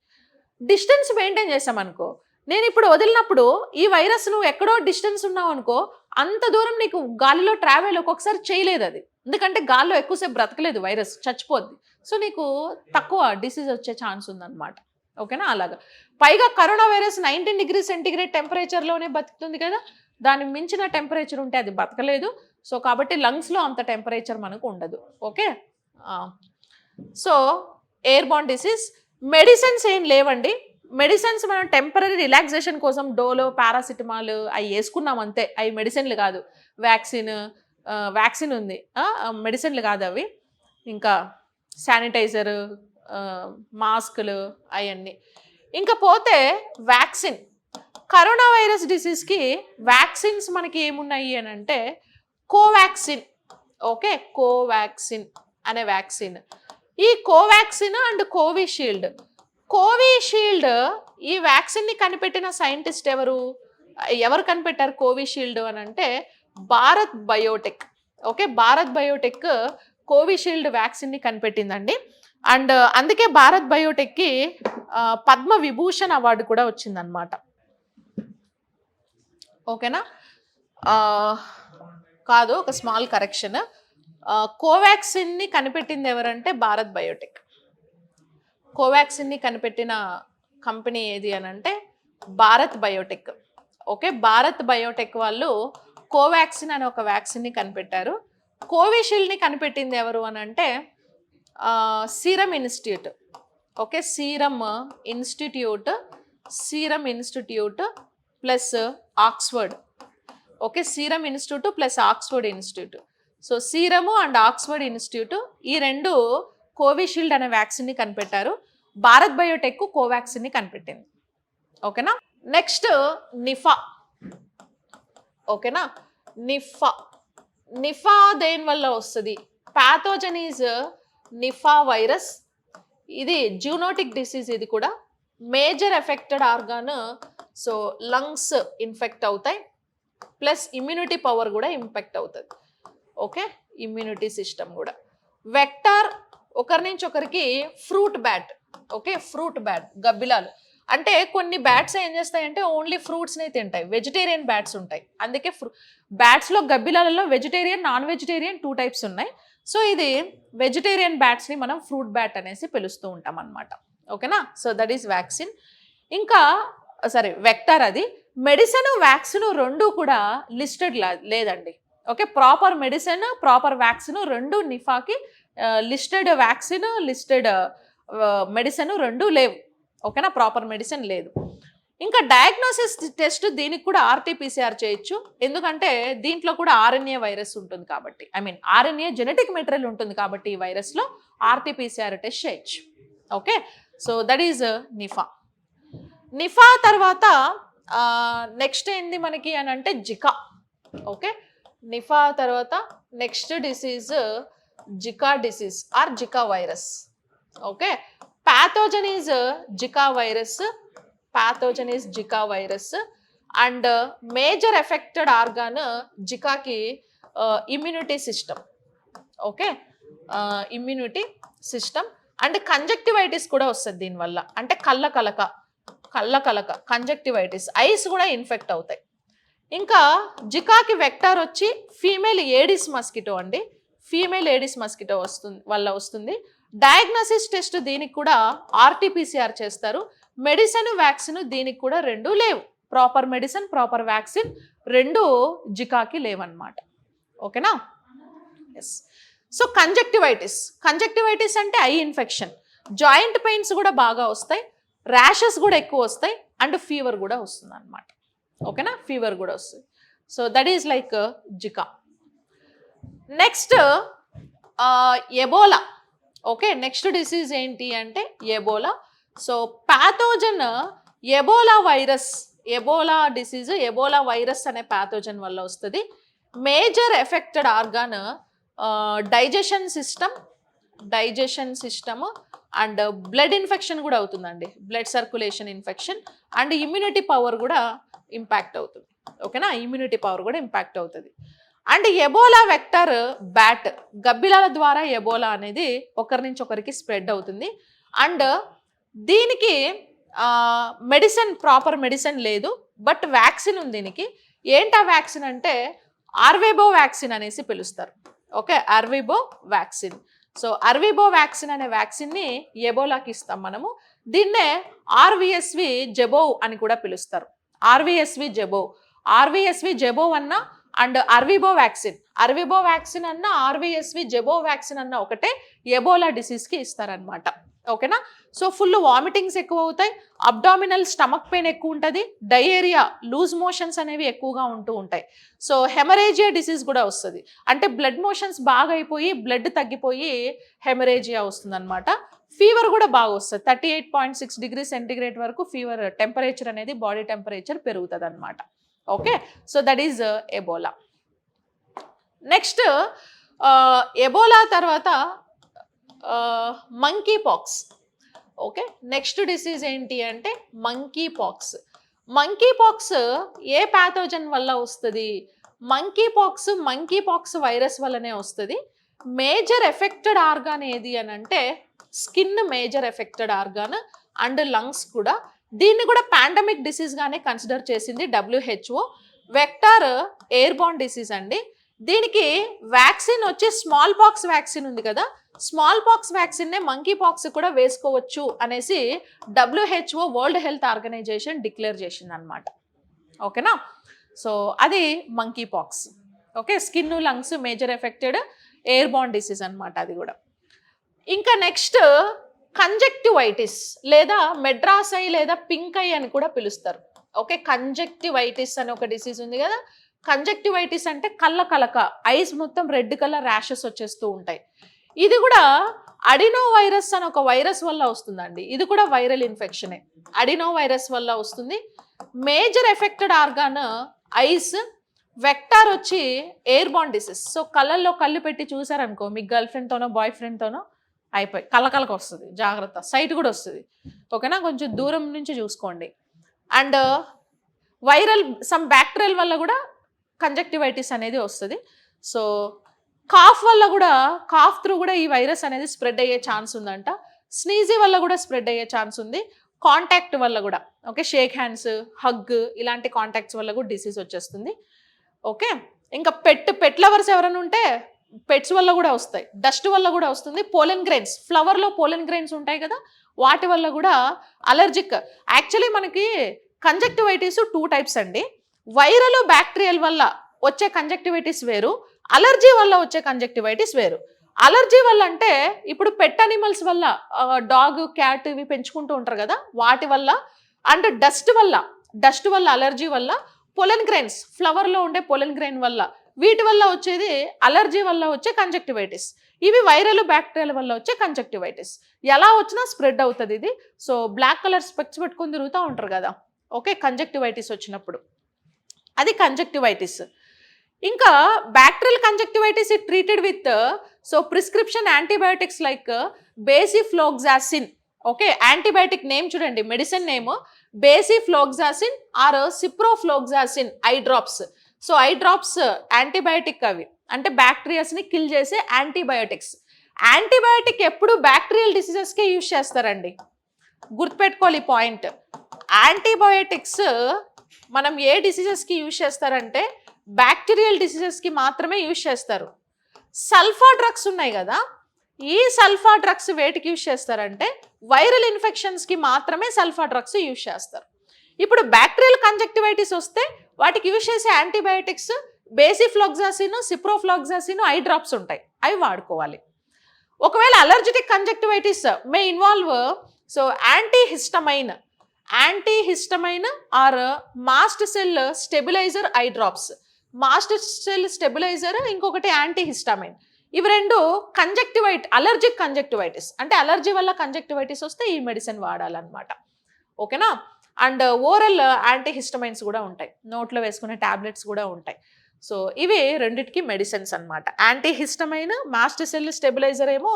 డిస్టెన్స్ మెయింటైన్ చేసామనుకో, నేను ఇప్పుడు వదిలినప్పుడు ఈ వైరస్ నువ్వు ఎక్కడో డిస్టెన్స్ ఉన్నావు అనుకో, అంత దూరం నీకు గాలిలో ట్రావెల్ ఒక్కొక్కసారి చేయలేదు అది. ఎందుకంటే గాల్లో ఎక్కువసేపు బ్రతకలేదు, వైరస్ చచ్చిపోద్ది. సో నీకు తక్కువ డిసీజ్ వచ్చే ఛాన్స్ ఉందన్నమాట. ఓకేనా? అలాగా. పైగా కరోనా వైరస్ 19 degrees సెంటిగ్రేడ్ టెంపరేచర్లోనే బతుకుతుంది కదా, దాని మించిన టెంపరేచర్ ఉంటే అది బతకలేదు. సో కాబట్టి లంగ్స్లో అంత టెంపరేచర్ మనకు ఉండదు. Okay, so air born disease. Medicines ఏం లేవండి. మెడిసిన్స్ మనం టెంపరీ రిలాక్సేషన్ కోసం డోలో, పారాసిటమాల్ అవి వేసుకున్నాం అంతే. అవి మెడిసిన్లు కాదు. వ్యాక్సిన్ ఉంది, మెడిసిన్లు కాదు అవి. ఇంకా శానిటైజర్, మాస్కులు అవన్నీ. ఇంకా పోతే వ్యాక్సిన్. కరోనా వైరస్ డిసీజ్కి వ్యాక్సిన్స్ మనకి ఏమున్నాయి అని అంటే కోవాక్సిన్. ఓకే, కోవాక్సిన్ అనే వ్యాక్సిన్. ఈ కోవాక్సిన్ అండ్ కోవిషీల్డ్. కోవిషీల్డ్ ఈ వ్యాక్సిన్ని కనిపెట్టిన సైంటిస్ట్ ఎవరు కనిపెట్టారు కోవిషీల్డ్ అని అంటే భారత్ బయోటెక్. ఓకే, భారత్ బయోటెక్ కోవిషీల్డ్ వ్యాక్సిన్ని కనిపెట్టిందండి. అండ్ అందుకే భారత్ బయోటెక్కి పద్మ విభూషణ్ అవార్డు కూడా వచ్చిందనమాట. ఓకేనా? కాదు, ఒక స్మాల్ కరెక్షన్. కోవాక్సిన్ని కనిపెట్టింది ఎవరంటే భారత్ బయోటెక్. కోవాక్సిన్ని కనిపెట్టిన కంపెనీ ఏది అని అంటే భారత్ బయోటెక్. ఓకే, భారత్ బయోటెక్ వాళ్ళు కోవాక్సిన్ అనే ఒక వ్యాక్సిన్ని కనిపెట్టారు. కోవిషీల్డ్ని కనిపెట్టింది ఎవరు అని అంటే serum institute. Okay, serum institute plus Oxford. Okay, serum institute plus Oxford institute. So serum and Oxford institute ఈ రెండు కోవిషీల్డ్ అనే వ్యాక్సిన్ని కనిపెట్టారు. భారత్ బయోటెక్ కోవాక్సిన్ని కనిపెట్టింది. ఓకేనా? Next Nipah. ఓకేనా? నిఫా దేని వల్ల వస్తుంది? Pathogen is Nipah virus. ఇది జూనోటిక్ డిసీజ్. ఇది కూడా major affected organ. So lungs infect అవుతాయి, ప్లస్ ఇమ్యూనిటీ పవర్ కూడా ఇంపాక్ట్ అవుతుంది. ఓకే, ఇమ్యూనిటీ సిస్టమ్ కూడా. వెక్టర్ ఒకరి నుంచి ఒకరికి fruit bat. Okay, fruit bat గబ్బిలాలు. అంటే కొన్ని బ్యాట్స్ ఏం చేస్తాయంటే ఓన్లీ ఫ్రూట్స్ని తింటాయి. వెజిటేరియన్ బ్యాట్స్ ఉంటాయి. అందుకే బ్యాట్స్లో గబ్బిలాలలో వెజిటేరియన్, నాన్ వెజిటేరియన్ 2 టైప్స్ ఉన్నాయి. సో ఇది వెజిటేరియన్ బ్యాట్స్ని మనం ఫ్రూట్ బ్యాట్ అనేసి పిలుస్తూ ఉంటాం అనమాట. ఓకేనా? So that is vaccine. ఇంకా వెక్టర్. అది మెడిసిన్ వ్యాక్సిన్ రెండు కూడా లిస్టెడ్ లేదండి. Okay, proper medicine proper vaccine రెండు నిఫాకి లిస్టెడ్ వ్యాక్సిన్ లిస్టెడ్ మెడిసిన్ రెండు లేవు. ఓకేనా? ప్రాపర్ మెడిసిన్ లేదు. ఇంకా డయాగ్నోసిస్ టెస్ట్ దీనికి కూడా ఆర్టీపీసీఆర్ చేయొచ్చు. ఎందుకంటే దీంట్లో కూడా ఆర్ఎన్ఏ వైరస్ ఉంటుంది కాబట్టి, ఆర్ఎన్ఏ జెనెటిక్ మెటీరియల్ ఉంటుంది కాబట్టి ఈ వైరస్లో ఆర్టీపీసీఆర్ టెస్ట్ చేయొచ్చు. Okay, so that is Nipah తర్వాత నెక్స్ట్ ఏంది మనకి అని అంటే జికా. ఓకే, నిఫా తర్వాత next disease Zika disease or Zika virus. Okay, pathogen is Zika virus and major affected organ జికాకి immunity system. Okay, immunity system and conjunctivitis కూడా వస్తుంది దీనివల్ల. అంటే కళ్ళ కలక కంజక్టివైటిస్, ఐస్ కూడా ఇన్ఫెక్ట్ అవుతాయి. ఇంకా జికాకి వెక్టార్ వచ్చి ఫీమేల్ ఏడిస్ మస్కిటో అండి. ఫీమేల్ ఏడిస్ మస్కిటో వస్తుంది. డయాగ్నోసిస్ టెస్ట్ దీనికి కూడా ఆర్టీపీసీఆర్ చేస్తారు. మెడిసిన్ వ్యాక్సిన్ దీనికి కూడా రెండు లేవు. ప్రాపర్ మెడిసిన్ ప్రాపర్ వ్యాక్సిన్ రెండు జికాకి లేవన్నమాట. ఓకేనా? ఎస్. సో కంజక్టివైటిస్ అంటే ఐ ఇన్ఫెక్షన్. జాయింట్ పెయిన్స్ కూడా బాగా వస్తాయి, ర్యాషెస్ కూడా ఎక్కువ వస్తాయి అండ్ ఫీవర్ కూడా వస్తుంది అనమాట. ఓకేనా? ఫీవర్ కూడా వస్తుంది. So that is like Zika. Next Ebola. Okay, next disease ఏంటి అంటే Ebola. So pathogen Ebola virus అనే ప్యాథోజన్ వల్ల వస్తుంది. Major affected organ digestion system and blood infection కూడా అవుతుందండి. Blood circulation infection and immunity power కూడా ఇంపాక్ట్ అవుతుంది. ఓకేనా? ఇమ్యూనిటీ పవర్ కూడా ఇంపాక్ట్ అవుతుంది. అండ్ ఎబోలా వెక్టర్ బ్యాట్, గబ్బిలాల ద్వారా ఎబోలా అనేది ఒకరి నుంచి ఒకరికి స్ప్రెడ్ అవుతుంది. అండ్ దీనికి ప్రాపర్ మెడిసిన్ లేదు, బట్ వ్యాక్సిన్ ఉంది దీనికి. ఏంటా వ్యాక్సిన్ అంటే ఆర్వేబో వ్యాక్సిన్ అనేసి పిలుస్తారు. Okay, Ervebo vaccine. So Ervebo vaccine అనే వ్యాక్సిన్ని ఎబోలాకి ఇస్తాం మనము. దీన్నే ఆర్విఎస్వి జెబోవ్ అని కూడా పిలుస్తారు. ఆర్విఎస్వి జెబోవ్ అన్న అండ్ ఆర్విబో వ్యాక్సిన్ అన్న ఆర్విఎస్వి జెబోవ్ వ్యాక్సిన్ అన్న ఒకటే ఎబోలా డిసీజ్కి ఇస్తారనమాట. ఓకేనా? సో ఫుల్ వామిటింగ్స్ ఎక్కువ అవుతాయి, అబ్డామినల్ స్టమక్ పెయిన్ ఎక్కువ ఉంటుంది, డయేరియా లూజ్ మోషన్స్ అనేవి ఎక్కువగా ఉంటూ ఉంటాయి. సో హెమరేజియా డిసీజ్ కూడా వస్తుంది. అంటే బ్లడ్ మోషన్స్ బాగా అయిపోయి బ్లడ్ తగ్గిపోయి హెమరేజియా వస్తుంది అనమాట. ఫీవర్ కూడా బాగా వస్తుంది. 38.6 డిగ్రీ సెంటిగ్రేడ్ వరకు ఫీవర్ టెంపరేచర్ అనేది బాడీ టెంపరేచర్ పెరుగుతుంది అనమాట. Okay, so that is Ebola. Next Ebola తర్వాత monkey pox. Okay, next disease ఏంటి అంటే మంకీ పాక్స్ ఏ ప్యాథోజన్ వల్ల వస్తుంది? మంకీ పాక్స్ వైరస్ వల్లనే వస్తుంది. మేజర్ ఎఫెక్టెడ్ ఆర్గాన్ ఏది అని అంటే skin major affected organ and lungs కూడా. దీన్ని కూడా పాండమిక్ డిసీజ్ గానే కన్సిడర్ చేసింది WHO. Vector air born disease అండి. దీనికి వ్యాక్సిన్ వచ్చి స్మాల్ పాక్స్ వ్యాక్సిన్ ఉంది కదా, స్మాల్ పాక్స్ వ్యాక్సిన్ నే మంకీ పాక్స్ కూడా వేసుకోవచ్చు అనేసి WHO world health organization declare చేసింది అనమాట. ఓకేనా, సో అది monkey pox. Okay, skin lungs major affected air born disease అనమాట అది కూడా. ఇంకా నెక్స్ట్ కంజక్టివైటిస్ లేదా మెడ్రాస్ ఐ లేదా పింక్ ఐ అని కూడా పిలుస్తారు. ఓకే, కంజక్టివైటిస్ అని ఒక డిసీజ్ ఉంది కదా. కంజక్టివైటిస్ అంటే కళ్ళ కలక, ఐస్ మొత్తం రెడ్ కలర్ ర్యాషెస్ వచ్చేస్తూ ఉంటాయి. ఇది కూడా అడినో వైరస్ అని ఒక వైరస్ వల్ల వస్తుందండి. ఇది కూడా వైరల్ ఇన్ఫెక్షనే, అడినో వైరస్ వల్ల వస్తుంది. Major affected organ ice. Vector వచ్చి ఎయిర్ బార్న్ డిసీజ్. సో కళ్ళల్లో కళ్ళు పెట్టి చూసారనుకో మీ గర్ల్ ఫ్రెండ్తోనో బాయ్ ఫ్రెండ్తోనో అయిపోయి కళ్ళకలకు వస్తుంది, జాగ్రత్త. సైట్ కూడా వస్తుంది. ఓకేనా, కొంచెం దూరం నుంచి చూసుకోండి. అండ్ వైరల్ సమ్ బ్యాక్టీరియల్ వల్ల కూడా కంజక్టివైటిస్ అనేది వస్తుంది. సో కాఫ్ వల్ల కూడా, కాఫ్ త్రూ కూడా ఈ వైరస్ అనేది స్ప్రెడ్ అయ్యే ఛాన్స్ ఉందంట. స్నీజీ వల్ల కూడా స్ప్రెడ్ అయ్యే ఛాన్స్ ఉంది. కాంటాక్ట్ వల్ల కూడా, ఓకే, షేక్ హ్యాండ్స్, హగ్ ఇలాంటి కాంటాక్ట్స్ వల్ల కూడా డిసీజ్ వచ్చేస్తుంది. ఓకే, ఇంకా పెట్ లవర్స్ ఎవరైనా ఉంటే పెట్స్ వల్ల కూడా వస్తాయి, డస్ట్ వల్ల కూడా వస్తుంది. పోలెన్ గ్రెయిన్స్, ఫ్లవర్లో పోలెన్ గ్రెయిన్స్ ఉంటాయి కదా, వాటి వల్ల కూడా అలర్జిక్. యాక్చువల్లీ మనకి కంజక్టివైటిస్ 2 టైప్స్ అండి. వైరల్ బ్యాక్టీరియల్ వల్ల వచ్చే కంజక్టివైటిస్ వేరు, అలర్జీ వల్ల వచ్చే కంజక్టివైటిస్ వేరు. అలర్జీ వల్ల అంటే ఇప్పుడు పెట్ అనిమల్స్ వల్ల, డాగ్ క్యాట్ ఇవి పెంచుకుంటూ ఉంటారు కదా, వాటి వల్ల. అండ్ డస్ట్ వల్ల అలర్జీ వల్ల. పొలెన్ గ్రెయిన్స్, ఫ్లవర్లో ఉండే పొలెన్ గ్రెయిన్ వల్ల, వీటి వల్ల వచ్చేది అలర్జీ వల్ల వచ్చే కంజక్టివైటిస్. ఇవి వైరల్ బ్యాక్టీరియల్ వల్ల వచ్చే కంజక్టివైటిస్. ఎలా వచ్చినా స్ప్రెడ్ అవుతుంది ఇది. సో బ్లాక్ కలర్ స్పెక్స్ పెట్టుకొని తిరుగుతూ ఉంటారు కదా, ఓకే, కంజక్టివైటిస్ వచ్చినప్పుడు అది కంజక్టివైటిస్. ఇంకా bacterial conjunctivitis it treated with prescription antibiotics like besifloxacin. Okay, antibiotic name చూడండి, medicine name besifloxacin or ciprofloxacin eye drops. So eye drops antibiotic, అవి అంటే బ్యాక్టీరియాస్ని కిల్ చేసే యాంటీబయాటిక్స్. యాంటీబయాటిక్ ఎప్పుడు బ్యాక్టీరియల్ డిసీజెస్కే యూజ్ చేస్తారండి, గుర్తుపెట్టుకోవాలి పాయింట్. యాంటీబయాటిక్స్ మనం ఏ డిసీజెస్కి యూజ్ చేస్తారంటే బ్యాక్టీరియల్ డిసీజెస్కి మాత్రమే యూజ్ చేస్తారు. సల్ఫా డ్రగ్స్ ఉన్నాయి కదా, ఈ సల్ఫా డ్రగ్స్ వేటికి యూజ్ చేస్తారంటే వైరల్ ఇన్ఫెక్షన్స్కి మాత్రమే సల్ఫా డ్రగ్స్ యూజ్ చేస్తారు. ఇప్పుడు బ్యాక్టీరియల్ కంజక్టివైటిస్ వస్తే వాటికి యూజ్ చేసే antibiotics besifloxacin, ciprofloxacin, eye drops ఉంటాయి, అవి వాడుకోవాలి. ఒకవేళ allergitic conjunctivitis may involve antihistamine or mast cell stabilizer eye drops. Mast cell stabilizer, ఇంకొకటి యాంటీహిస్టమైన్. ఇవి రెండు అలర్జిక్ కంజక్టివైటిస్ అంటే అలర్జీ వల్ల కంజక్టివైటిస్ వస్తే ఈ మెడిసిన్ వాడాలన్నమాట. ఓకేనా, అండ్ ఓరల్ యాంటీహిస్టమైన్స్ కూడా ఉంటాయి, నోట్లో వేసుకునే టాబ్లెట్స్ కూడా ఉంటాయి. సో ఇవి రెండిటికి మెడిసిన్స్ అనమాట. యాంటీహిస్టమైన్, మాస్ట్ సెల్ స్టెబిలైజర్ ఏమో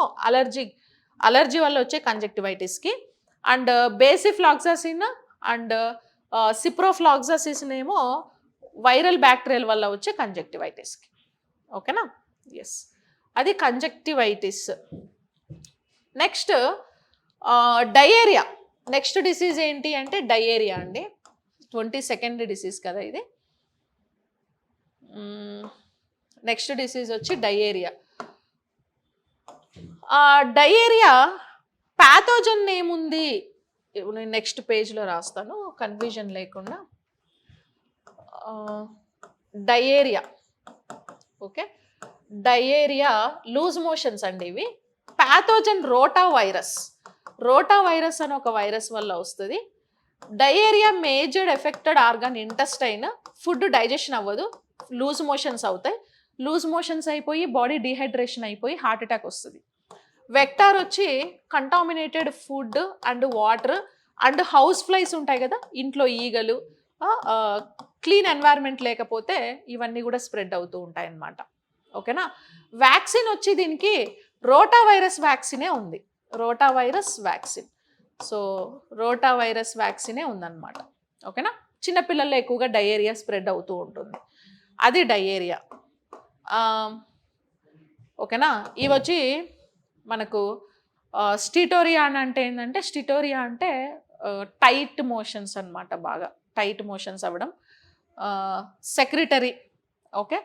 అలర్జీ వల్ల వచ్చే కంజక్టివైటిస్కి, అండ్ బేసిఫ్లాక్సాసిన్ అండ్ సిప్రోఫ్లాక్సాసిన్ ఏమో వైరల్ బ్యాక్టీరియల్ వల్ల వచ్చే కంజక్టివైటిస్కి. ఓకేనా, ఎస్, అది conjunctivitis. Next diarrhoea. Next disease ఏంటి అంటే డయేరియా అండి. 22nd డిసీజ్ కదా ఇది. నెక్స్ట్ డిసీజ్ వచ్చి డయేరియా. డయేరియా ప్యాథోజన్ ఏముంది నేను నెక్స్ట్ పేజ్లో రాస్తాను కన్ఫ్యూజన్ లేకుండా. Diarrhoea, okay, diarrhoea loose motions అండి. ఇవి ప్యాథోజన్ రోటా వైరస్ అని ఒక వైరస్ వల్ల వస్తుంది. Diarrhoea major affected organ intestine. Food digestion అవ్వదు, లూజ్ మోషన్స్ అవుతాయి. లూజ్ మోషన్స్ అయిపోయి బాడీ డీహైడ్రేషన్ అయిపోయి హార్ట్ అటాక్ వస్తుంది. వెక్టార్ వచ్చి contaminated food and water and house flies ఉంటాయి కదా, ఇంట్లో ఈగలు, క్లీన్ ఎన్వైర్న్మెంట్ లేకపోతే ఇవన్నీ కూడా స్ప్రెడ్ అవుతూ ఉంటాయి అన్నమాట. ఓకేనా, వ్యాక్సిన్ వచ్చి దీనికి రోటా వైరస్ వ్యాక్సినే ఉంది, rota virus vaccine. So rota virus వ్యాక్సినే ఉందన్నమాట. ఓకేనా, చిన్నపిల్లల్లో ఎక్కువగా డయేరియా స్ప్రెడ్ అవుతూ ఉంటుంది, అది డయేరియా. ఓకేనా, ఇవి వచ్చి మనకు స్టిటోరియా అని అంటే ఏంటంటే, స్టిటోరియా అంటే టైట్ మోషన్స్ అన్నమాట, బాగా టైట్ మోషన్స్ అవ్వడం. సెక్రిటరీ, ఓకే,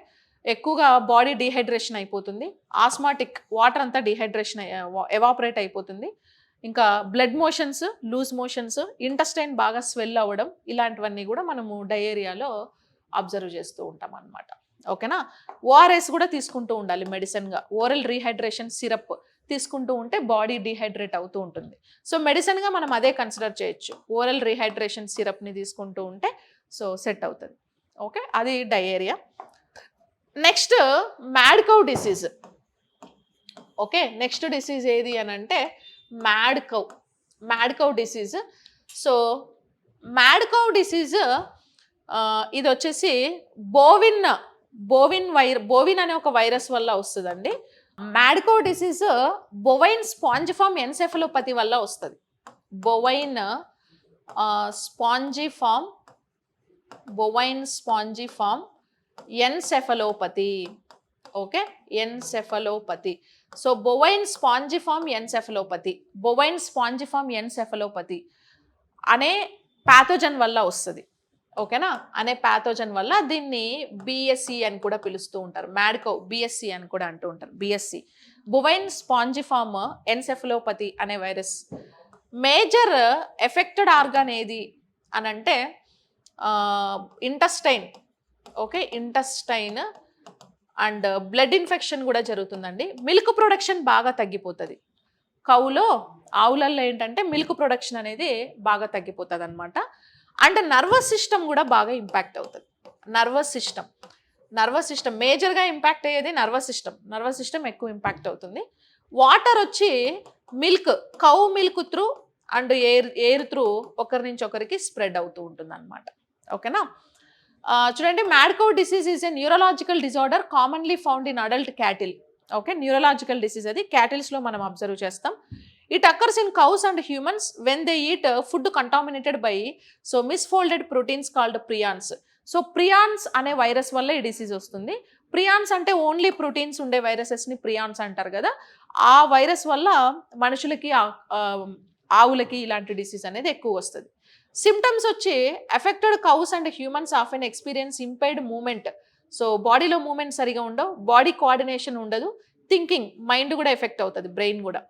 ఎక్కువగా బాడీ డీహైడ్రేషన్ అయిపోతుంది. ఆస్మాటిక్, వాటర్ అంతా డీహైడ్రేషన్ ఎవాపరేట్ అయిపోతుంది. ఇంకా blood motions, loose motions, intestine బాగా స్వెల్ అవ్వడం, ఇలాంటివన్నీ కూడా మనము డయేరియాలో అబ్జర్వ్ చేస్తూ ఉంటాం అన్నమాట. ఓకేనా. ఓఆర్ఎస్ కూడా తీసుకుంటూ ఉండాలి మెడిసిన్గా. ఓరల్ రీహైడ్రేషన్ సిరప్ తీసుకుంటూ ఉంటే బాడీ డీహైడ్రేట్ అవుతూ ఉంటుంది. సో మెడిసిన్గా మనం అదే కన్సిడర్ చేయొచ్చు. ఓరల్ రీహైడ్రేషన్ సిరప్ని తీసుకుంటూ ఉంటే సో సెట్ అవుతుంది. ఓకే, అది diarrhoea. Next mad cow disease. Okay, next disease ఏది అని అంటే mad cow. Mad cow disease. So mad cow disease ఇది వచ్చేసి బోవిన్ అనే ఒక వైరస్ వల్ల వస్తుందండి. Mad cow disease bovine spongiform encephalopathy వల్ల వస్తుంది. Bovine spongiform encephalopathy. Okay, encephalopathy. So bovine spongiform encephalopathy అనే ప్యాథోజన్ వల్ల వస్తుంది. ఓకేనా, అనే ప్యాథోజన్ వల్ల దీన్ని బిఎస్సి అని కూడా పిలుస్తూ ఉంటారు. మ్యాడ్కౌ బిఎస్సి అని కూడా అంటూ ఉంటారు. బిఎస్సి, బొవైన్ స్పాంజిఫామ్ ఎన్సెఫలోపతి అనే వైరస్. మేజర్ ఎఫెక్టెడ్ ఆర్గాన్ ఏది అని అంటే intestine. Okay, intestine and blood infection కూడా జరుగుతుందండి. మిల్క్ ప్రొడక్షన్ బాగా తగ్గిపోతుంది. ఆవులలో ఏంటంటే మిల్క్ ప్రొడక్షన్ అనేది బాగా తగ్గిపోతుంది అనమాట. అండ్ నర్వస్ సిస్టమ్ కూడా బాగా ఇంపాక్ట్ అవుతుంది. నర్వస్ సిస్టమ్ మేజర్గా ఇంపాక్ట్ అయ్యేది నర్వస్ సిస్టమ్ ఎక్కువ ఇంపాక్ట్ అవుతుంది. వాటర్ వచ్చి cow milk through and air through ఒకరి నుంచి ఒకరికి స్ప్రెడ్ అవుతూ ఉంటుంది అనమాట. ఓకేనా. చూడండి, mad cow disease is a neurological disorder commonly found in adult cattle. Okay, neurological disease అది క్యాటిల్స్లో మనం అబ్జర్వ్ చేస్తాం. It occurs in cows and humans when they eat food contaminated by misfolded proteins called prions. So prions అనే virus వల్ల ఈ disease వస్తుంది. Prions అంటే only proteins ఉండే వైరసెస్ని prions అంటారు కదా. ఆ వైరస్ వల్ల మనుషులకి, ఆవులకి ఇలాంటి డిసీజ్ అనేది ఎక్కువ వస్తుంది. సిమ్టమ్స్ వచ్చి affected cows and humans often experience impaired movement. So బాడీలో మూమెంట్ సరిగా ఉండవు, బాడీ కోఆర్డినేషన్ ఉండదు, థింకింగ్, మైండ్ కూడా ఎఫెక్ట్ అవుతుంది, బ్రెయిన్ కూడా.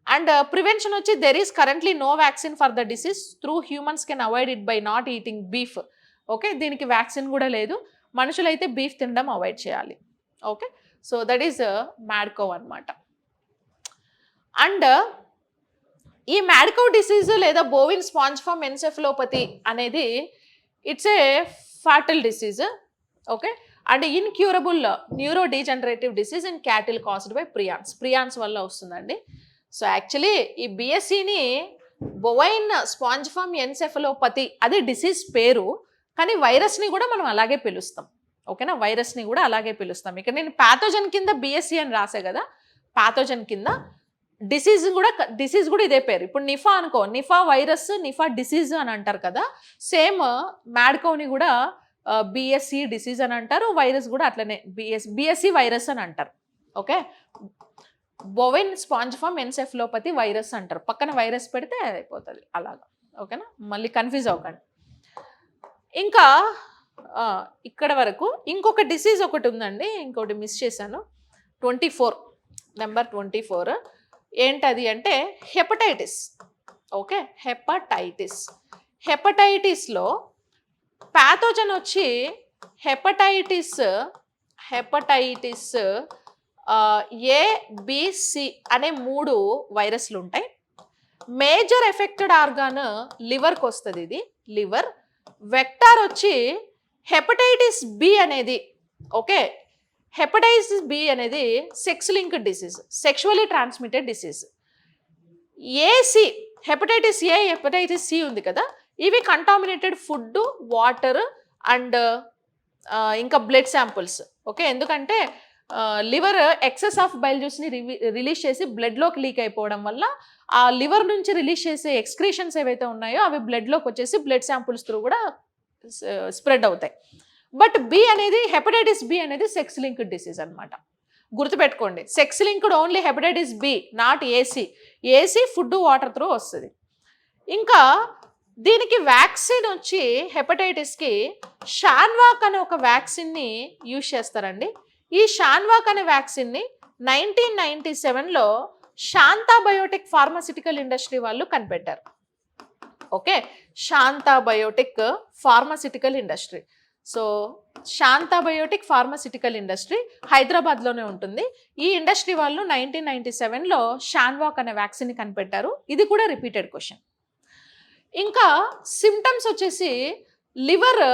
అండ్ ప్రివెన్షన్ వచ్చి there is currently no vaccine for the disease. Through humans can avoid it by not eating beef. Okay, దీనికి vaccine కూడా లేదు. మనుషులైతే బీఫ్ తినడం అవాయిడ్ చేయాలి. Okay, so that is mad cow అనమాట. అండ్ ఈ మ్యాడ్ కౌ డిసీజ్ లేదా bovine స్పాంజిఫామ్ encephalopathy అనేది it's a fatal disease. Okay, and incurable neuro degenerative disease in cattle caused by prions వల్ల వస్తుందండి. సో యాక్చువల్లీ ఈ బిఎస్సిని bovine spongiform encephalopathy అది disease పేరు, కానీ వైరస్ని కూడా మనం అలాగే పిలుస్తాం. ఓకేనా, వైరస్ని కూడా అలాగే పిలుస్తాం. ఇక్కడ నేను ప్యాథోజన్ కింద బిఎస్సి అని రాసే కదా, ప్యాథోజన్ కింద డిసీజ్ కూడా ఇదే పేరు. ఇప్పుడు నిఫా అనుకో, నిఫా వైరస్, నిఫా డిసీజ్ అని అంటారు కదా. సేమ్ మ్యాడ్కౌని కూడా బిఎస్సి డిసీజ్ అని అంటారు, వైరస్ కూడా అట్లనే బిఎస్సి వైరస్ అని అంటారు. Okay, bovine spongiform encephalopathy virus అంటారు. పక్కన వైరస్ పెడితే అయిపోతుంది అలాగా. ఓకేనా, మళ్ళీ కన్ఫ్యూజ్ అవ్వకండి. ఇంకా ఇక్కడ వరకు ఇంకొక డిసీజ్ ఒకటి ఉందండి, ఇంకోటి మిస్ చేశాను. 24 నెంబర్ 24 ఏంటది అంటే హెపటైటిస్. ఓకే, హెపటైటిస్లో ప్యాథోజన్ వచ్చి హెపటైటిస్ ఏబిసి అనే 3 వైరస్లు ఉంటాయి. మేజర్ ఎఫెక్టెడ్ ఆర్గాన్ లివర్కి వస్తుంది. ఇది లివర్. వెక్టార్ వచ్చి హెపటైటిస్ బి అనేది. ఓకే, హెపటైటిస్ బి అనేది sex linked disease, sexually transmitted disease. A C hepatitis A, hepatitis C ఉంది కదా, ఇవి కంటామినేటెడ్ ఫుడ్, వాటర్ అండ్ ఇంకా బ్లడ్ శాంపుల్స్. ఓకే, ఎందుకంటే లివర్ ఎక్సెస్ ఆఫ్ బైల్ జ్యూస్ని రిలీజ్ చేసి బ్లడ్లోకి లీక్ అయిపోవడం వల్ల ఆ లివర్ నుంచి రిలీజ్ చేసే ఎక్స్క్రీషన్స్ ఏవైతే ఉన్నాయో అవి బ్లడ్లోకి వచ్చేసి బ్లడ్ శాంపుల్స్ త్రూ కూడా స్ప్రెడ్ అవుతాయి. బట్ బి అనేది హెపటైటిస్ బి అనేది సెక్స్ లింక్డ్ డిసీజ్ అనమాట. గుర్తుపెట్టుకోండి. Sex linked only hepatitis B, not A C. A C food water through వస్తుంది. ఇంకా దీనికి వ్యాక్సిన్ వచ్చి హెపటైటిస్కి షాన్వాక్ అనే ఒక వ్యాక్సిన్ని యూజ్ చేస్తారండి. ఈ షాన్వాక్ అనే వ్యాక్సిన్ని 1997లో శాంతా బయోటెక్ ఫార్మాసిటికల్ ఇండస్ట్రీ వాళ్ళు కనిపెట్టారు. ఓకే, Shantha biotech pharmaceutical industry. So Shantha biotech pharmaceutical industry హైదరాబాద్లోనే ఉంటుంది. ఈ ఇండస్ట్రీ వాళ్ళు 1997లో షాన్వాక్ అనే వ్యాక్సిన్ని కనిపెట్టారు. ఇది కూడా రిపీటెడ్ క్వశ్చన్. ఇంకా సిమ్టమ్స్ వచ్చేసి లివర్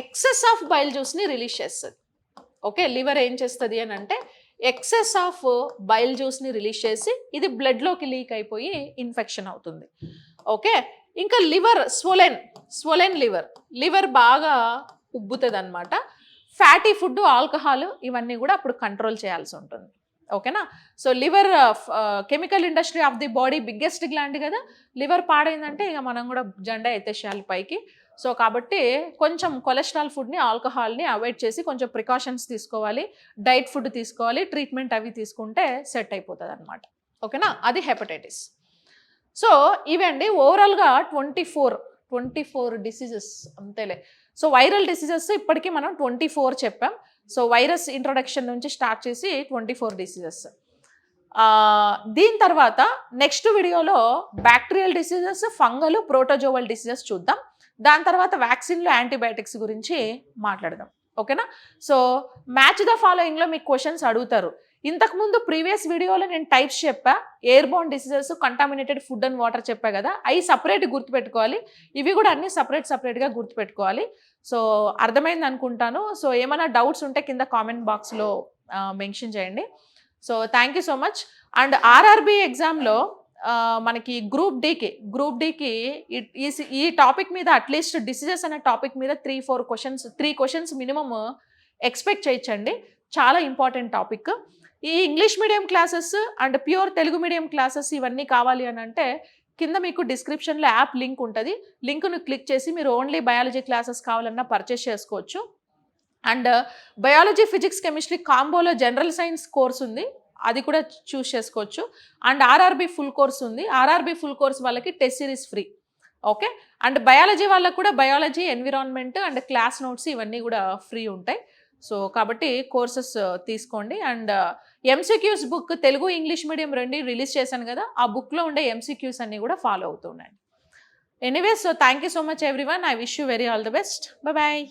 ఎక్సెస్ ఆఫ్ బైల్ జ్యూస్ని రిలీజ్ చేస్తుంది. ఓకే, లివర్ ఏం చేస్తుంది అని అంటే ఎక్సెస్ ఆఫ్ బైల్ జ్యూస్ని రిలీజ్ చేసి ఇది బ్లడ్లోకి లీక్ అయిపోయి ఇన్ఫెక్షన్ అవుతుంది. ఓకే, ఇంకా లివర్ స్వొలెన్ లివర్ బాగా ఉబ్బుతుంది అనమాట. ఫ్యాటీ ఫుడ్, ఆల్కహాల్ ఇవన్నీ కూడా అప్పుడు కంట్రోల్ చేయాల్సి ఉంటుంది. ఓకేనా. So liver chemical industry of the body biggest gland కదా. లివర్ పాడైందంటే ఇక మనం కూడా జెండా ఎత్తేసేయాలి పైకి. సో కాబట్టి కొంచెం కొలెస్ట్రాల్ ఫుడ్ని, ఆల్కహాల్ని అవాయిడ్ చేసి కొంచెం ప్రికాషన్స్ తీసుకోవాలి, డైట్ ఫుడ్ తీసుకోవాలి, ట్రీట్మెంట్ అవి తీసుకుంటే సెట్ అయిపోతుంది అనమాట. ఓకేనా, అది హెపటైటిస్. సో ఇవండి ఓవరాల్గా 24 డిసీజెస్ అంతేలే. సో వైరల్ డిసీజెస్ ఇప్పటికీ మనం 24 చెప్పాం. సో వైరస్ ఇంట్రొడక్షన్ నుంచి స్టార్ట్ చేసి 24 డిసీజెస్. దీని తర్వాత నెక్స్ట్ వీడియోలో bacterial diseases, fungal, protozoal diseases చూద్దాం. దాని తర్వాత వ్యాక్సిన్లు, యాంటీబయాటిక్స్ గురించి మాట్లాడదాం. ఓకేనా. సో మ్యాచ్ ద ఫాలోయింగ్లో మీకు క్వశ్చన్స్ అడుగుతారు. ఇంతకుముందు ప్రీవియస్ వీడియోలో నేను టైప్స్ చెప్పా, air borne diseases, contaminated food and water చెప్పా కదా, అవి సపరేట్ గుర్తుపెట్టుకోవాలి. ఇవి కూడా అన్ని సపరేట్గా గుర్తుపెట్టుకోవాలి. సో అర్థమైంది అనుకుంటాను. సో ఏమైనా డౌట్స్ ఉంటే కింద కామెంట్ బాక్స్లో మెన్షన్ చేయండి. So thank you so much. And RRB ఎగ్జామ్లో మనకి గ్రూప్ డికి ఈ టాపిక్ మీద అట్లీస్ట్ డిసీజెస్ అనే టాపిక్ మీద 3 క్వశ్చన్స్ మినిమమ్ ఎక్స్పెక్ట్ చేయొచ్చండి. చాలా ఇంపార్టెంట్ టాపిక్. ఈ English medium classes and pure Telugu medium classes ఇవన్నీ కావాలి అని అంటే కింద మీకు డిస్క్రిప్షన్లో యాప్ లింక్ ఉంటుంది. లింక్ను క్లిక్ చేసి మీరు ఓన్లీ బయాలజీ క్లాసెస్ కావాలన్నా పర్చేస్ చేసుకోవచ్చు. అండ్ బయాలజీ, ఫిజిక్స్, కెమిస్ట్రీ కాంబోలో జనరల్ సైన్స్ కోర్స్ ఉంది, అది కూడా చూస్ చేసుకోవచ్చు. అండ్ ఆర్ఆర్బి ఫుల్ కోర్స్ ఉంది. ఆర్ఆర్బి ఫుల్ కోర్స్ వాళ్ళకి test series free. Okay. And biology వాళ్ళకు కూడా biology, environment and class notes ఇవన్నీ కూడా ఫ్రీ ఉంటాయి. సో కాబట్టి కోర్సెస్ తీసుకోండి. And MCQs book Telugu, English medium రెండు రిలీజ్ చేశాను కదా, ఆ బుక్లో ఉండే ఎంసీక్యూస్ అన్నీ కూడా ఫాలో అవుతున్నాయి. Anyways, so thank you so much everyone. I wish you very all the best. Bye.